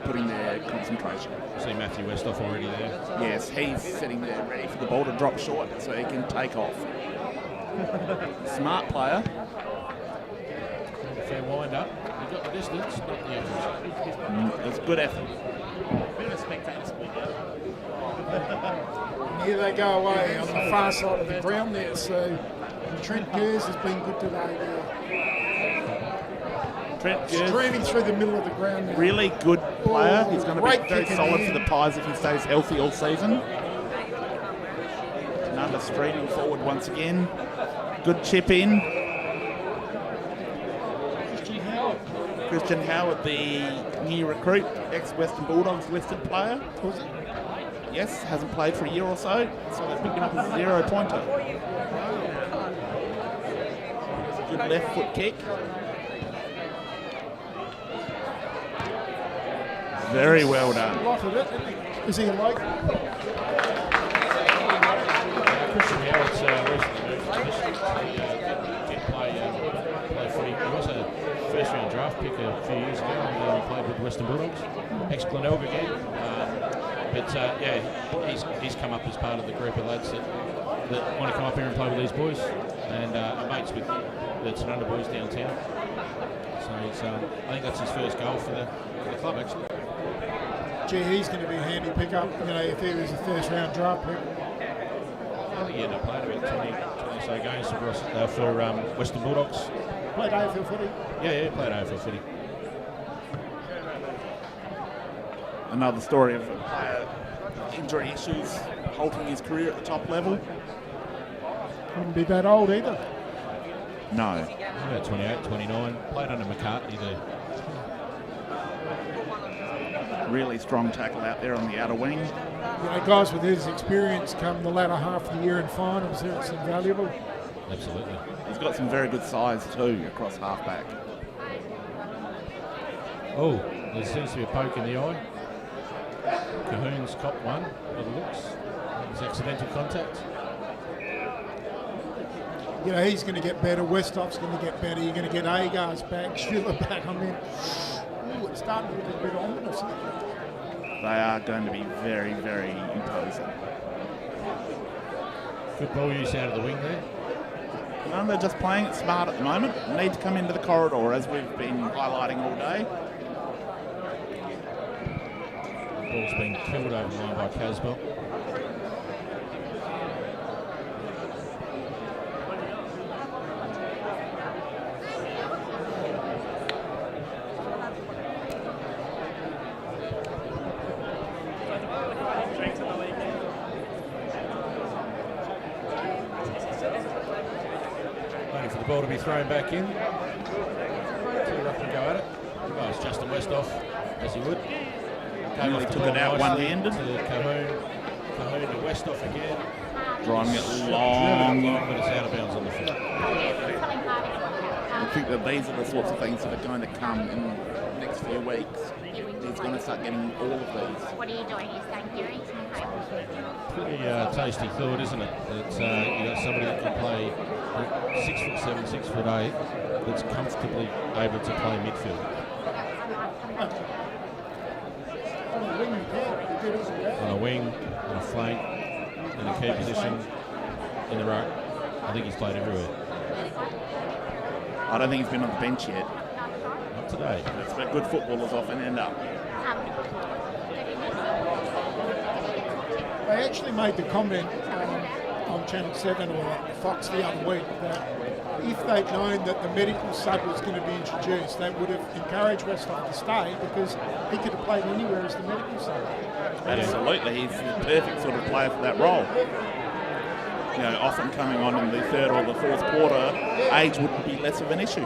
putting their concentration. See Matthew Westhoff already there. Yes, he's sitting there ready for the ball to drop short so he can take off. Smart player. Fair wind up. He got the distance, not the effort. It's good effort. And here they go away on the far side of the ground there. So Trent Gers has been good today there. Trent Gers, Streaming through the middle of the ground now. really good player. He's going to be Great very kicking solid in. for the Pies if he stays healthy all season. Tanunda streaming forward once again. Good chip in. Christian Howard, the new recruit, ex-Western Bulldogs listed player. Was it? Yes, hasn't played for a year or so they picked him up as a 0-pointer. Good left foot kick. Very well done. Lot of it. Is he like? Christian Howard's recently moved positions. Did play footy. He was a first-round draft pick a few years ago and he played with Western Bulldogs. Ex-Glenelg again. He's come up as part of the group of lads that want to come up here and play with these boys, and are mates with the Tanunda boys downtown. So I think that's his first goal for the club actually. Gee, he's going to be a handy pickup. If he was a first-round draft pick. I think he ended up playing about 20 or so games for Western Bulldogs. Played AFL footy. Yeah, he played AFL footy. Another story of injury issues halting his career at the top level. Wouldn't be that old either. No. About 28, 29. Played under McCartney there. Really strong tackle out there on the outer wing. Guys with his experience come the latter half of the year in finals, it's invaluable. Absolutely. He's got some very good size too across halfback. Oh, there seems to be a poke in the eye. Cahoon's copped one by the looks. It's accidental contact. He's going to get better. Westhoff's going to get better. You're going to get Agar's back, Schiller back. It's starting to look a bit ominous. They are going to be very, very imposing. Good ball use out of the wing there. No, they're just playing it smart at the moment. Need to come into the corridor as we've been highlighting all day. Ball's been killed over the line by Caswell. Waiting for the ball to be thrown back in. Too rough to go at it. Oh, it's Justin Westhoff, as he would. Nearly took it out one-handed. To Cahoon to Westhoff again. Driving it Driven long. long, but it's out of bounds on the field. I think that these are the sorts of things that are going to come in the next few weeks. He's going to start getting all of these. What are you doing? You're saying Gary Pretty tasty thought, isn't it? That you got somebody that can play 6'7", 6'8", that's comfortably able to play midfield. On a wing, on a flank, in a key position. in the ruck. I think he's played everywhere. I don't think he's been on the bench yet. Not today. That's where good footballers often end up. They actually made the comment on Channel 7 or Fox the other week that if they'd known that the medical sub was going to be introduced, they would have encouraged Westhoff to stay because he could have played anywhere as the medical sub. Absolutely, he's the perfect sort of player for that role. You know, often coming on in the third or the fourth quarter, age wouldn't be less of an issue.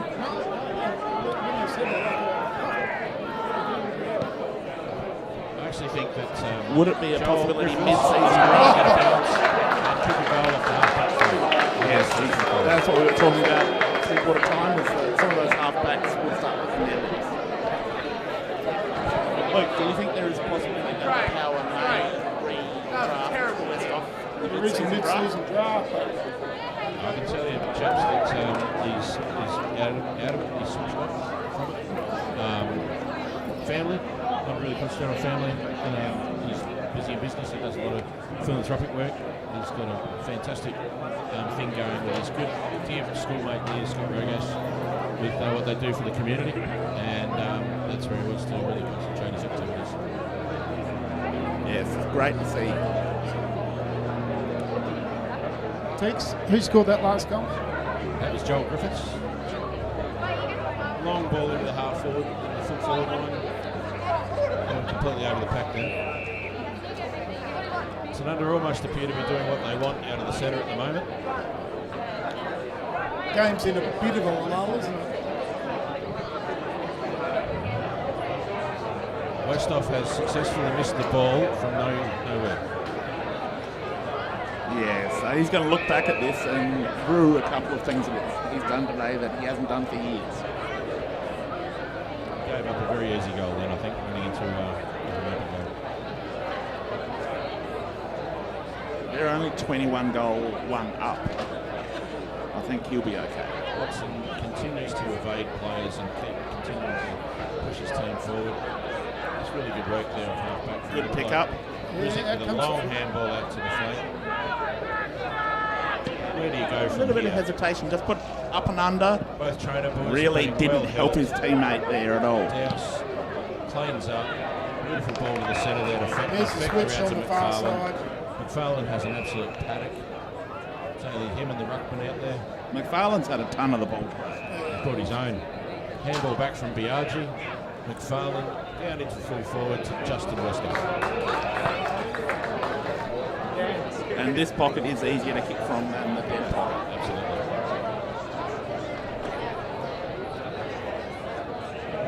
I actually think that Would it be a Joel possibility Griffiths mid-season is draft? gonna bounce and kick a goal off the half-back field. Yes, that's what we were talking about three-quarter time, is that some of those half-backs will start looking their legs. Luke, do you think there is a possibility that Power may re-draft Westhoff? There is a mid-season draft. I can tell you, chaps, that he's out of it. He's switched off from it. Family, not really concentrated on family. He's busy in business. He does a lot of philanthropic work. He's got a fantastic thing going with his good dear schoolmate here, Scott Rogas, with what they do for the community, and that's where he wants to really concentrate his activities. Yes, it's great to see. Teeks, who scored that last goal? That was Joel Griffiths. Long ball into the half forward, the full forward line. Completely over the pack then. Tanunda almost appear to be doing what they want out of the centre at the moment. Game's in a bit of a lull, isn't it? Westhoff has successfully missed the ball from nowhere. Yeah, so he's going to look back at this and brew a couple of things that he's done today that he hasn't done for years. Gave up a very easy goal then, I think, running into an open goal. They're only 21 goal, one up. I think he'll be okay. Watson continues to evade players and continuing to push his team forward. It's really good work there off half-back. Good pick up. Music with a long handball out to the flank. Where do you go A from little bit of here? hesitation, just put up and under. Both trainer boys Really playing didn't well help held. his teammate there at all. Douse cleans up. Beautiful ball to the centre there to There's the switch on the far side. McFarlane has an absolute paddock. It's only him and the ruckman out there. McFarlane's had a ton of the ball. He's brought his own. Handball back from Biaggi. McFarlane down into full forward to Justin Westhoff. And this pocket is easier to kick from than the dead pocket. Absolutely.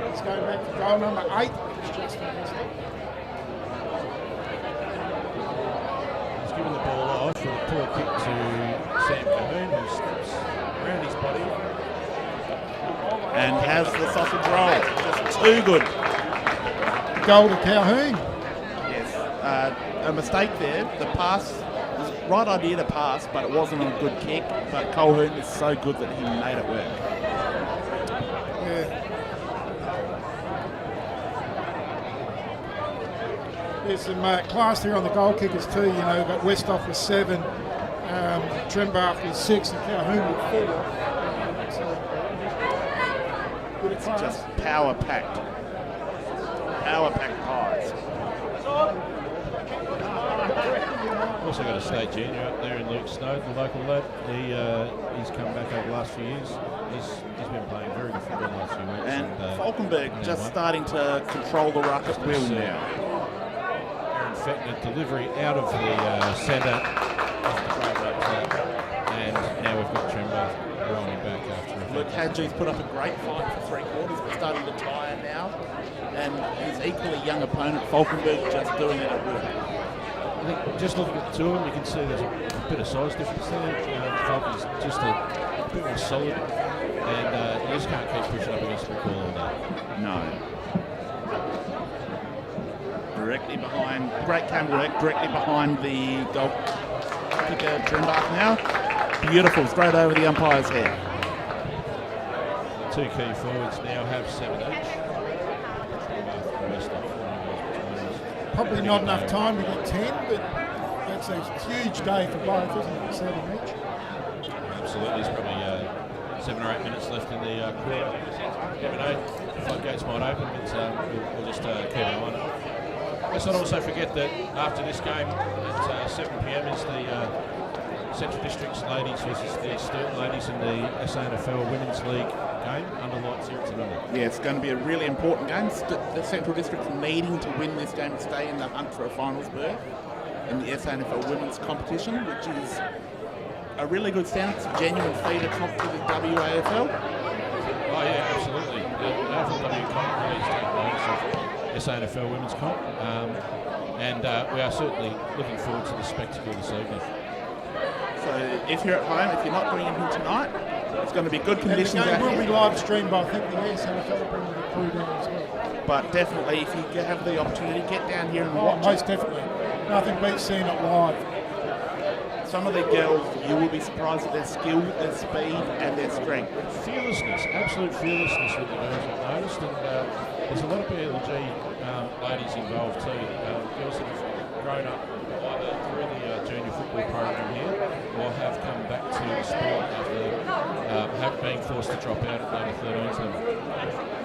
Let's go back to goal number 8. It's Justin Westhoff. He's given the ball off with a poor kick to Sam Cahoon, who steps around his body. And has the sausage roll. Just too good. Goal to Calhoun. Yes. A mistake there. The pass was the right idea to pass, but it wasn't a good kick. But Calhoun is so good that he made it work. Yeah. There's some class there on the goal kickers too, you know, but Westhoff was 7, Trembach was 6 and Calhoun was 4. So, good It's class. just power-packed. Power-packed pies. Also got a state junior up there in Luke Snow, the local lad. He's come back over the last few years. He's been playing very good football the last few weeks. And Falkenberg just starting to control the ruck at will now. Fetner delivery out of the centre off the great right side. And now we've got Tremba rolling back after a Luke Hadji's put up a great fight for 3 quarters, but starting to tire now. And his equally young opponent, Falkenberg, just doing it at will. I think just looking at the two of them, you can see there's a bit of size difference there. Falken's just a bit more solid, and you just can't keep pushing up against the ball all day. No. Directly behind, great camera work, directly behind the goal kicker, Trembach now. Beautiful, straight over the umpire's head. The two key forwards now have 7 each. Probably not enough time to get 10, but that's a huge day for both, isn't it? 7 each. absolutely. There's probably 7 or 8 minutes left in the quarter. Never know, the floodgates might open, but we'll just keep an eye on it. Let's not also forget that after this game at 7 p.m. is the Central District's ladies versus the Sturton ladies in the SANFL Women's League game under lights here at Tanunda. Yeah, it's going to be a really important game. The Central District's needing to win this game to stay in the hunt for a finals berth in the SANFL Women's competition, which is a really good stand. It's a genuine feeder comp to the WAFL. Oh yeah, absolutely. The AFLW comp really is taking notice of SANFL Women's comp, and we are certainly looking forward to the spectacle this evening. So if you're at home, if you're not doing anything tonight, it's going to be good And conditions the game out will here. be live streamed, but I think the SANFL will bring the crew down as well. But definitely, if you have the opportunity, get down here and Oh, watch most it. definitely. Nothing beats seeing it live. Some of the girls, you will be surprised at their skill, their speed, and their strength. Fearlessness, absolute fearlessness with the girls, I've noticed, and there's a lot of BLG ladies involved too. Girls that have grown up either through the junior football program here or have come back to the sport after have been forced to drop out at the under 13s level.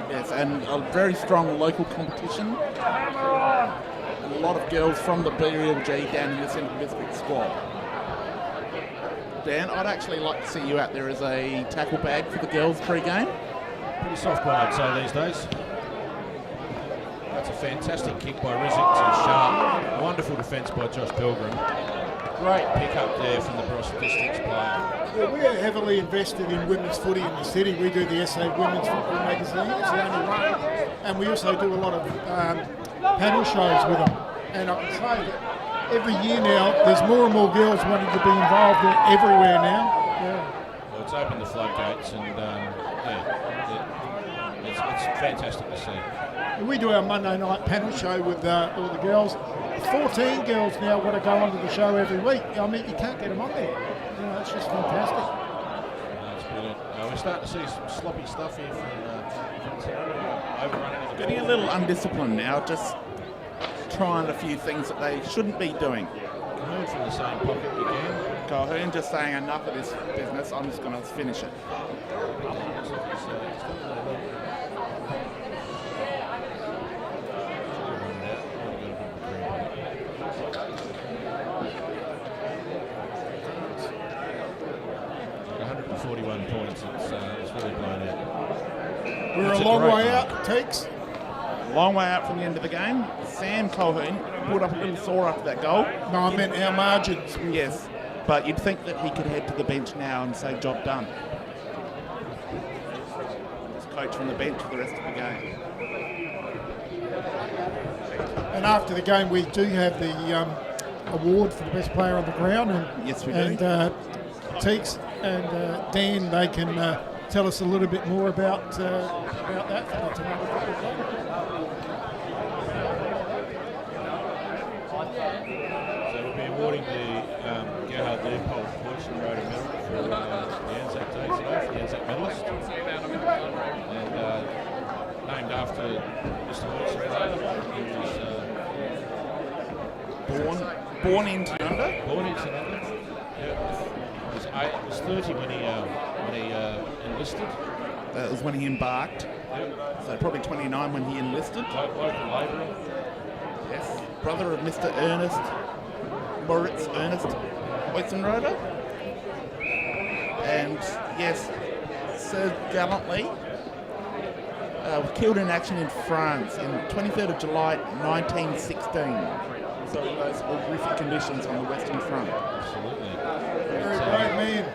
Yes, and a very strong local competition. A lot of girls from the BLG down in the Central District squad. Dan, I'd actually like to see you out there as a tackle bag for the girls pre-game. Pretty soft one, I'd say, these days. That's a fantastic kick by Rizzick to Sharp. Wonderful defence by Josh Pilgrim. Great pick up there from the Barossa Districts player. Well, we're heavily invested in women's footy in the city. We do the SA Women's Football Magazine, it's the only one. And we also do a lot of panel shows with them. And I can say that every year now, there's more and more girls wanting to be involved everywhere now. Yeah. Well, it's opened the floodgates, and it's fantastic to see. And we do our Monday night panel show with all the girls. 14 girls now want to go onto the show every week. I mean, you can't get them on there. You know, it's just fantastic. That's brilliant. We're starting to see some sloppy stuff here from Tanunda, overrunning. Getting a little undisciplined now, just trying a few things that they shouldn't be doing. Cahoon from the same pocket again. Cahoon just saying enough of this business, I'm just going to finish it. Points. It's really blown out. We're That's a long great way mark. out, Teeks. Long way out from the end of the game. Sam Colhoun pulled up a little sore after that goal. No, I meant our margins. Yes, but you'd think that he could head to the bench now and say, job done. Just coach from the bench for the rest of the game. And after the game, we do have the award for the best player on the ground. And, Yes, we do. And Teeks and Dan, they can tell us a little bit more about that for the Tanunda Football Club. So we'll be awarding the Gerhard Leopold Poison Road Medal for the Anzac Day today, for the Anzac medalist. And named after Mr. Wilson. He was Born in Tanunda. born in Tanunda. Yeah. He was 30 when he enlisted. That was when he embarked. Yep. So probably 29 when he enlisted. Local labourer. Yes. Brother of Mr. Moritz Ernest Oitzenroder. And yes, served gallantly. Killed in action in France in 23rd of July 1916. So in those horrific conditions on the Western Front. Absolutely. Very brave man.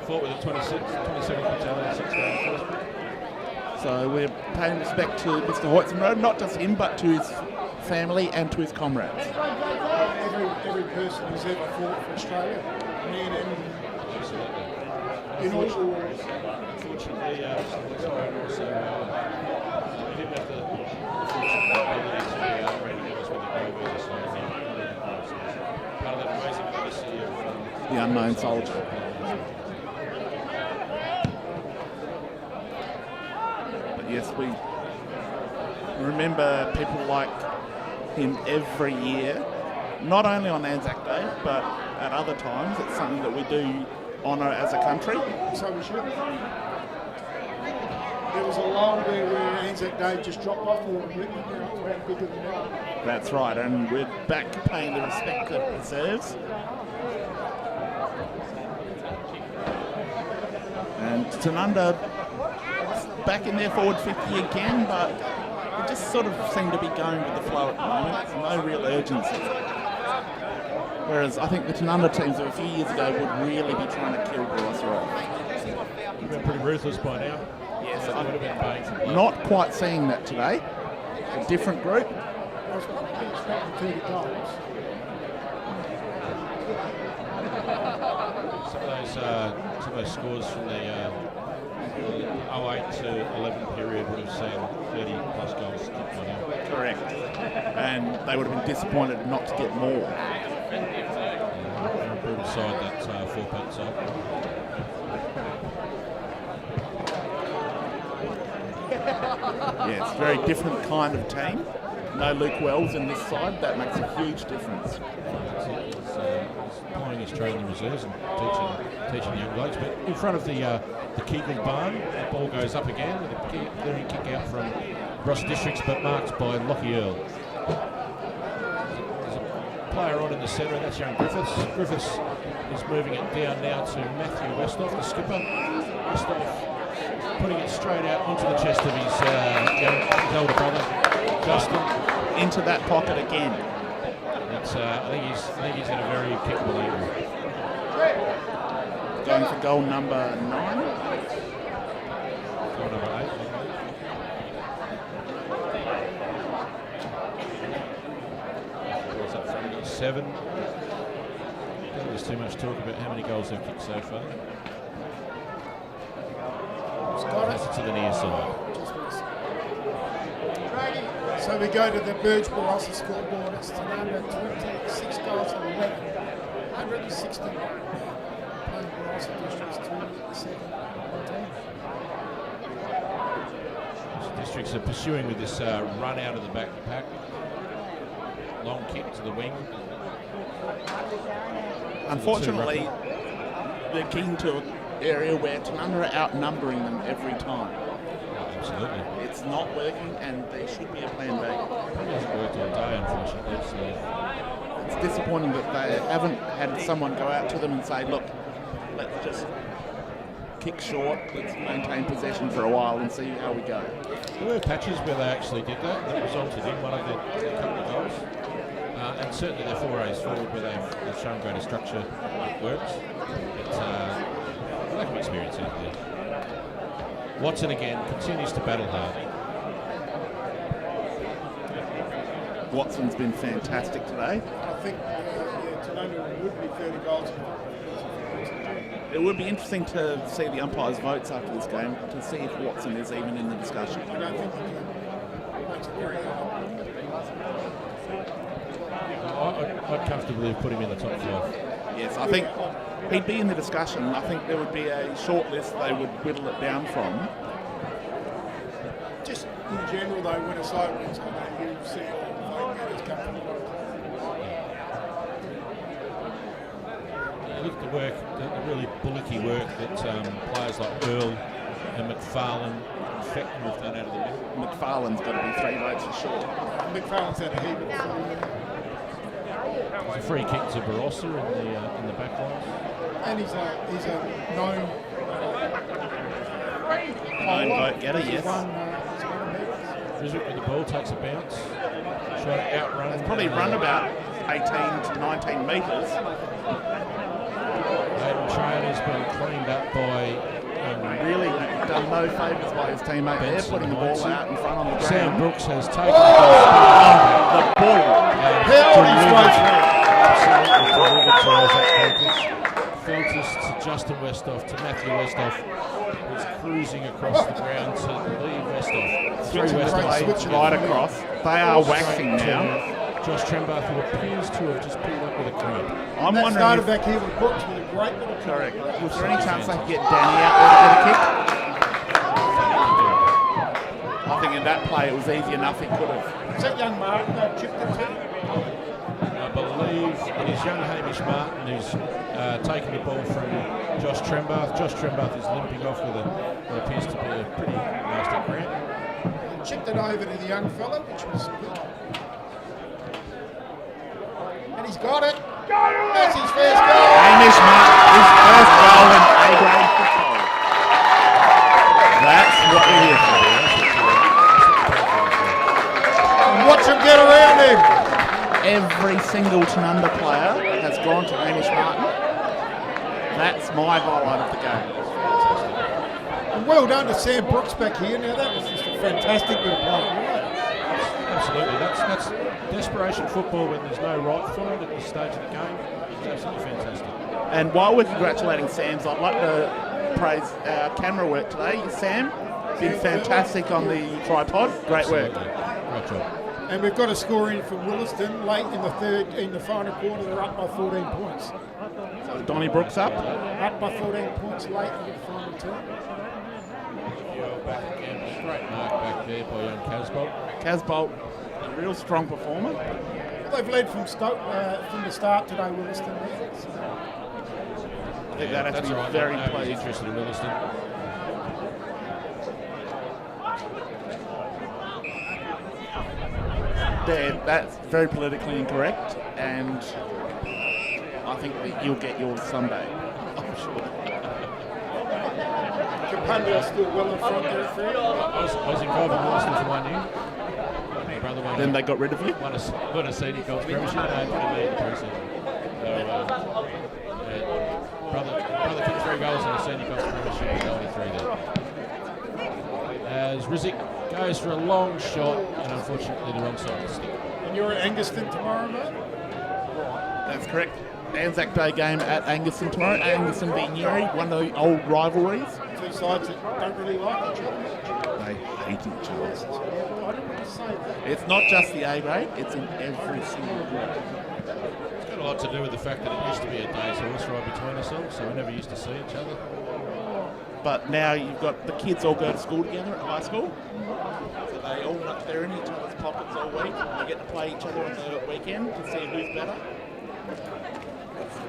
Fought with the 27th Battalion, 6th Rifles. So we're paying respect to Mr. Hoytzenroder, not just him, but to his family and to his comrades. Every person who's ever fought for Australia, man and Absolutely. in all wars. Unfortunately, Mr. Wilson also he didn't have the fortunate ability to ready medals with the Grey so part of that amazing legacy of The unknown soldier. But yes, we remember people like him every year, not only on Anzac Day, but at other times. It's something that we do honour as a country. So we should. There was a lull there where Anzac Day just dropped off a little bit. Now it's about bigger than ever. That's right, and we're back paying the respect that it deserves. And Tanunda back in their forward 50 again, but they just sort of seem to be going with the flow at the moment. There's no real urgency. Whereas I think the Tanunda teams of a few years ago would really be trying to kill Barossa off. You've been pretty ruthless by now. Yes, I would have been paying for blood. not quite seeing that today. A different group. I was probably expecting 30 goals. Some of those scores from the 08 to 11 period would have seen 30 plus goals kicked by now. Correct. And they would have been disappointed not to get more. They're a brutal side, that four-pack side. Yes, very different kind of team. No Luke Wells in this side. That makes a huge difference. He's applying his training reserves and teaching young blokes. But in front of the Kegel barn, the ball goes up again with a clearing kick out from Barossa Districts, but marked by Lockie Earl. There's a player on in the centre, that's young Griffiths. Griffiths is moving it down now to Matthew Westhoff, the skipper. Westhoff putting it straight out onto the chest of his elder brother, Justin. Into that pocket again. It's, I think he's in a very kickable angle. Going for goal number 9. Goal number 8. What's up front? We've got 7. Don't think there's too much talk about how many goals they've kicked so far. Pass it to the near side. So we go to the Burge Barossa scoreboard. It's Tanunda 26 goals and 11. 160 playing Barossa Districts 2 The Districts are pursuing with this run out of the back of the pack. Long kick to the wing. Unfortunately, they're keen to an area where Tanunda are outnumbering them every time. Absolutely. It's not working, and there should be a plan B. It hasn't worked all day, unfortunately. So It's disappointing that they haven't had someone go out to them and say, look, let's just kick short, let's maintain possession for a while and see how we go. there were patches where they actually did that. That resulted in one of their couple of goals. And certainly their forays forward where they've shown greater structure works. It's lack of experience out there. Watson again continues to battle hard. Watson's been fantastic today. I think Tanunda would be 30 goals. It would be interesting to see the umpires' votes after this game to see if Watson is even in the discussion. I don't think he can. Makes it very hard. I'd comfortably put him in the top 5. Yes, I think he'd be in the discussion. I think there would be a short list they would whittle it down from. Just in general, though, when a side wins, I know you see it all the vote getters come from the Look at the work, the really bullocky work that players like Earl and McFarlane and Fecton have done out of the middle. McFarlane's got to be 3 votes for sure. McFarlane's had a heap of fun. There's a free kick to Barossa in the back line. And he's a known Known vote getter, yes. he's won Friswick with the ball takes a bounce. Trying to outrun. It's probably run about 18 to 19 metres. Hayden Train has been cleaned up by Really done no favours by his teammate there, Benson putting the and ball Heinze. out in front on the Sam ground. Brooks has taken the ball. The ball. Absolutely delivered to Isaac Feltis to Justin Westhoff to Matthew Westhoff, who's cruising across the ground to Lee Westhoff. Through Switch right across. They are waxing now. Josh Trembath, who appears to have just pulled up with a cramp. I'm that wondering started if, back here with Brooks with a great little correct. Was there any chance they could get Danny out there to get a kick? I think in that play it was easy enough he could have. Is that young Martin chipped it to? I believe it is young Hamish Martin who's taking the ball from Josh Trembath. Josh Trembath is limping off with what appears to be a pretty nasty cramp. Chipped it over to the young fella, which was good. And he's got it. That's his first goal. Hamish Martin, his first goal in A-grade football. That's what we're here for. And watch him get around him. Every single Tanunda player has gone to Hamish Martin. That's my highlight of the game. And well done to Sam Brooks back here. Now that was just a fantastic bit of play. Absolutely, that's desperation football when there's no right for it at this stage of the game. It's absolutely fantastic. And while we're congratulating Sam's, I'd like to praise our camera work today. Sam, been fantastic on the tripod. Great work. Great job. And we've got a score in from Williston late in the final quarter. They're up by 14 points. So Donnie Brooks up. Up by 14 points late in the final term. Back again. Great mark back there by young Casbolt. Casbolt, a real strong performer. They've led from the start today, Williston. I think that has to be very pleased. Interested in Williston. That's very politically incorrect, and I think that you'll get yours someday. I'm sure. Kapunda still well in front there, Fred. I was involved in Williston for 1 year. My brother won. Then they got rid of you? Won a senior golf premiership. No, put me in the precinct. So, brother kicked 3 goals in a senior golf premiership in 93 there. As Rizzick goes for a long shot, and unfortunately the wrong side of the stick. And you're at Angaston tomorrow, mate? That's correct. Anzac Day game at Angaston tomorrow. Angaston v Newry, one of the old rivalries. Two sides that don't really like each other. They hate each other. I didn't want to say that. It's not just the A grade, it's in every single group. It's got a lot to do with the fact that it used to be a day's horse ride between ourselves, so we never used to see each other. But now you've got the kids all go to school together at high school. So they all they're in each other's pockets all week. They get to play each other on the weekend to see who's better.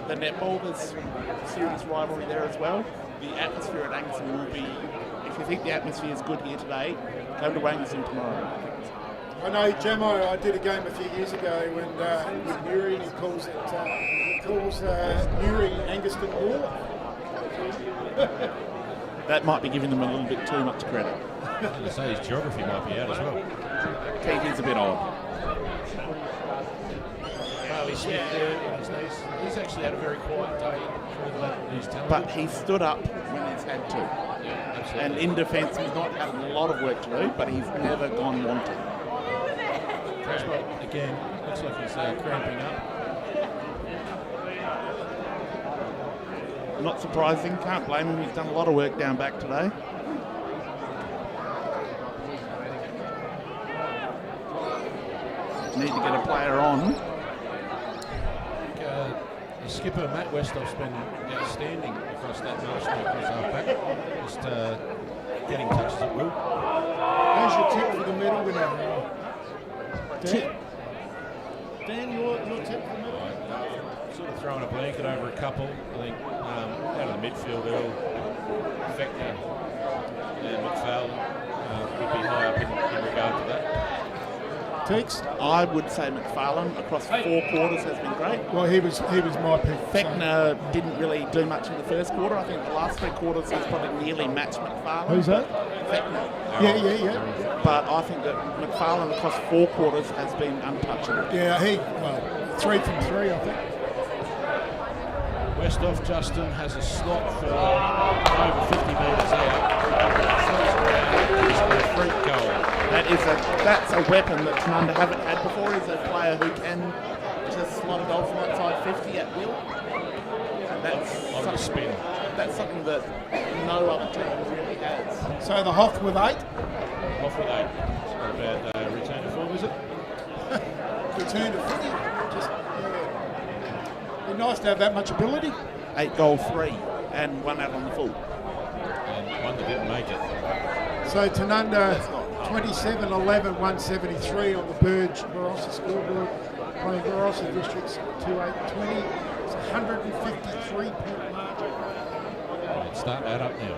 The netball, there's a serious rivalry there as well. The atmosphere at Angaston will be, if you think the atmosphere is good here today, come to Angaston tomorrow. I know Jamo, I did a game a few years ago with Newry, and he calls Newry Angaston War. That might be giving them a little bit too much credit. I was going to say his geography might be out as well. Keegan's a bit old. Barley Smith there on his knees. He's actually had a very quiet day for that. He's talented. But he stood up when he's had to. Yeah, absolutely. And in defence, he's not had a lot of work to do, but he's never gone wanting. Crashbolt again, looks like he's cramping up. Not surprising, can't blame him, he's done a lot of work down back today. Need to get a player on. The skipper, Matt Westhoff's been outstanding across that marshal across half-back. Just getting touches at will. Who's your tip for the medal winner? Dan, your tip for the medal? Sort of throwing a blanket over a couple. I think out of the midfield, Earl, Fechner, and McFarlane would be high up in regard to that. Teeks? I would say McFarlane across 4 quarters has been great. Well, he was my pick. Fechner didn't really do much in the first quarter. I think the last 3 quarters he's probably nearly matched McFarlane. Who's that? Fechner. Yeah. But I think that McFarlane across 4 quarters has been untouchable. Yeah, 3 from 3, I think. Westhoff Justin has a slot for over 50 metres out. It's a freak goal. That's a weapon that Tanunda haven't had before. He's a player who can just slot a goal from outside 50 at will. And that's something that no other team really has. So the Hoff with 8? Off with 8. It's not a bad return to form, is it? Return to footy. Just be nice to have that much ability. 8 goal 3 and 1 out on the full. And one that didn't make it. So Tanunda 27-11, 173 on the Barossa scoreboard. playing Barossa Districts 2820. It's a 153-point margin. It's starting to add up now.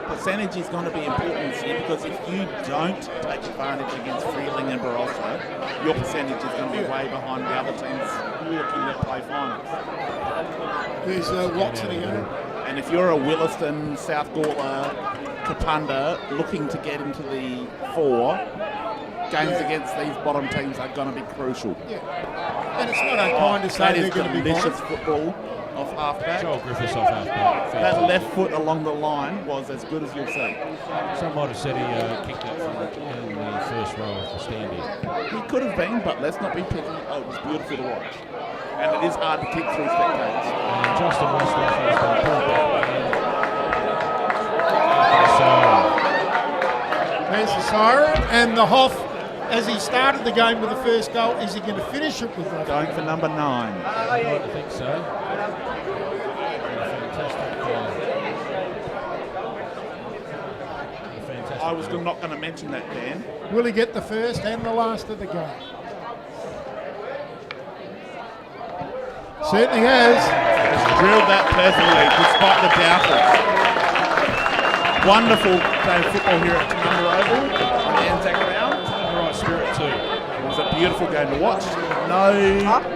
Percentage is going to be important this year because if you don't take advantage against Freeling and Barossa, your percentage is going to be way behind the other teams looking to play finals. There's Watson again. And if you're a Williston, South Gawler, Kapunda looking to get into the 4, games against these bottom teams are going to be crucial. Yeah. And it's not unkind to say they're going to be delicious bottom. football off half-back. Joel Griffiths off half-back. That left foot along the line was as good as you'll see. Some might have said he kicked that from in the first row of the standing. He could have been, but let's not be picky. Oh, it was beautiful to watch. And it is hard to kick through spectators. And Justin Westhoff has been pulled back. There's the siren, and the Hoff, as he started the game with the first goal, is he going to finish it with that? Going for number 9. I think so. Fantastic. I was not going to mention that, Dan. Will he get the first and the last of the game? Certainly has. He's drilled that perfectly, despite the doubters. Wonderful game of football here at Tanunda Oval on the Anzac ground. In the right spirit too. It was a beautiful game to watch. No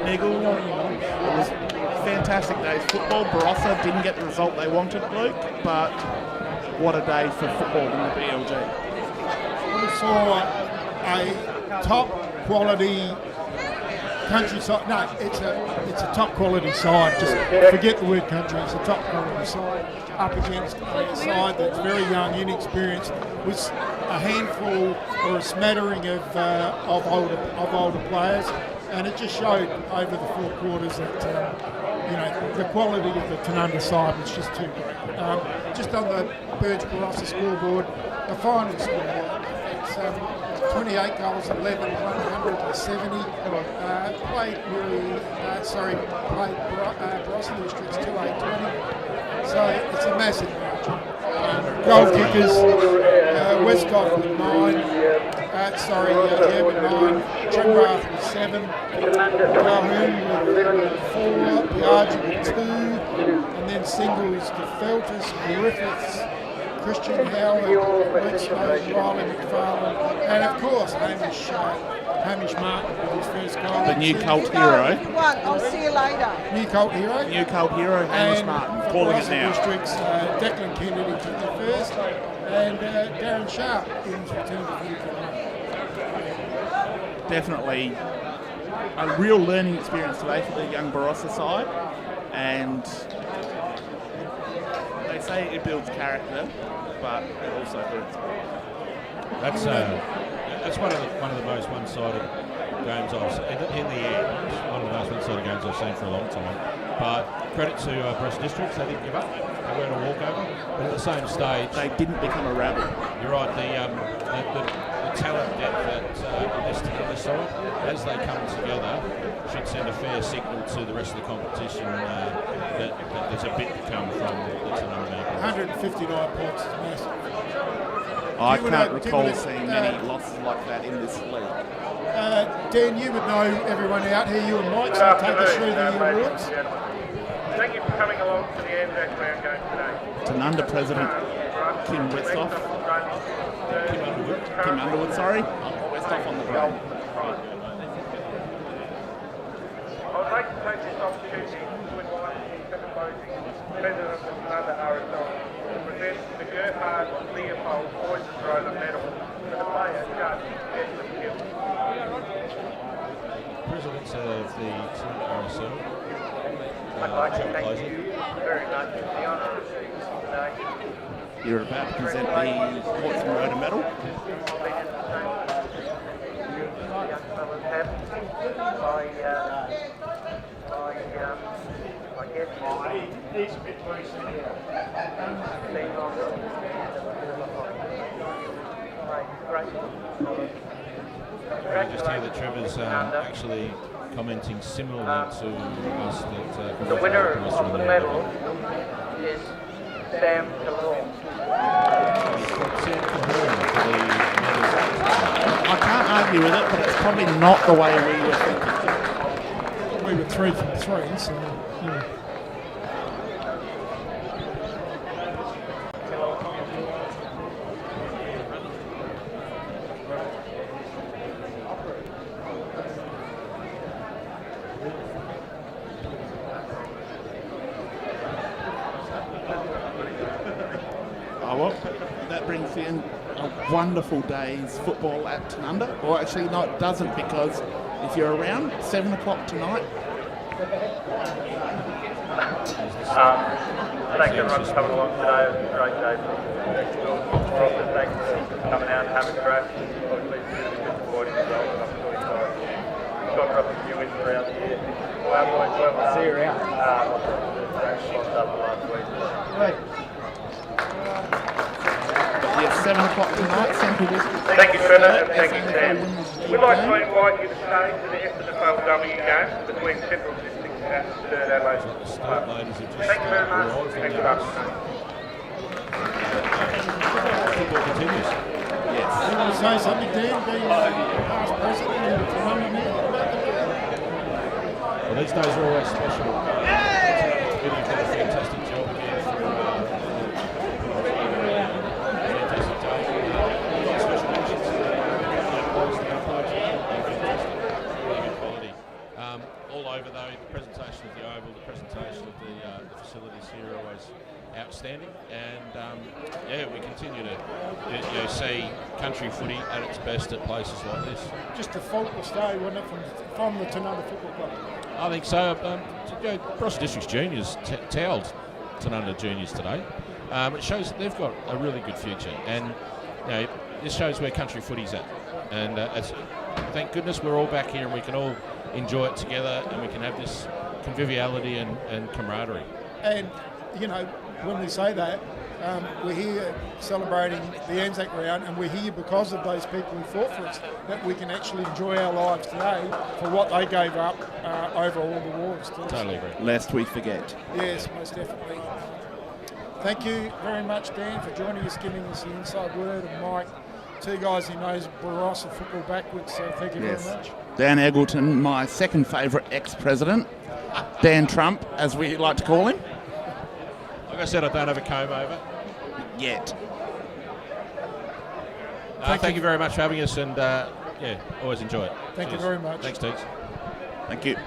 niggle. It was fantastic day's football. Barossa didn't get the result they wanted, Luke, but what a day for football in the BLG. We saw a top quality country side. No, it's a top quality side. Just forget the word country. It's a top quality side up against a side that's very young, inexperienced, with a handful or a smattering of older players, and it just showed over the 4 quarters that the quality of the Tanunda side was just too great. Just on the Birch Barossa scoreboard, the final scoreboard, it's 28 goals, 11, 170. Played Barossa Districts 2820. So it's a massive margin. Goal kickers, Westcott with 9. With 9. Trimrath with 7. Calhoun with 4. Piaggi with 2. And then singles to Feltus, Griffiths, Christian Howard, Wexford, Riley McFarlane, and of course Hamish Martin with his first goal. The new cult hero. I'll see you later. New cult hero. New cult hero, Hamish Martin, calling it now. Districts, Declan Kennedy took the first, and Darren Sharp in his return to the Definitely a real learning experience today for the young Barossa side, and they say it builds character, but it also hurts. That's one of the most one-sided games I've seen in the end. One of the most one-sided games I've seen for a long time. But credit to Barossa Districts, they didn't give up. They weren't a walkover, but at the same stage, They didn't become a rabble. you're right. The talent depth on this side, as they come together, should send a fair signal to the rest of the competition that there's a bit to come from the Tanunda. 159 points is massive. I can't recall seeing many losses like that in this league. Dan, you would know everyone out here, you and Mike, so take us through the awards. Thank you for coming along to the Anzac Round game today. Tanunda President Kim Westhoff. Kim Underwood, sorry. Westhoff on the ground. I would like to take this opportunity to invite the proposing President of the Tanunda RSL to present the Gerhard Leopold Poison Roller Medal to the player Judge Edward Hill. Presidents of the Tanunda RSL. I'd like to thank you very much for the honour received today. You're about to present the Poison Roller Medal. I just hear that Trevor's actually commenting similarly to us that the winner of the medal is Sam Calhoun. I can't argue with it, but it's probably not the way we were thinking. We were 3 from 3, so yeah. Oh well, that brings in a wonderful day's football at Tanunda. Or actually, no, it doesn't, because if you're around 7 o'clock tonight. Thanks everyone for coming along today. It was a great day for Barossa. Thanks for coming out and having a crack. Obviously, it's a bit disappointing result, but I'm sure you guys got up a few wins around the year. Well, boys, well, see you around. Lost up last week. Yeah, 7 o'clock tonight, Central District. Thank you, Trevor, and thank you, Sam. We'd like to invite you to stay for the SFLW game between Central District and Third Adelaide. Thank you very much. Thank you, Football continues. Yes. You want to say something, Dan, being past president and running it? Well, these days are always special. Really done a fantastic job again for fantastic day. Special mentions to the uploads, fantastic, really good quality. All over though, the presentation of the oval, the presentation of the facilities here are always outstanding, and yeah, we continue to see country footy at its best at places like this. Just a faultless day, wasn't it, from the Tanunda Football Club? I think so. Barossa District's juniors towelled Tanunda juniors today. It shows that they've got a really good future, and this shows where country footy's at. And thank goodness we're all back here and we can all enjoy it together, and we can have this conviviality and camaraderie. And when we say that, we're here celebrating the Anzac round, and we're here because of those people who fought for us, that we can actually enjoy our lives today for what they gave up over all the wars. Totally agree. Lest we forget. Yes, most definitely. Thank you very much, Dan, for joining us, giving us the inside word, and Mike, two guys who knows Barossa football backwards, so thank you very much. Dan Eggleton, my second favourite ex-president, Dan Trump, as we like to call him. Like I said, I don't have a comb over. Yet. Thank you very much for having us, and always enjoy it. Thank you very much. Thanks, Teeks. Thank you.